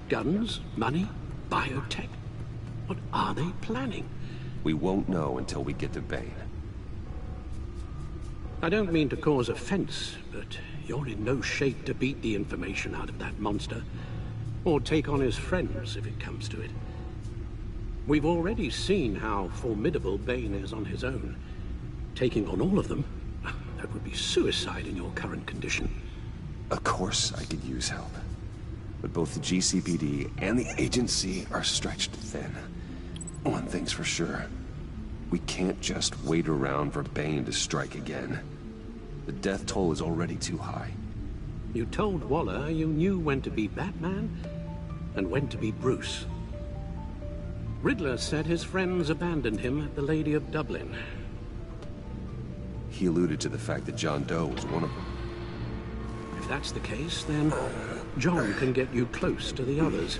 Speaker 2: Guns, money, biotech. What are they planning?
Speaker 3: We won't know until we get to Bane.
Speaker 2: I don't mean to cause offense, but you're in no shape to beat the information out of that monster, or take on his friends if it comes to it. We've already seen how formidable Bane is on his own. Taking on all of them, that would be suicide in your current condition.
Speaker 3: Of course I could use help. But both the GCPD and the agency are stretched thin. One thing's for sure. We can't just wait around for Bane to strike again. The death toll is already too high.
Speaker 2: You told Waller you knew when to be Batman and when to be Bruce. Riddler said his friends abandoned him at the Lady of Dublin.
Speaker 3: He alluded to the fact that John Doe was one of them.
Speaker 2: If that's the case, then John can get you close to the others.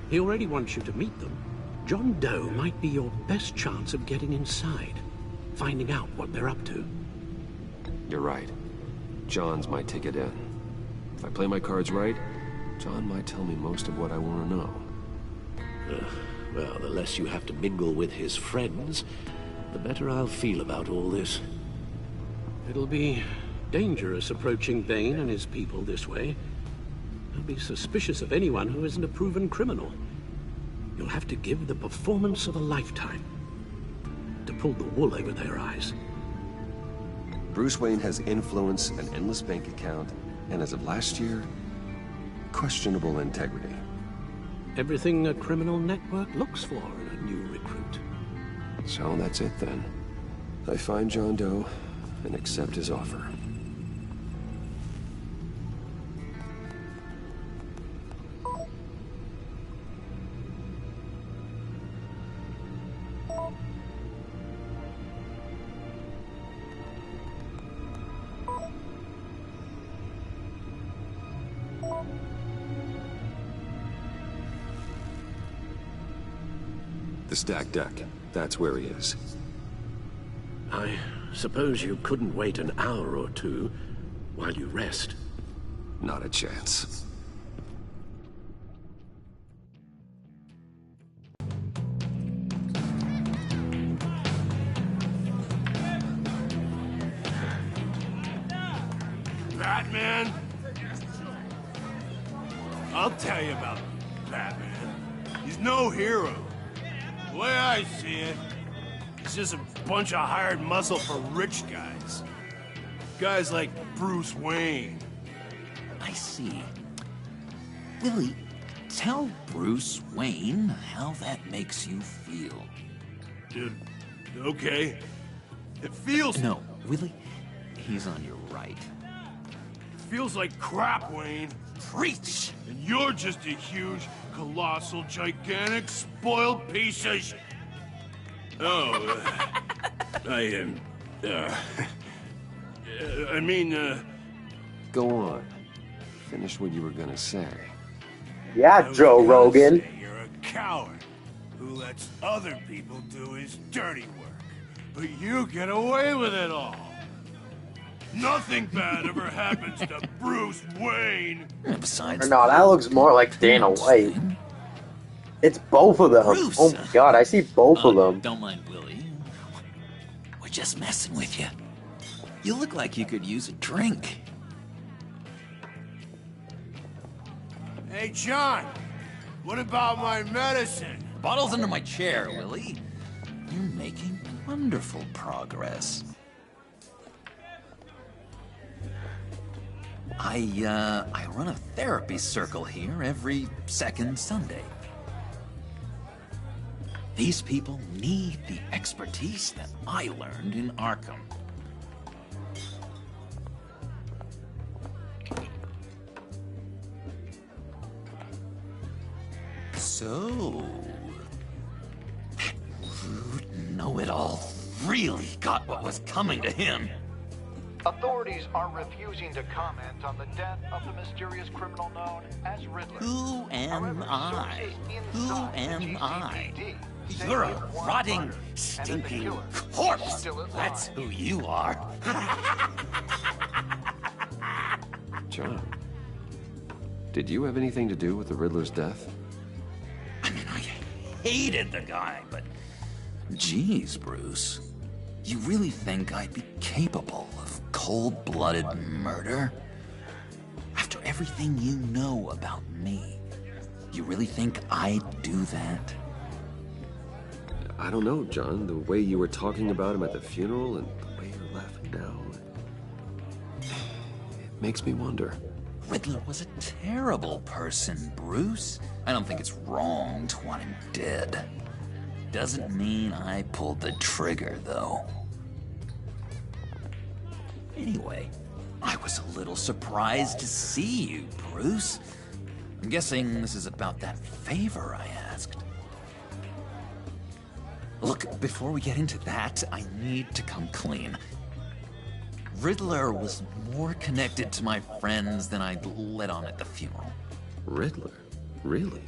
Speaker 2: He already wants you to meet them. John Doe might be your best chance of getting inside, finding out what they're up to.
Speaker 3: You're right. John's my ticket in. If I play my cards right, John might tell me most of what I want to know.
Speaker 2: Well, the less you have to mingle with his friends, the better I'll feel about all this. It'll be dangerous approaching Bane and his people this way. They'll be suspicious of anyone who isn't a proven criminal. You'll have to give the performance of a lifetime to pull the wool over their eyes.
Speaker 3: Bruce Wayne has influence, an endless bank account, and as of last year, questionable integrity.
Speaker 2: Everything a criminal network looks for in a new recruit.
Speaker 3: So that's it then. I find John Doe and accept his offer. The stacked deck. That's where he is.
Speaker 2: I suppose you couldn't wait an hour or two while you rest?
Speaker 3: Not a chance.
Speaker 9: Batman? I'll tell you about Batman. He's no hero. The way I see it, he's just a bunch of hired muscle for rich guys. Guys like Bruce Wayne.
Speaker 13: I see. Willie, tell Bruce Wayne how that makes you feel.
Speaker 9: Dude, okay. It feels...
Speaker 13: No, Willie, he's on your right.
Speaker 9: It feels like crap, Wayne.
Speaker 13: Preach!
Speaker 9: And you're just a huge, colossal, gigantic, spoiled piece of Oh, I mean,
Speaker 3: Go on. Finish what you were gonna say.
Speaker 8: Yeah, Joe Rogan.
Speaker 9: You're a coward who lets other people do his dirty work. But you get away with it all. Nothing bad ever happens to Bruce Wayne.
Speaker 13: Besides,
Speaker 8: No, that looks more like Dana White. It's both of them.
Speaker 13: Bruce.
Speaker 8: Oh my god, I see both of them.
Speaker 13: Don't mind Willie. We're just messing with you. You look like you could use a drink.
Speaker 9: Hey, John. What about my medicine?
Speaker 13: Bottle's under my chair, Willie. You're making wonderful progress. I run a therapy circle here every second Sunday. These people need the expertise that I learned in Arkham. So, that rude know-it-all really got what was coming to him.
Speaker 23: Authorities are refusing to comment on the death of the mysterious criminal known as Riddler.
Speaker 13: Who am I? Who am I? You're a rotting, stinking corpse. That's who you are.
Speaker 3: John, did you have anything to do with the Riddler's death?
Speaker 13: I mean, I hated the guy, but geez, Bruce. You really think I'd be capable of cold-blooded murder? After everything you know about me, you really think I'd do that?
Speaker 3: I don't know, John. The way you were talking about him at the funeral and the way you're laughing now, it makes me wonder.
Speaker 13: Riddler was a terrible person, Bruce. I don't think it's wrong to want him dead. Doesn't mean I pulled the trigger, though. Anyway, I was a little surprised to see you, Bruce. I'm guessing this is about that favor I asked. Look, before we get into that, I need to come clean. Riddler was more connected to my friends than I'd let on at the funeral.
Speaker 3: Riddler? Really?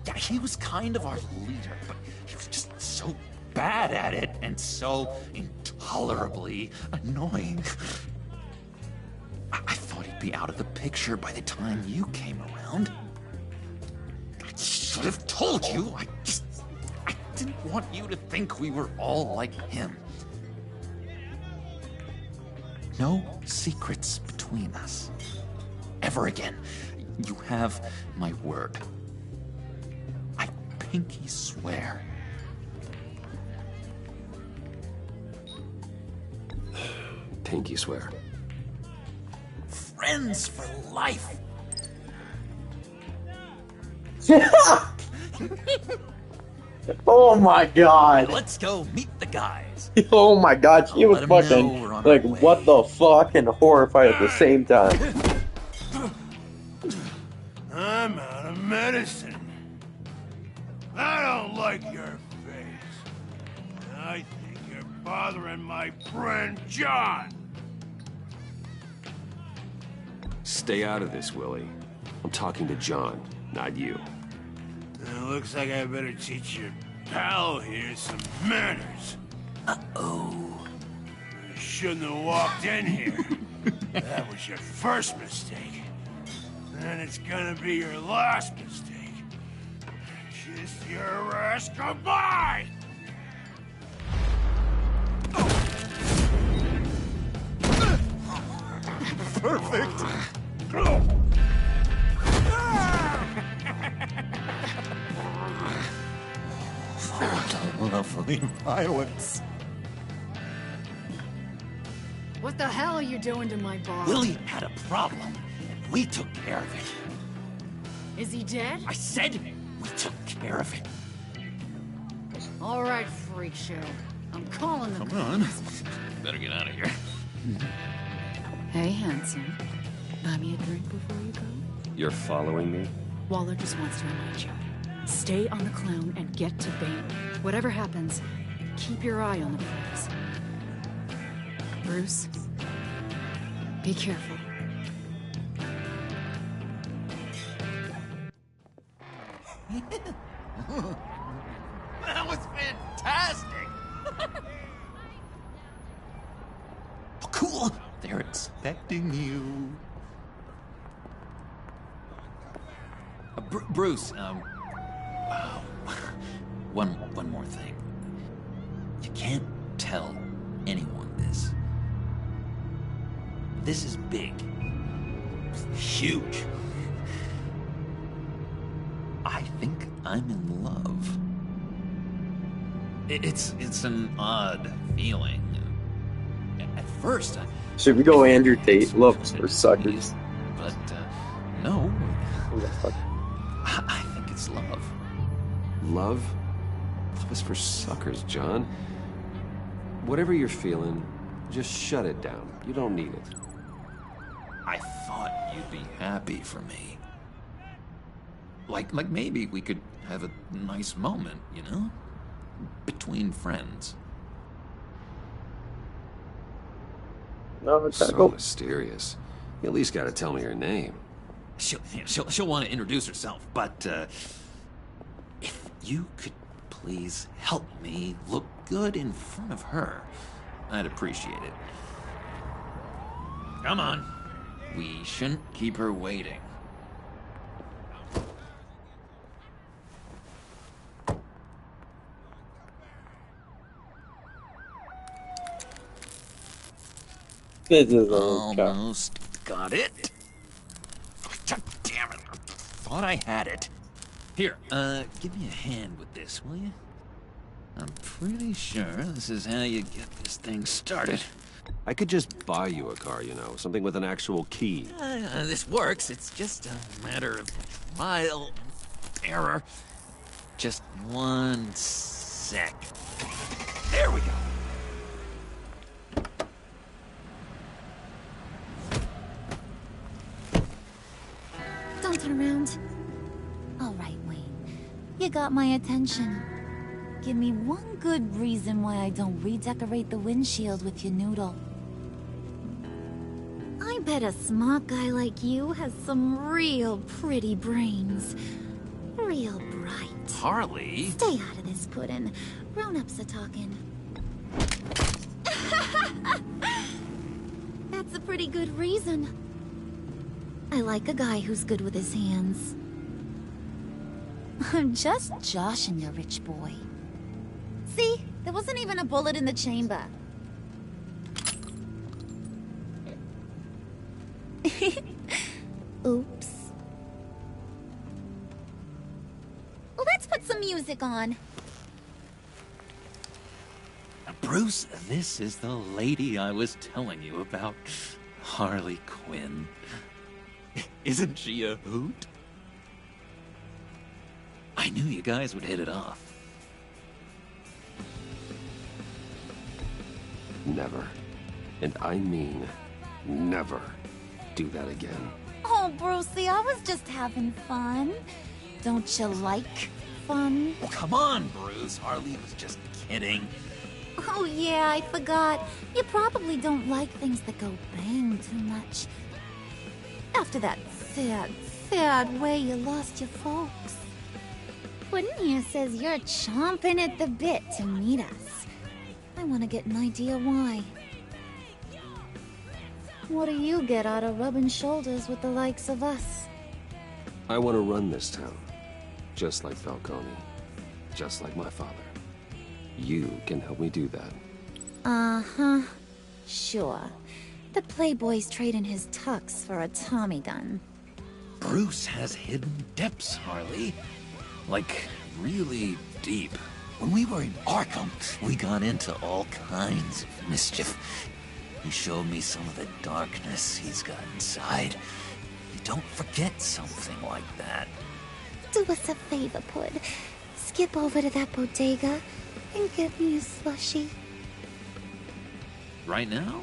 Speaker 13: Yeah, he was kind of our leader, but he was just so bad at it and so intolerably annoying. I thought he'd be out of the picture by the time you came around. I should have told you. I didn't want you to think we were all like him. No secrets between us. Ever again. You have my word. I pinky swear.
Speaker 3: Pinky swear.
Speaker 13: Friends for life.
Speaker 1: Oh my god.
Speaker 13: Let's go meet the guys.
Speaker 1: Oh my god, she was
Speaker 13: Let 'em know
Speaker 1: fucking
Speaker 13: we're on
Speaker 1: like,
Speaker 13: our way.
Speaker 1: what the fuck, and horrified at the same time.
Speaker 9: I'm out of medicine. I don't like your face. I think you're bothering my friend John.
Speaker 3: Stay out of this, Willie. I'm talking to John, not you.
Speaker 9: It looks like I better teach your pal here some manners.
Speaker 13: Uh-oh.
Speaker 9: You shouldn't have walked in here. That was your first mistake. And it's gonna be your last mistake. Kiss your ass goodbye!
Speaker 13: Perfect. Lovely violence.
Speaker 19: What the hell are you doing to my bar?
Speaker 13: Willie had a problem, and we took care of it.
Speaker 19: Is he dead?
Speaker 13: I said we took care of it.
Speaker 19: All right, freak show. I'm calling the
Speaker 13: Come on. Better get out of here.
Speaker 19: Hey, handsome. Buy me a drink before you go?
Speaker 3: You're following me?
Speaker 19: Waller just wants to remind you. Stay on the clown and get to Bane. Whatever happens, keep your eye on the prize. Bruce, be careful.
Speaker 13: That was fantastic! Oh, cool! They're expecting you. Bruce, one more thing. You can't tell anyone this. This is big. Huge. I think I'm in love. It's an odd feeling. At first,
Speaker 1: Should we go Andrew Tate? Loves for suckers.
Speaker 13: But, no. I think it's love.
Speaker 3: Love? Love is for suckers, John. Whatever you're feeling, just shut it down. You don't need it.
Speaker 13: I thought you'd be happy for me. Like maybe we could have a nice moment, you know? Between friends.
Speaker 1: No, it's
Speaker 3: So mysterious. You at least gotta tell me her name.
Speaker 13: She'll want to introduce herself, but if you could please help me look good in front of her, I'd appreciate it. Come on. We shouldn't keep her waiting.
Speaker 1: This is
Speaker 13: almost got it. God damn it! Thought I had it. Here, give me a hand with this, will you? I'm pretty sure this is how you get this thing started.
Speaker 3: I could just buy you a car, you know, something with an actual key.
Speaker 13: This works. It's just a matter of trial and error. Just 1 sec. There we go.
Speaker 16: Don't turn around. All right, Wayne. You got my attention. Give me one good reason why I don't redecorate the windshield with your noodle. I bet a smart guy like you has some real pretty brains. Real bright.
Speaker 13: Harley?
Speaker 16: Stay out of this, Puddin'. Grown-ups are talking. That's a pretty good reason. I like a guy who's good with his hands. I'm just joshing you, rich boy. See? There wasn't even a bullet in the chamber. Oops. Let's put some music on.
Speaker 13: Bruce, this is the lady I was telling you about. Harley Quinn. Isn't she a hoot? I knew you guys would hit it off.
Speaker 3: Never, and I mean never, do that again.
Speaker 16: Oh, Brucey, I was just having fun. Don't you like fun?
Speaker 13: Oh, come on, Bruce. Harley was just kidding.
Speaker 16: Oh, yeah, I forgot. You probably don't like things that go bang too much. After that sad, sad way you lost your folks. Puddin' here says you're chomping at the bit to meet us. I want to get an idea why. What do you get out of rubbing shoulders with the likes of us?
Speaker 3: I want to run this town, just like Falcone, just like my father. You can help me do that.
Speaker 16: Uh-huh. Sure. The Playboy's trading his tux for a Tommy gun.
Speaker 13: Bruce has hidden depths, Harley. Like, really deep. When we were in Arkham, we got into all kinds of mischief. He showed me some of the darkness he's got inside. You don't forget something like that.
Speaker 16: Do us a favor, Pud. Skip over to that bodega and get me a slushie.
Speaker 13: Right now?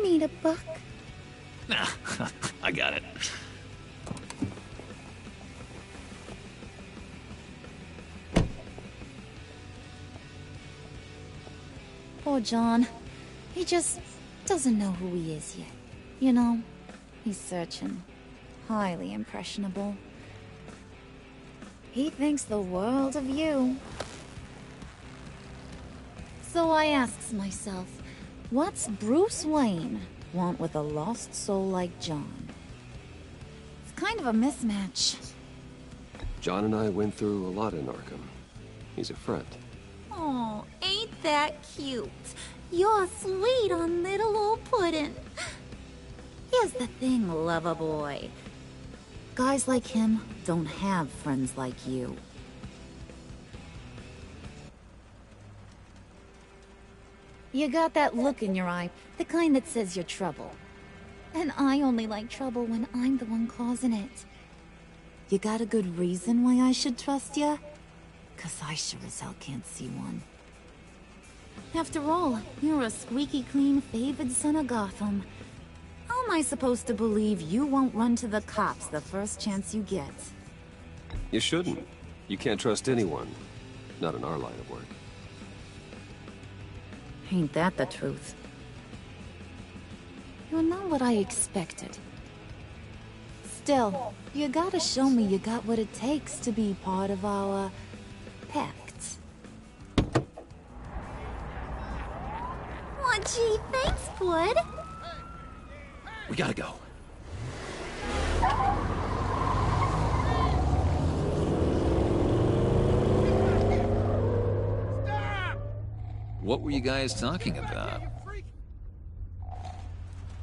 Speaker 16: Need a buck?
Speaker 13: Nah, I got it.
Speaker 16: Poor John. He just doesn't know who he is yet. You know, he's searching. Highly impressionable. He thinks the world of you. So I asks myself, what's Bruce Wayne want with a lost soul like John? It's kind of a mismatch.
Speaker 3: John and I went through a lot in Arkham. He's a friend.
Speaker 16: Oh, ain't that cute? You're sweet on little old Puddin'. Here's the thing, lover boy. Guys like him don't have friends like you. You got that look in your eye, the kind that says you're trouble. And I only like trouble when I'm the one causing it. You got a good reason why I should trust you? 'Cause I sure as hell can't see one. After all, you're a squeaky clean favored son of Gotham. How am I supposed to believe you won't run to the cops the first chance you get?
Speaker 3: You shouldn't. You can't trust anyone. Not in our line of work.
Speaker 16: Ain't that the truth? You're not what I expected. Still, you gotta show me you got what it takes to be part of our pact. Aw, gee, thanks, Pud.
Speaker 13: We gotta go. What were you guys talking about?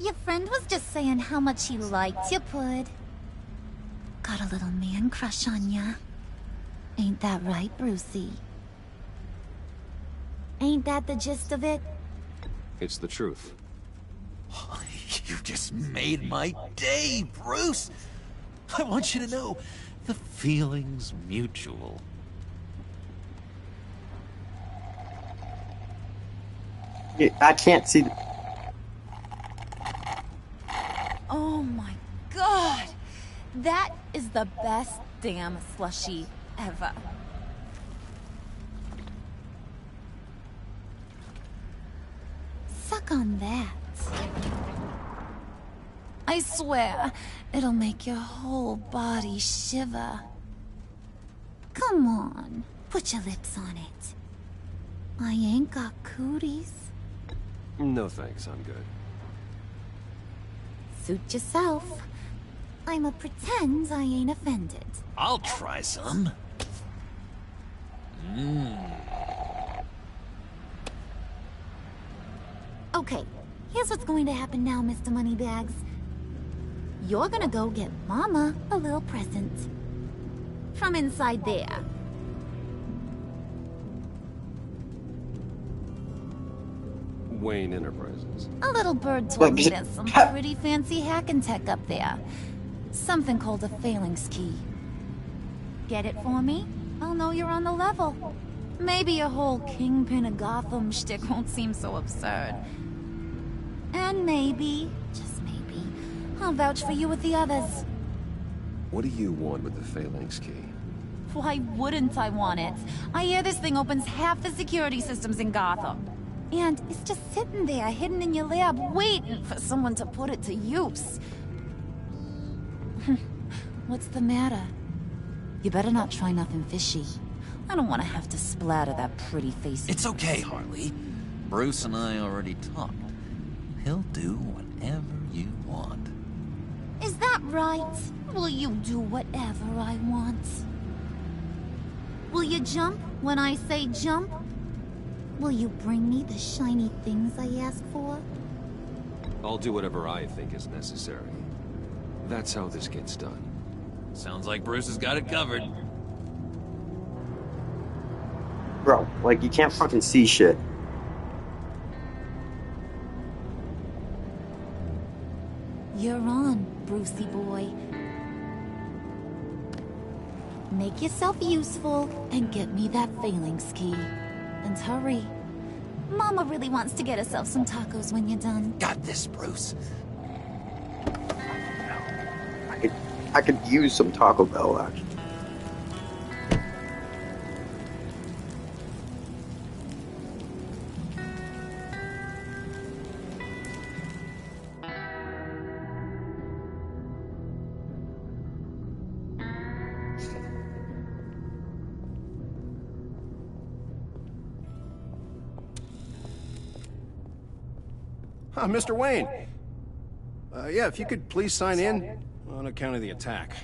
Speaker 16: Your friend was just saying how much he liked you, Pud. Got a little man crush on ya. Ain't that right, Brucey? Ain't that the gist of it?
Speaker 3: It's the truth.
Speaker 13: You just made my day, Bruce! I want you to know, the feeling's mutual.
Speaker 1: I can't see.
Speaker 16: Oh my god! That is the best damn slushie ever. Suck on that. I swear, it'll make your whole body shiver. Come on, put your lips on it. I ain't got cooties.
Speaker 3: No thanks, I'm good.
Speaker 16: Suit yourself. I'ma pretend I ain't offended.
Speaker 13: I'll try some.
Speaker 16: Okay, here's what's going to happen now, Mr. Moneybags. You're gonna go get Mama a little present. From inside there.
Speaker 3: Wayne Enterprises.
Speaker 16: A little bird told me there's some pretty fancy hacking tech up there. Something called a phalanx key. Get it for me? I'll know you're on the level. Maybe your whole Kingpin of Gotham shtick won't seem so absurd. And maybe, just maybe, I'll vouch for you with the others.
Speaker 3: What do you want with the phalanx key?
Speaker 16: Why wouldn't I want it? I hear this thing opens half the security systems in Gotham. And it's just sitting there, hidden in your lab, waiting for someone to put it to use. What's the matter? You better not try nothing fishy. I don't want to have to splatter that pretty face.
Speaker 13: It's okay, Harley. Bruce and I already talked. He'll do whatever you want.
Speaker 16: Is that right? Will you do whatever I want? Will you jump when I say jump? Will you bring me the shiny things I ask for?
Speaker 3: I'll do whatever I think is necessary. That's how this gets done.
Speaker 13: Sounds like Bruce has got it covered.
Speaker 1: Bro, like, you can't fucking see shit.
Speaker 16: You're on, Brucey boy. Make yourself useful and get me that phalanx key. And hurry. Mama really wants to get herself some tacos when you're done.
Speaker 13: Got this, Bruce.
Speaker 1: I could use some Taco Bell, actually.
Speaker 11: Mr. Wayne. Yeah, if you could please sign in on account of the attack.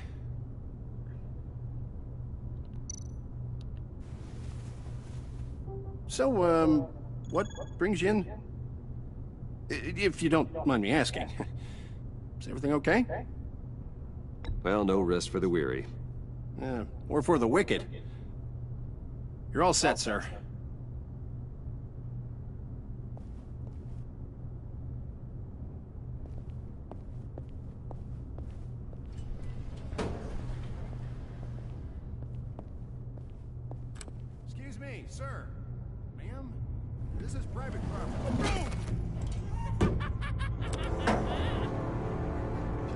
Speaker 11: So, what brings you in? If you don't mind me asking. Is everything okay?
Speaker 3: Well, no rest for the weary.
Speaker 11: Or for the wicked. You're all set, sir. Excuse me, sir. Ma'am, this is private property.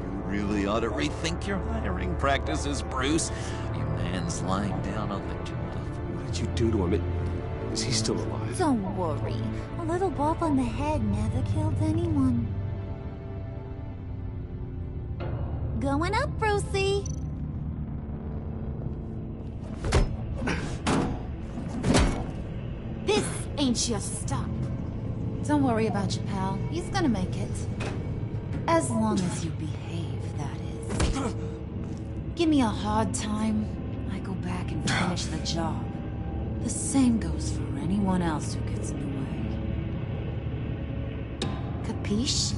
Speaker 13: You really ought to rethink your hiring practices, Bruce. Your man's lying down on the job.
Speaker 3: What did you do to him? Is he still alive?
Speaker 16: Don't worry. A little bump on the head never killed anyone. Going up, Brucey. This ain't your stop. Don't worry about your pal. He's gonna make it. As long as you behave, that is. Give me a hard time, I go back and finish the job. The same goes for anyone else who gets in the way. Capiche?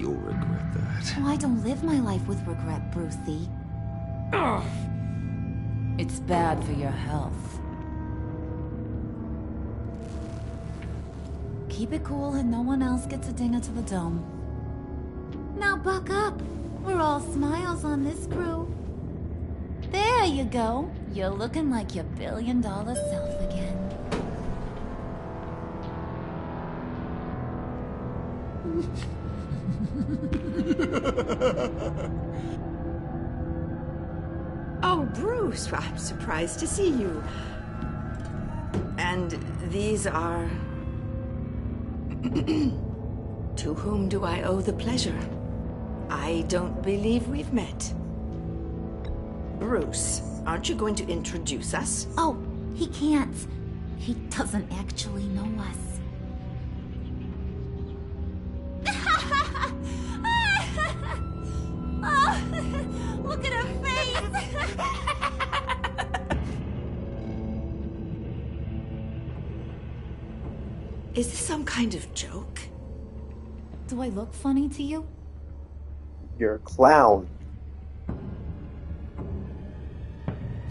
Speaker 3: You'll regret that.
Speaker 16: Oh, I don't live my life with regret, Brucey.
Speaker 20: Ugh. It's bad for your health.
Speaker 16: Keep it cool and no one else gets a dinger to the dome. Now buck up. We're all smiles on this crew. There you go. You're looking like your billion-dollar self again.
Speaker 15: Oh, Bruce, I'm surprised to see you. And these are... To whom do I owe the pleasure? I don't believe we've met. Bruce, aren't you going to introduce us?
Speaker 16: Oh, he can't. He doesn't actually know us. Oh, look at her face!
Speaker 15: Is this some kind of joke?
Speaker 16: Do I look funny to you?
Speaker 1: You're a clown.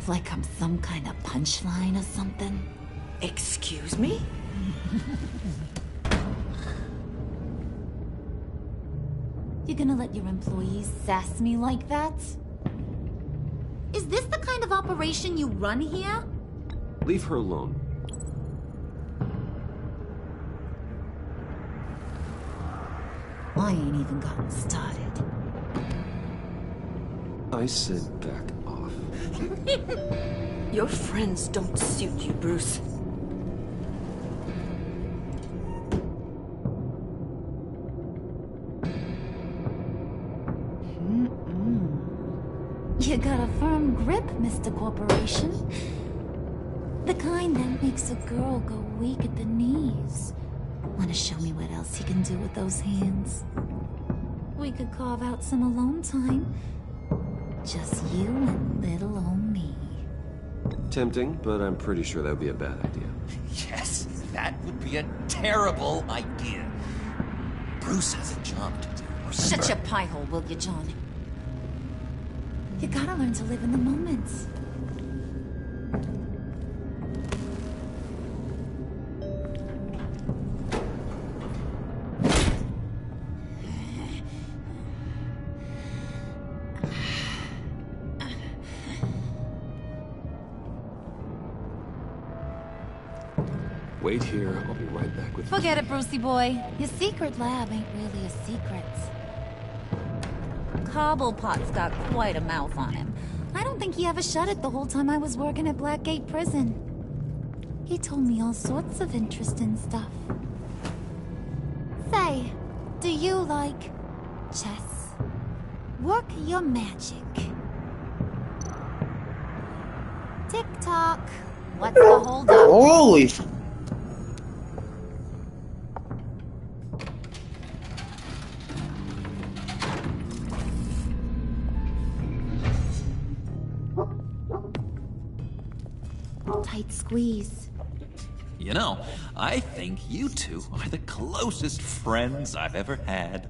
Speaker 16: Like I'm some kind of punchline or something?
Speaker 15: Excuse me?
Speaker 16: You gonna let your employees sass me like that? Is this the kind of operation you run here?
Speaker 3: Leave her alone.
Speaker 16: I ain't even gotten started.
Speaker 3: I said back off.
Speaker 15: Your friends don't suit you, Bruce.
Speaker 16: You got a firm grip, Mr. Corporation. The kind that makes a girl go weak at the knees. Wanna show me what else you can do with those hands? We could carve out some alone time. Just you and little old me.
Speaker 3: Tempting, but I'm pretty sure that would be a bad idea.
Speaker 13: Yes, that would be a terrible idea. Bruce has a job to do.
Speaker 16: Shut your pie hole, will you, John? You gotta learn to live in the moment.
Speaker 3: Wait here, I'll be right back with you.
Speaker 16: Forget it, Brucey boy. Your secret lab ain't really a secret. Cobblepot's got quite a mouth on him. I don't think he ever shut it the whole time I was working at Blackgate Prison. He told me all sorts of interesting stuff. Say, do you like chess? Work your magic. Tick-tock. What's the holdup?
Speaker 1: Holy...
Speaker 16: Tight squeeze.
Speaker 13: You know, I think you two are the closest friends I've ever had.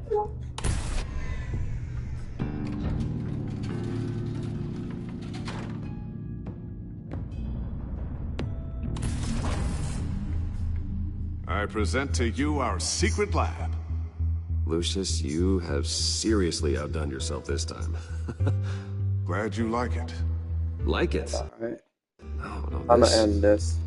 Speaker 7: I present to you our secret lab.
Speaker 3: Lucius, you have seriously outdone yourself this time.
Speaker 7: Glad you like it.
Speaker 3: Like it?
Speaker 8: Alright.
Speaker 3: Oh, no,
Speaker 8: I'm gonna end this.